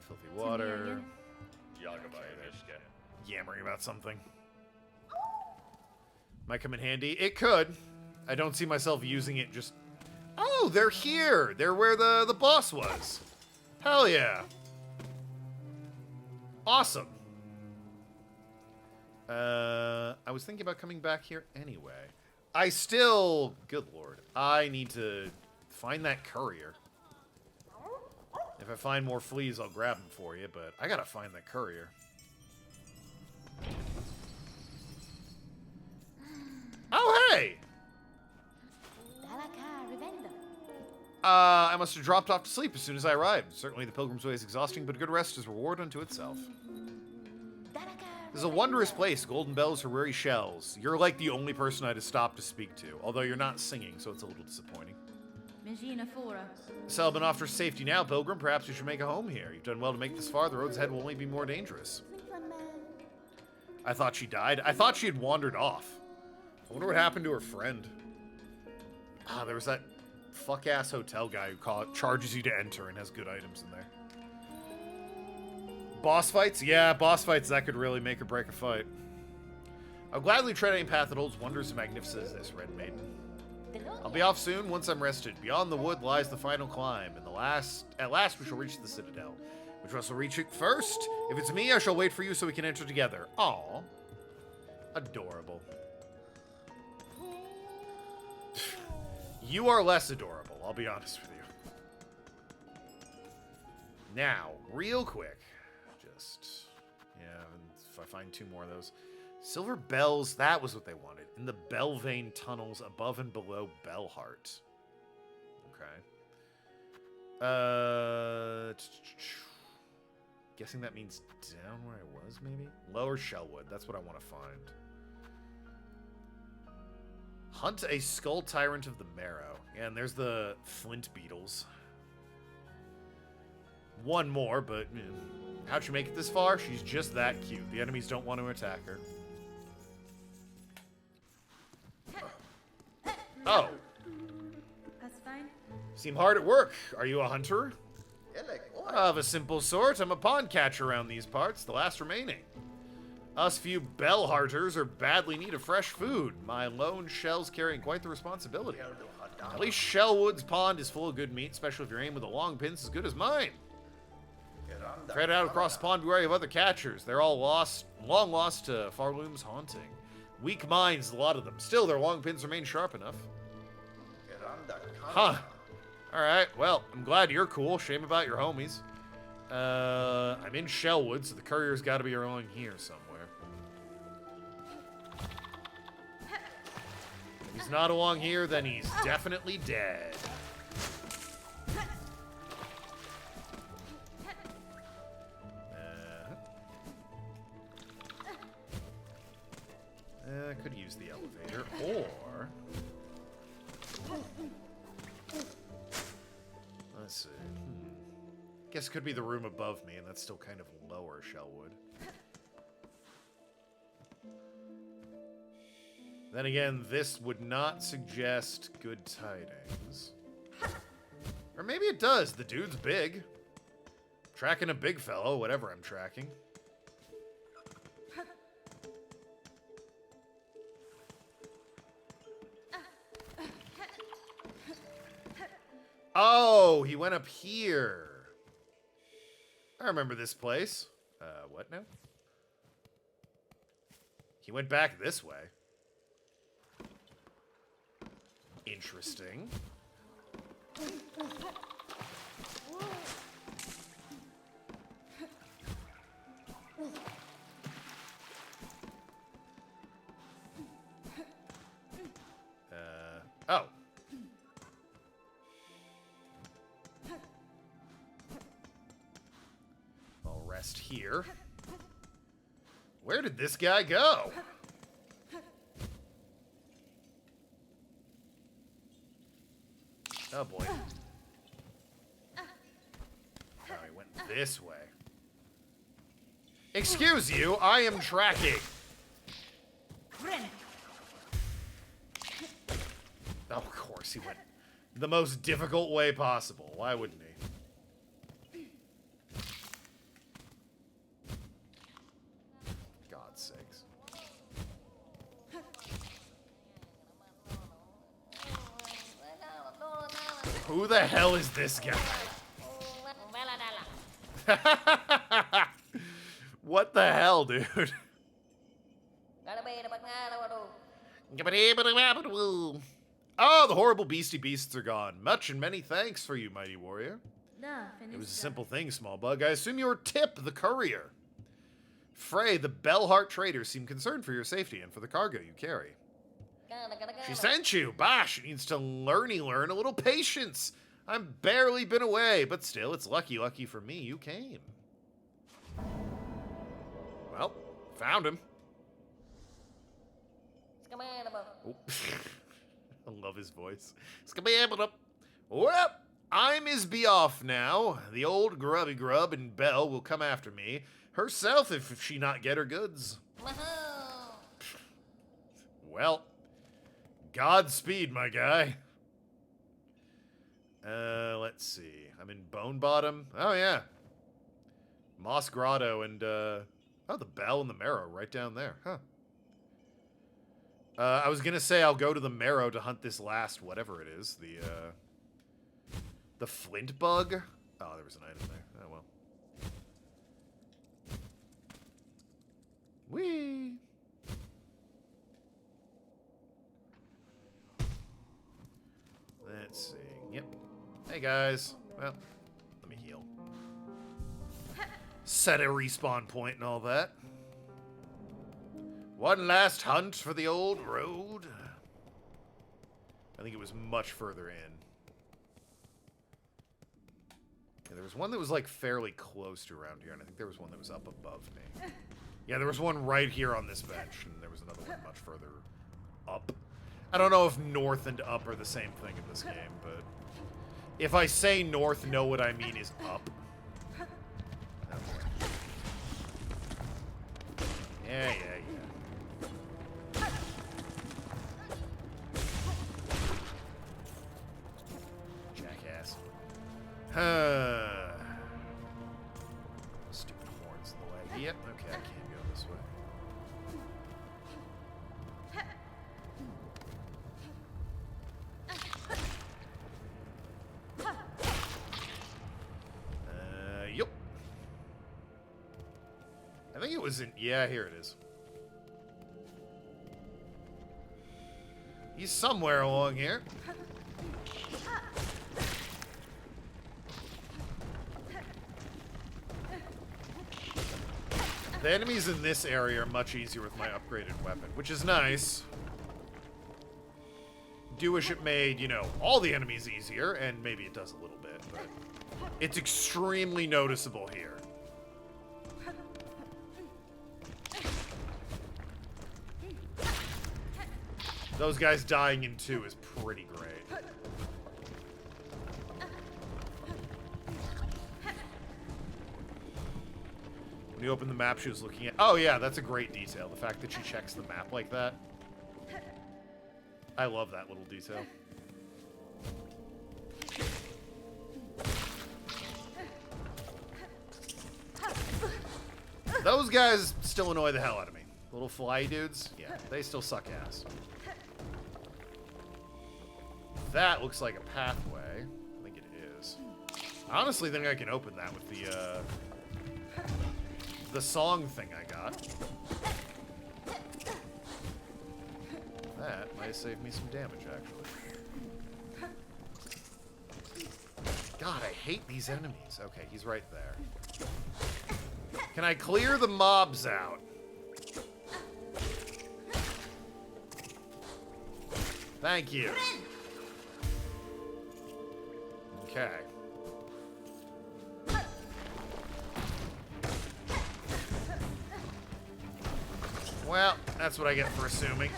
Filthy water. Yammering about something. Might come in handy. It could. I don't see myself using it just... Oh, they're here! They're where the boss was. Hell yeah. Awesome. I was thinking about coming back here anyway. I still... Good lord. I need to find that courier. If I find more fleas, I'll grab them for you, but I gotta find that courier. Oh, hey! I must have dropped off to sleep as soon as I arrived. Certainly the Pilgrim's Way is exhausting, but a good rest is reward unto itself. This is a wondrous place. Golden bells, Haruri shells. You're like the only person I had to stop to speak to, although you're not singing, so it's a little disappointing. Settle been off for safety now, Pilgrim. Perhaps you should make a home here. You've done well to make this far. The roads ahead will only be more dangerous. I thought she died. I thought she had wandered off. I wonder what happened to her friend. Ah, there was that fuck-ass hotel guy who charges you to enter and has good items in there. Boss fights? Yeah, boss fights, that could really make or break a fight. I'll gladly tread any path that holds wonders as magnificent as this, Red Maiden. I'll be off soon once I'm rested. Beyond the wood lies the final climb, and at last we shall reach the Citadel. Which of us will reach it first? If it's me, I shall wait for you so we can enter together. Aww. Adorable. You are less adorable, I'll be honest with you. Now, real quick, yeah, if I find 2 more of those. Silver bells, that was what they wanted. In the Belvane tunnels above and below Bellheart. Okay. Guessing that means down where I was, maybe? Lower Shellwood, that's what I want to find. Hunt a Skull Tyrant of the Marrow. Yeah, and there's the Flint Beetles. 1 more, but how'd she make it this far? She's just that cute. The enemies don't want to attack her. Oh. That's fine. Seem hard at work. Are you a hunter? Of a simple sort. I'm a pond catcher around these parts, the last remaining. Us few Bellhearters are badly in need of fresh food. My lone shell's carrying quite the responsibility. At least Shellwood's pond is full of good meat, especially if your aim with a long pin's as good as mine. Tread out across the pond, be wary of other catchers. They're all long lost to Farloom's haunting. Weak minds, a lot of them. Still, their long pins remain sharp enough. Huh. Alright, well, I'm glad you're cool. Shame about your homies. I'm in Shellwood, so the courier's got to be along here somewhere. If he's not along here, then he's definitely dead. I could use the elevator, or... Let's see. Guess it could be the room above me, and that's still kind of lower Shellwood. Then again, this would not suggest good tidings. Or maybe it does. The dude's big. Tracking a big fellow, whatever I'm tracking. Oh, he went up here. I remember this place. What now? He went back this way. Interesting. Oh. I'll rest here. Where did this guy go? Oh boy. Oh, he went this way. Excuse you, I am tracking. Oh, of course, he went the most difficult way possible. Why wouldn't he? God's sakes. Who the hell is this guy? What the hell, dude? Oh, the horrible beastie beasts are gone. Much and many thanks for you, mighty warrior. It was a simple thing, small bug. I assume you're Tip, the courier. Frey, the Bellheart trader, seemed concerned for your safety and for the cargo you carry. She sent you. Bah, she needs to learn a little patience. I've barely been away, but still, it's lucky for me you came. Well, found him. Oh. I love his voice. Well, I'm his be off now. The old grubby grub and Belle will come after me herself if she not get her goods. Well, Godspeed, my guy. Let's see. I'm in Bone Bottom. Oh, yeah. Moss Grotto and, oh, the Bell and the Marrow right down there. Huh. I was gonna say I'll go to the Marrow to hunt this last whatever it is. The Flint Bug? Oh, there was an item there. Oh, well. Whee! Let's see. Yep. Hey, guys. Well, let me heal. Set a respawn point and all that. One last hunt for the old road. I think it was much further in. Yeah, there was one that was, like, fairly close to around here, and I think there was one that was up above me. Yeah, there was one right here on this bench, and there was another one much further up. I don't know if north and up are the same thing in this game, but if I say north, know what I mean is up. Oh, boy. Yeah. Jackass. Stupid horns in the way. Yep, okay, I can't go this way. Yup. I think it was in... Yeah, here it is. He's somewhere along here. The enemies in this area are much easier with my upgraded weapon, which is nice. Do wish it made, you know, all the enemies easier, and maybe it does a little bit, but it's extremely noticeable here. Those guys dying in 2 is pretty great. When you open the map, she was looking at... Oh, yeah, that's a great detail. The fact that she checks the map like that. I love that little detail. Those guys still annoy the hell out of me. Little fly dudes, yeah, they still suck ass. That looks like a pathway. I think it is. I honestly think I can open that with the song thing I got. That might have saved me some damage, actually. God, I hate these enemies. Okay, he's right there. Can I clear the mobs out? Thank you. Okay. Well, that's what I get for assuming.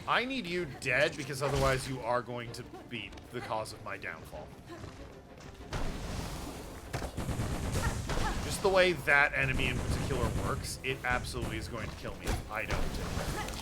I need you dead because otherwise you are going to be the cause of my downfall. Just the way that enemy in particular works, it absolutely is going to kill me if I don't do it.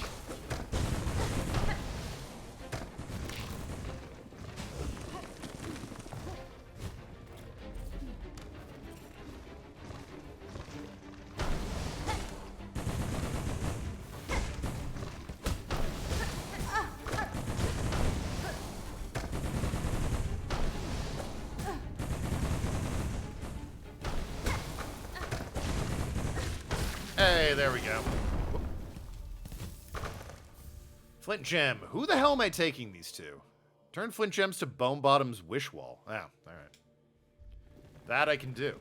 Hey, there we go. Flint Gem. Who the hell am I taking these to? Turn Flint Gems to Bone Bottom's Wish Wall. Oh, alright. That I can do.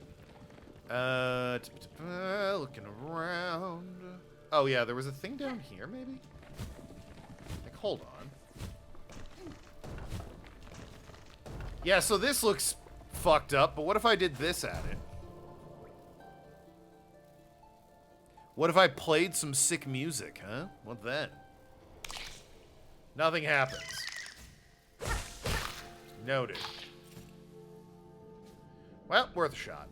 Looking around. Oh, yeah, there was a thing down here, maybe? Like, hold on. Yeah, so this looks fucked up, but what if I did this at it? What if I played some sick music, huh? What then? Nothing happens. Noted. Well, worth a shot.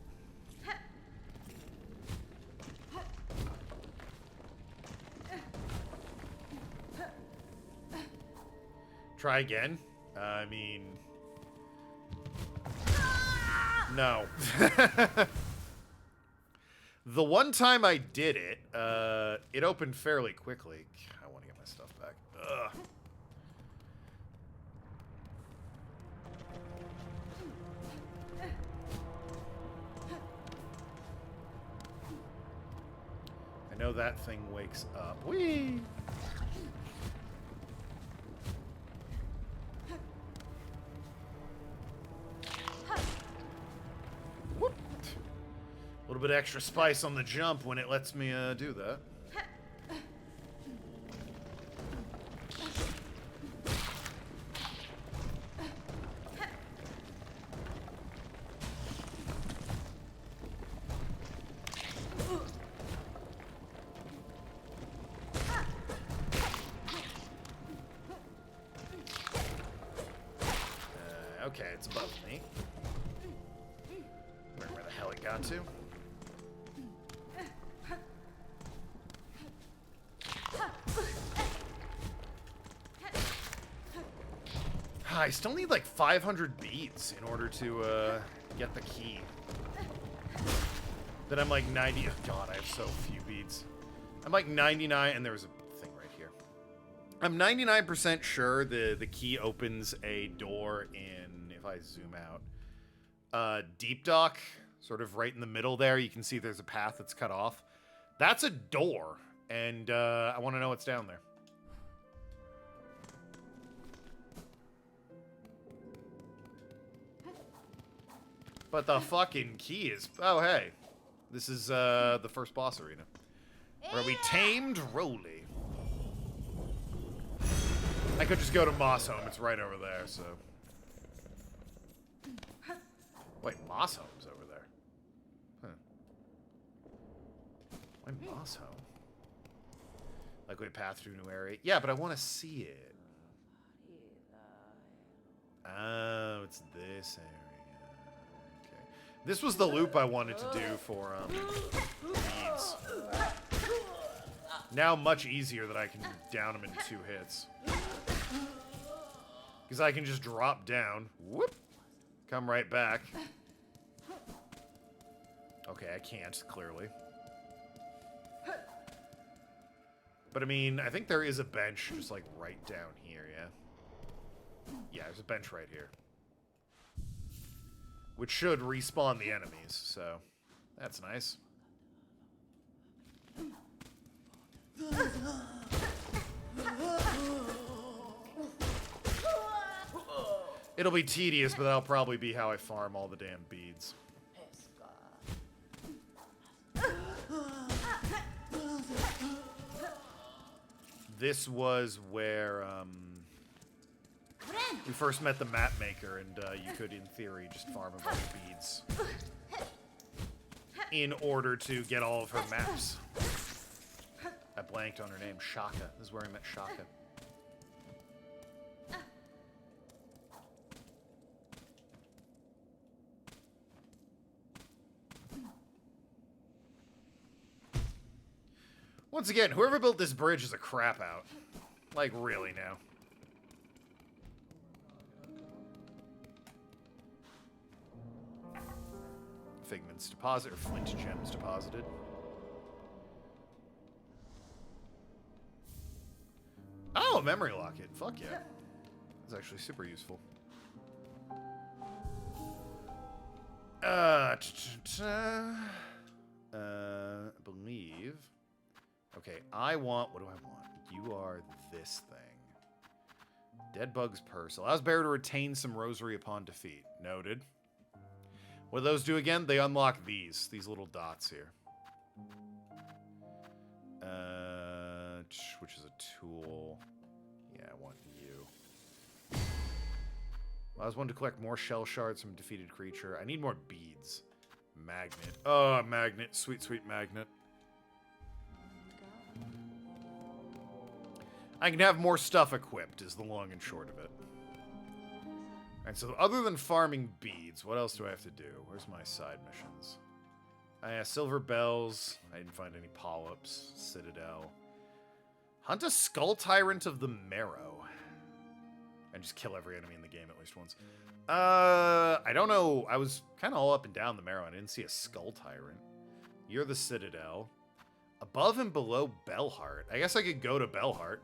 Try again? I mean... No. The one time I did it, it opened fairly quickly. I want to get my stuff back. Ugh. I know that thing wakes up. Whee! Whoop! A little bit extra spice on the jump when it lets me do that. Okay, it's above me. Where the hell it got to? I still need like 500 beads in order to get the key. Then I'm like 90. Oh God, I have so few beads. I'm like 99, and there was a thing right here. I'm 99% sure the key opens a door in, if I zoom out, Deep Dock, sort of right in the middle there. You can see there's a path that's cut off. That's a door, and I want to know what's down there. But the fucking key is... Oh, hey. This is the first boss arena. Where we tamed Roly. I could just go to Moss Home. It's right over there, so... Wait, Moss Home's over there. Huh. Why Moss Home? Likely path through new area. Yeah, but I want to see it. Oh, it's this area. Okay. This was the loop I wanted to do for beads. Now much easier that I can down them in 2 hits. Because I can just drop down, whoop, come right back. Okay, I can't, clearly. But I mean, I think there is a bench just like right down here, yeah? Yeah, there's a bench right here. Which should respawn the enemies, so that's nice. It'll be tedious, but that'll probably be how I farm all the damn beads. This was where we first met the map maker, and you could, in theory, just farm a bunch of beads in order to get all of her maps. I blanked on her name, Shaka. This is where I met Shaka. Once again, whoever built this bridge is a crap out. Like, really now. Figments deposit, or flint gems deposited. Oh, memory locket. Fuck yeah. That's actually super useful. I believe... Okay, I want... What do I want? You are this thing. Dead Bug's Purse. Allows bearer to retain some rosary upon defeat. Noted. What do those do again? They unlock these little dots here. Which is a tool. Yeah, I want you. Allows one to collect more shell shards from a defeated creature. I need more beads. Magnet. Oh, magnet. Sweet, sweet magnet. I can have more stuff equipped, is the long and short of it. Alright, so other than farming beads, what else do I have to do? Where's my side missions? Silver bells. I didn't find any polyps. Citadel. Hunt a skull tyrant of the marrow. And just kill every enemy in the game at least once. I don't know. I was kind of all up and down the marrow. I didn't see a skull tyrant. You're the Citadel. Above and below Bellheart. I guess I could go to Bellheart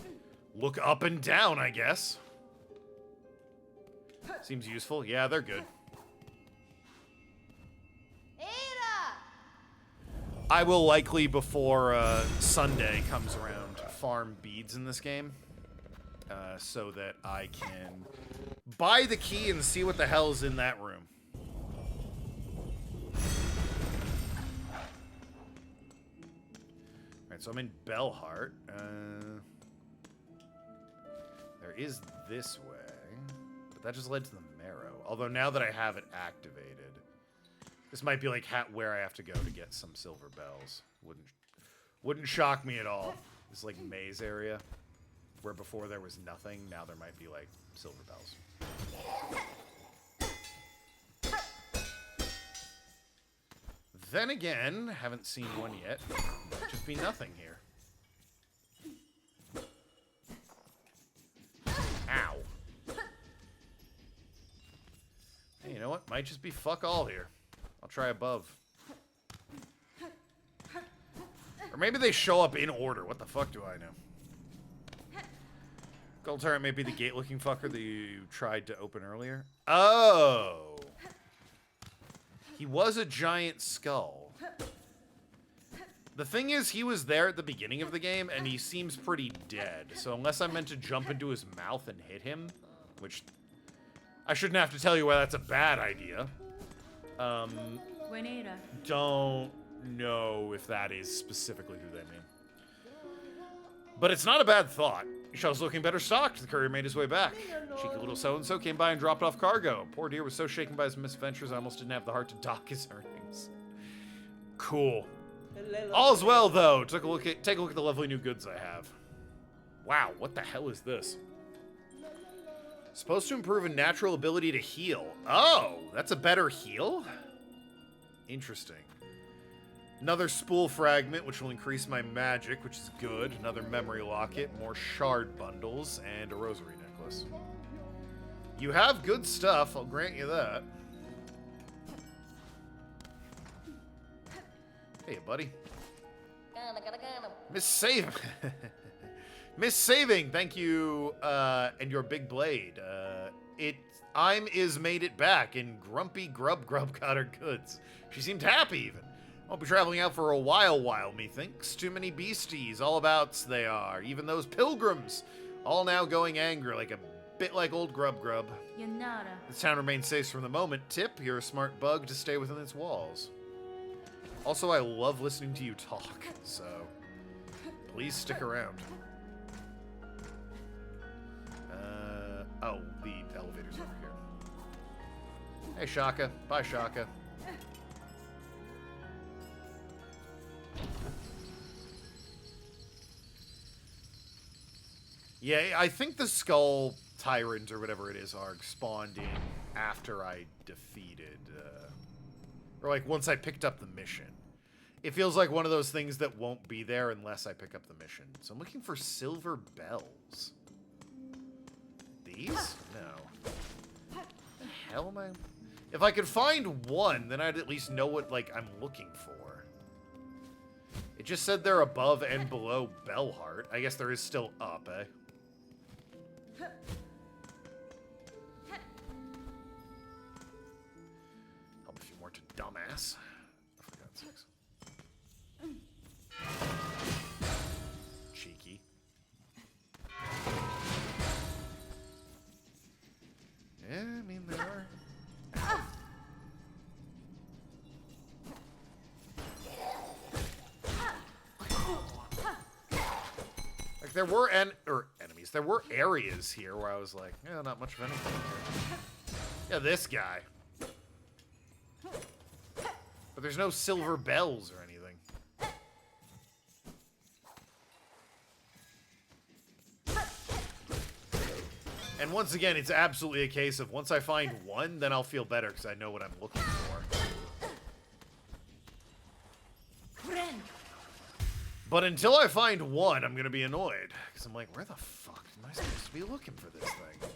and look up and down, I guess. Seems useful. Yeah, they're good. I will likely, before Sunday comes around, farm beads in this game. So that I can buy the key and see what the hell's in that room. Alright, so I'm in Bellheart. There is this way. But that just led to the marrow. Although now that I have it activated, this might be like where I have to go to get some silver bells. Wouldn't shock me at all. This like maze area where before there was nothing, now there might be like silver bells. Then again, haven't seen one yet. Might just be nothing here. Ow. Hey, you know what? Might just be fuck all here. I'll try above. Or maybe they show up in order. What the fuck do I know? Gold turret may be the gate-looking fucker that you tried to open earlier. Oh! He was a giant skull. The thing is, he was there at the beginning of the game, and he seems pretty dead. So unless I'm meant to jump into his mouth and hit him, which I shouldn't have to tell you why that's a bad idea. Don't know if that is specifically who they mean. But it's not a bad thought. Shell's looking better stocked. The courier made his way back. Cheeky little so-and-so came by and dropped off cargo. Poor dear was so shaken by his misadventures, I almost didn't have the heart to dock his earnings. Cool. All's well, though. Take a look at the lovely new goods I have. Wow, what the hell is this? Supposed to improve a natural ability to heal. Oh, that's a better heal? Interesting. Another spool fragment, which will increase my magic, which is good. Another memory locket, more shard bundles, and a rosary necklace. You have good stuff, I'll grant you that. Hey, buddy. Miss Saving. Miss Saving, thank you, and your big blade. Is made it back, and Grumpy Grub got her goods. She seemed happy, even. Won't be traveling out for a while, methinks. Too many beasties, all abouts they are. Even those pilgrims, all now going angry, like a bit like old Grub. This town remains safe from the moment. Tip, you're a smart bug to stay within its walls. Also, I love listening to you talk, so please stick around. Oh, the elevator's over here. Hey, Shaka. Bye, Shaka. Yeah, I think the Skull Tyrant, or whatever it is, Arg, spawned in after I defeated, or like once I picked up the mission. It feels like one of those things that won't be there unless I pick up the mission. So I'm looking for silver bells. These? No. What the hell am I... If I could find one, then I'd at least know what, like, I'm looking for. It just said they're above and below Bellheart. I guess there is still up, eh? Help a few more to dumbass. For God's sakes. Cheeky. Yeah, I mean, there are... Like, there were enemies. There were areas here where I was like, yeah, not much of anything here. Yeah, this guy. But there's no silver bells or anything. And once again, it's absolutely a case of once I find one, then I'll feel better because I know what I'm looking for. But until I find one, I'm going to be annoyed. Because I'm like, where the fuck am I supposed to be looking for this thing?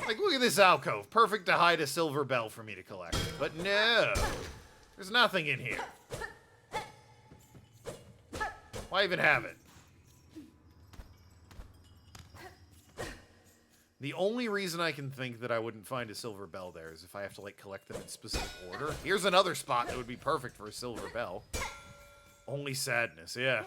Like, look at this alcove. Perfect to hide a silver bell for me to collect. But no. There's nothing in here. Why even have it? The only reason I can think that I wouldn't find a silver bell there is if I have to, like, collect them in specific order. Here's another spot that would be perfect for a silver bell. Only sadness, yeah.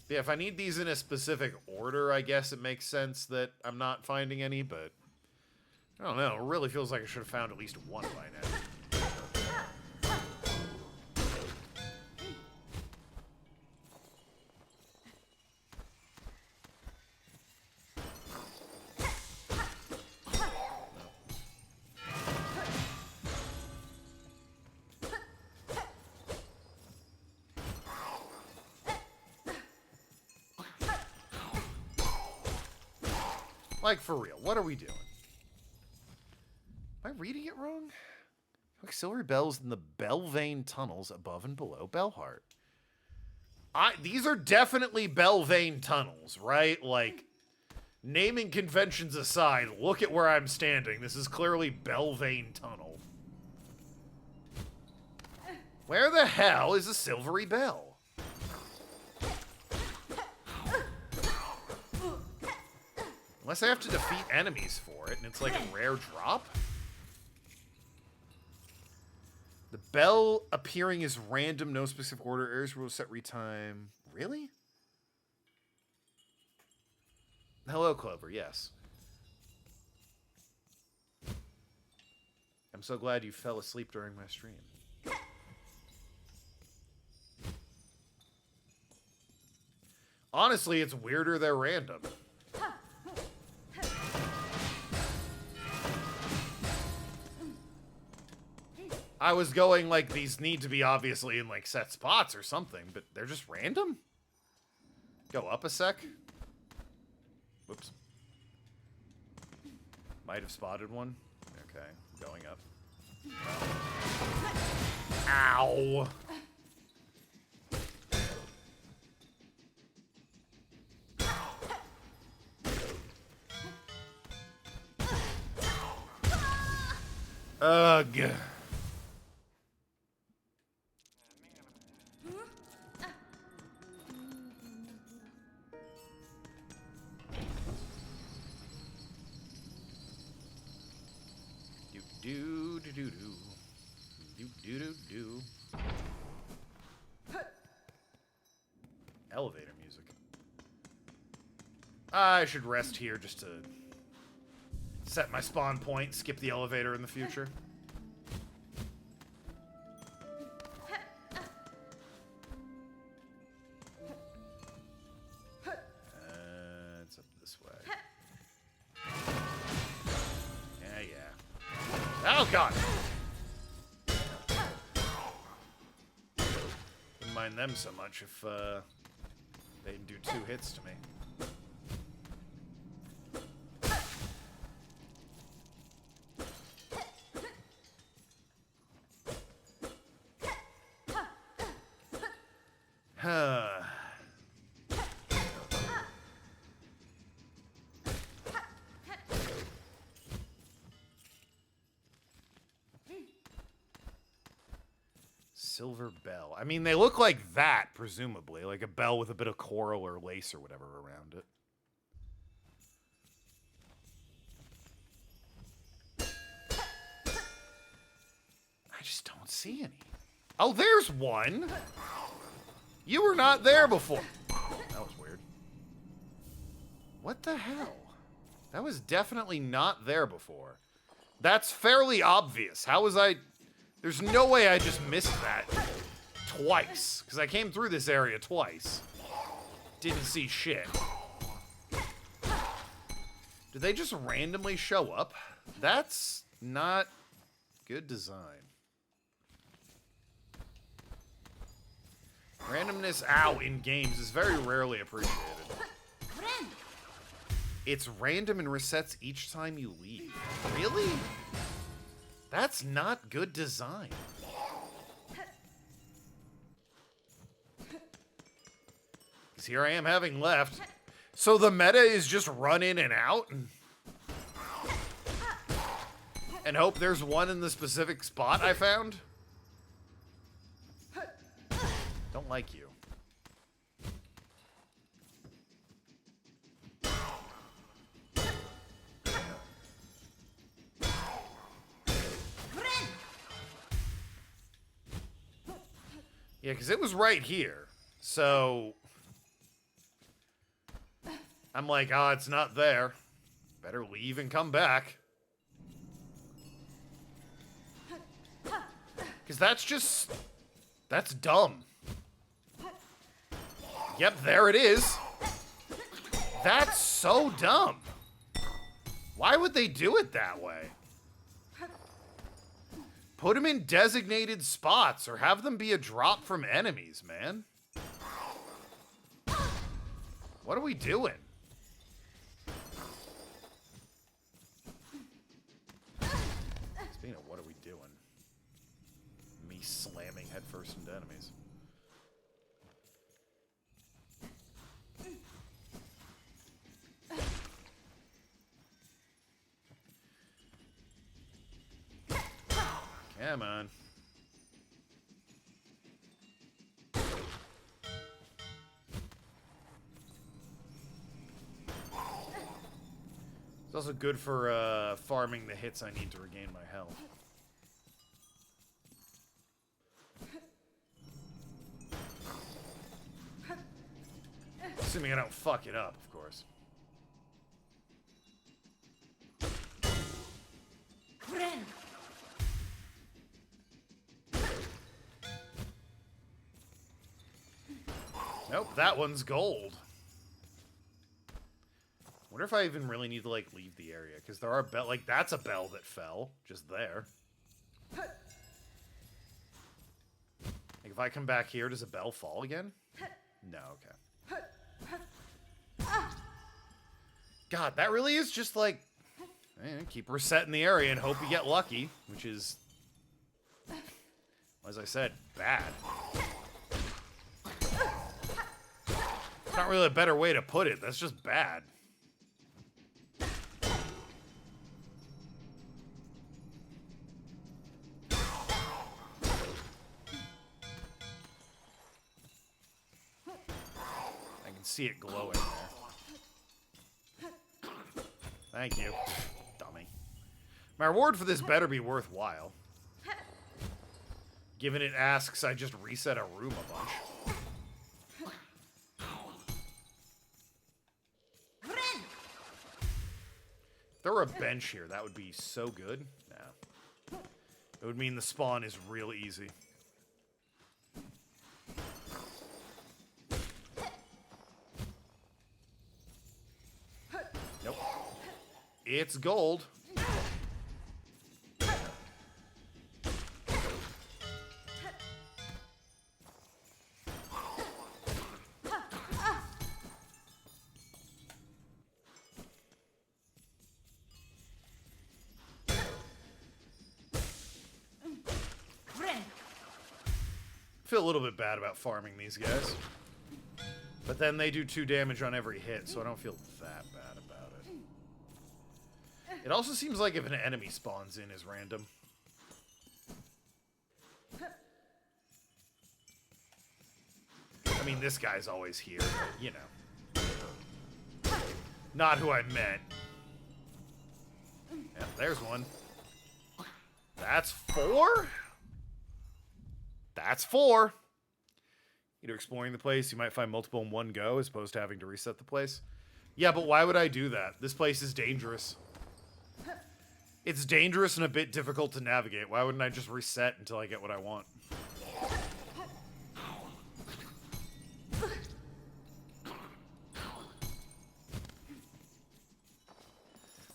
Yeah, if I need these in a specific order, I guess it makes sense that I'm not finding any, but I don't know. It really feels like I should have found at least one by now. Like, for real, what are we doing? Am I reading it wrong? Like silver bells in the Belvane tunnels above and below Bellheart. These are definitely Belvane tunnels, right? Like, naming conventions aside, look at where I'm standing. This is clearly Belvane tunnel. Where the hell is a silvery bell? Unless I have to defeat enemies for it, and it's like a rare drop? The bell appearing is random, no specific order. Areas will set retime. Really? Hello, Clover, yes. I'm so glad you fell asleep during my stream. Honestly, it's weirder they're random. I was going like these need to be obviously in like set spots or something, but they're just random? Go up a sec. Whoops. Might have spotted one. Okay, going up. Ow! Ugh. Do do do do do do do. Elevator music. I should rest here just to set my spawn point, skip the elevator in the future. It's up this way. Oh, God! Wouldn't mind them so much if, they didn't do 2 hits to me. Silver bell. I mean, they look like that, presumably. Like a bell with a bit of coral or lace or whatever around it. I just don't see any. Oh, there's one! You were not there before. That was weird. What the hell? That was definitely not there before. That's fairly obvious. How was I... There's no way I just missed that twice, because I came through this area twice. Didn't see shit. Did they just randomly show up? That's not Good design. Randomness, ow, in games is very rarely appreciated. It's random and resets each time you leave. Really? That's not good design. Because here I am having left. So the meta is just run in and out? And hope there's one in the specific spot I found? Don't like you. Yeah, because it was right here. So I'm like, oh, it's not there. Better leave and come back. Because that's dumb. Yep, there it is. That's so dumb. Why would they do it that way? Put them in designated spots or have them be a drop from enemies, man. What are we doing? Speaking of what are we doing? Me slamming headfirst into enemies. Come on. It's also good for farming the hits I need to regain my health. Assuming I don't fuck it up, of course. Nope, that one's gold. Wonder if I even really need to, like, leave the area. Because there are bell... Like, that's a bell that fell. Just there. Like, if I come back here, does a bell fall again? No, okay. God, that really is just, like... keep resetting the area and hope you get lucky. Which is... As I said, bad. It's not really a better way to put it. That's just bad. I can see it glowing there. Thank you, dummy. My reward for this better be worthwhile. Given it asks, I just reset a room a bunch. If there were a bench here, that would be so good. No. It would mean the spawn is real easy. Nope. It's gold. I feel a little bit bad about farming these guys. But then they do 2 damage on every hit, so I don't feel that bad about it. It also seems like if an enemy spawns in is random. I mean, this guy's always here, but, you know. Not who I meant. Yep, there's one. That's 4? That's 4. Either exploring the place, you might find multiple in one go, as opposed to having to reset the place. Yeah, but why would I do that? This place is dangerous. It's dangerous and a bit difficult to navigate. Why wouldn't I just reset until I get what I want?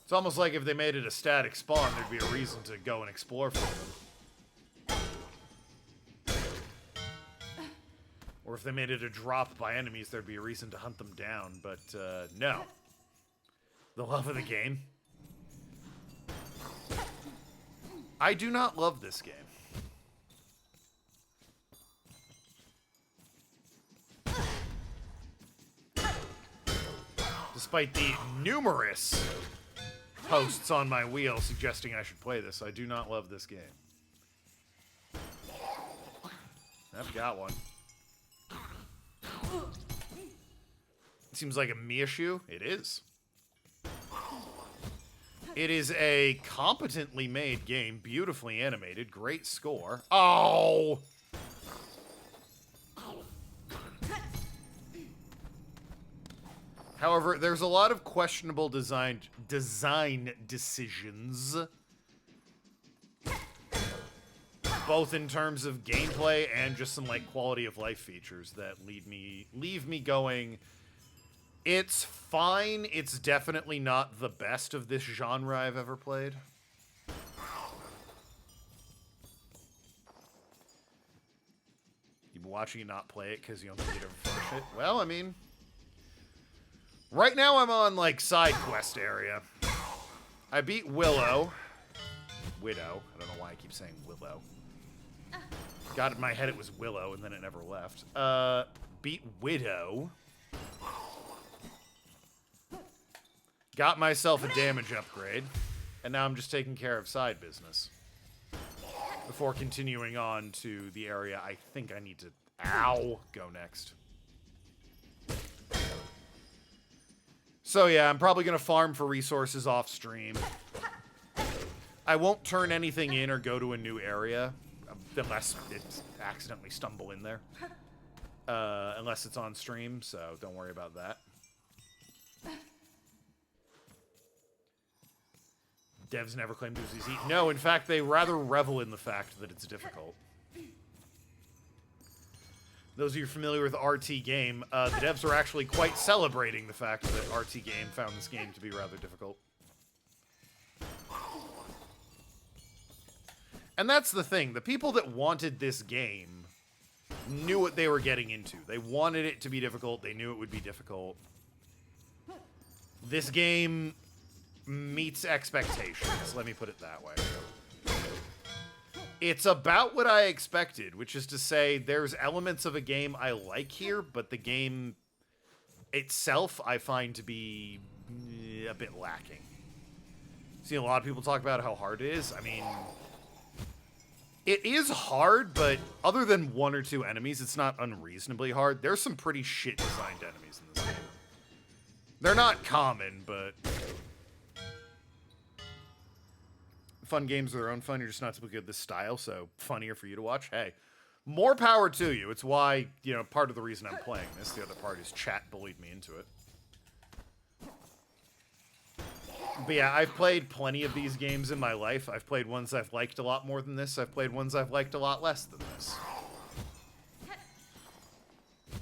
It's almost like if they made it a static spawn, there'd be a reason to go and explore for them. Or if they made it a drop by enemies, there'd be a reason to hunt them down. But, no. The love of the game. I do not love this game. Despite the numerous posts on my wheel suggesting I should play this, I do not love this game. I've got one. Seems like a me issue. It is. It is a competently made game, beautifully animated, great score. Oh! However, there's a lot of questionable design decisions, both in terms of gameplay and just some like quality of life features that leave me going, it's fine. It's definitely not the best of this genre I've ever played. You've been watching it not play it because you don't think you'd ever finish it. Well, I mean, right now I'm on, like, side quest area. I beat Widow. I don't know why I keep saying Willow. Got in my head it was Willow, and then it never left. Beat Widow. Got myself a damage upgrade. And now I'm just taking care of side business. Before continuing on to the area I think I need to, go next. So yeah, I'm probably going to farm for resources off stream. I won't turn anything in or go to a new area, unless it's accidentally stumble in there. Unless it's on stream, so don't worry about that. Devs never claimed it was easy. No, in fact, they rather revel in the fact that it's difficult. Those of you familiar with RT Game, the devs are actually quite celebrating the fact that RT Game found this game to be rather difficult. And that's the thing. The people that wanted this game knew what they were getting into. They wanted it to be difficult. They knew it would be difficult. This game meets expectations. Let me put it that way. It's about what I expected, which is to say there's elements of a game I like here, but the game itself I find to be a bit lacking. Seen a lot of people talk about how hard it is. I mean, it is hard, but other than one or two enemies, it's not unreasonably hard. There's some pretty shit designed enemies in this game. They're not common, but fun games are their own fun. You're just not typically good at this style, so funnier for you to watch. Hey, more power to you. It's why, you know, part of the reason I'm playing this. The other part is chat bullied me into it. But yeah, I've played plenty of these games in my life. I've played ones I've liked a lot more than this. I've played ones I've liked a lot less than this.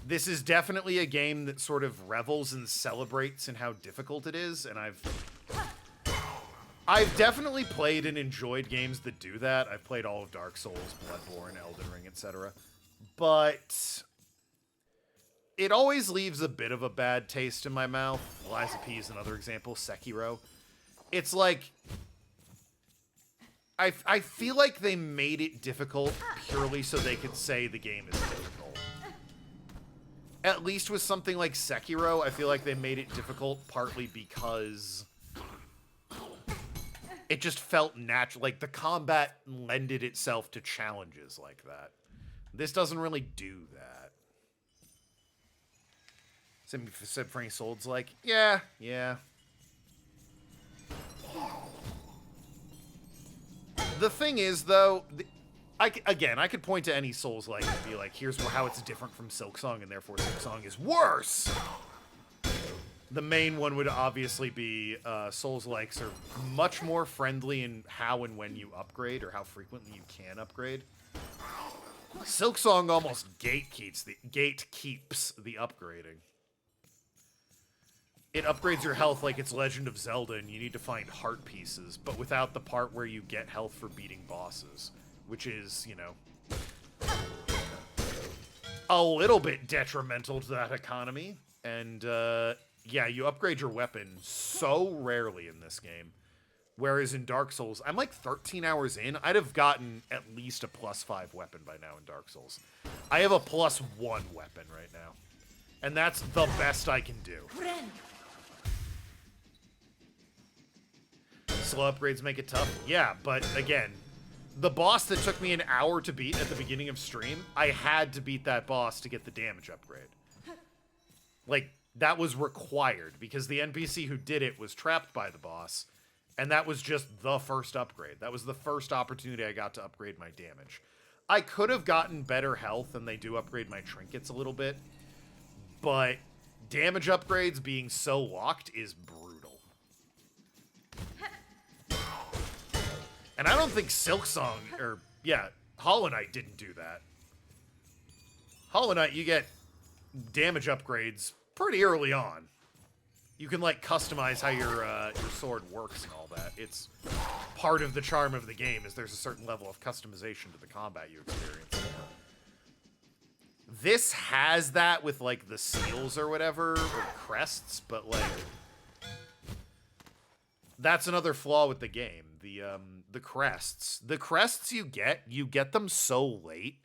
This is definitely a game that sort of revels and celebrates in how difficult it is, and I've definitely played and enjoyed games that do that. I've played all of Dark Souls, Bloodborne, Elden Ring, etc. But it always leaves a bit of a bad taste in my mouth. Lies of P is another example. Sekiro. It's like, I feel like they made it difficult purely so they could say the game is difficult. At least with something like Sekiro, I feel like they made it difficult partly because it just felt natural. Like, the combat lended itself to challenges like that. This doesn't really do that. Said for any Souls, like, yeah. The thing is, though, I could point to any Souls-like and be like, here's how it's different from Silksong, and therefore Silksong is worse! The main one would obviously be Souls-likes are much more friendly in how and when you upgrade, or how frequently you can upgrade. Silksong almost gatekeeps the upgrading. it upgrades your health like it's Legend of Zelda, and you need to find heart pieces, but without the part where you get health for beating bosses, which is, you know, a little bit detrimental to that economy. And, yeah, you upgrade your weapon so rarely in this game. Whereas in Dark Souls, I'm like 13 hours in. I'd have gotten at least a +5 weapon by now in Dark Souls. I have a +1 weapon right now. And that's the best I can do. Slow upgrades make it tough. Yeah, but again, the boss that took me an hour to beat at the beginning of stream, I had to beat that boss to get the damage upgrade. Like, that was required because the NPC who did it was trapped by the boss. And that was just the first upgrade. That was the first opportunity I got to upgrade my damage. I could have gotten better health, and they do upgrade my trinkets a little bit. But damage upgrades being so locked is brutal. And I don't think Silksong, or, yeah, Hollow Knight didn't do that. Hollow Knight, you get damage upgrades pretty early on. You can, like, customize how your sword works and all that. It's part of the charm of the game, is there's a certain level of customization to the combat you experience. This has that with, like, the seals or whatever, or crests, but, like, that's another flaw with the game. The crests. The crests you get them so late,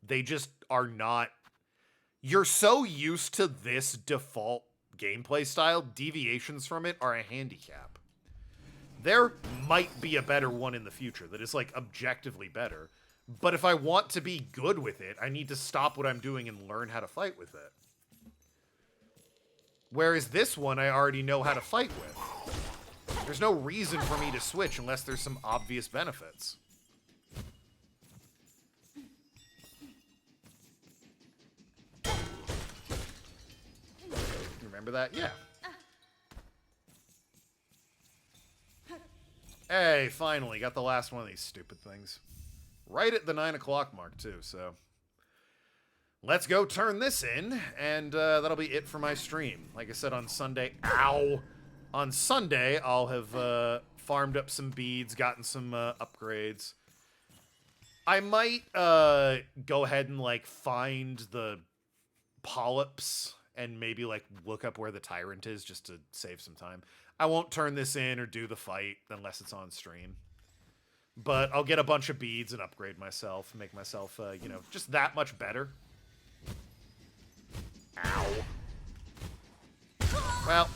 they just are not... You're so used to this default gameplay style, deviations from it are a handicap. There might be a better one in the future that is, like, objectively better, but if I want to be good with it, I need to stop what I'm doing and learn how to fight with it. Whereas this one, I already know how to fight with. There's no reason for me to switch unless there's some obvious benefits. Remember that? Yeah. Hey, finally, got the last one of these stupid things. Right at the 9 o'clock mark, too, so... Let's go turn this in, and that'll be it for my stream. Like I said, on Sunday... Ow! On Sunday, I'll have farmed up some beads, gotten some upgrades. I might go ahead and, like, find the polyps and maybe, like, look up where the tyrant is just to save some time. I won't turn this in or do the fight unless it's on stream. But I'll get a bunch of beads and upgrade myself, make myself, you know, just that much better. Ow. Well,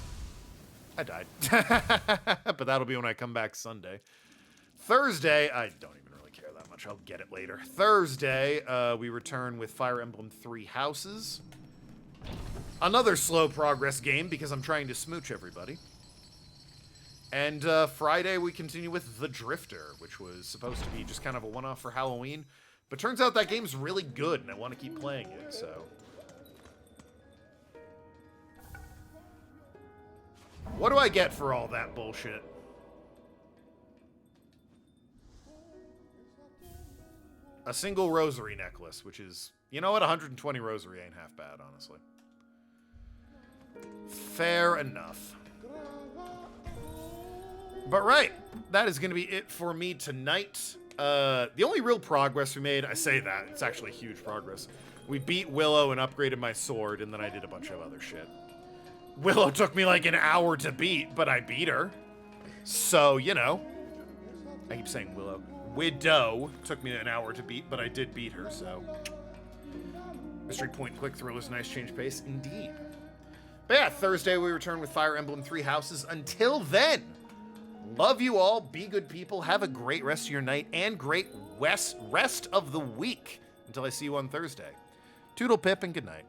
I died. But that'll be when I come back Sunday. Thursday, I don't even really care that much. I'll get it later. Thursday, we return with Fire Emblem 3 Houses. Another slow progress game because I'm trying to smooch everybody. And Friday we continue with The Drifter, which was supposed to be just kind of a one-off for Halloween. But turns out that game's really good and I want to keep playing it, so... What do I get for all that bullshit? A single rosary necklace, which is... You know what? 120 rosary ain't half bad, honestly. Fair enough. But right, that is going to be it for me tonight. The only real progress we made, I say that, it's actually huge progress. We beat Willow and upgraded my sword, and then I did a bunch of other shit. Willow took me like an hour to beat, but I beat her. So, you know. I keep saying Willow. Widow took me an hour to beat, but I did beat her, so. Mystery point and quick thrillers, nice change pace, indeed. But yeah, Thursday we return with Fire Emblem 3 Houses. Until then, love you all, be good people, have a great rest of your night, and great rest of the week. Until I see you on Thursday. Toodle pip and good night.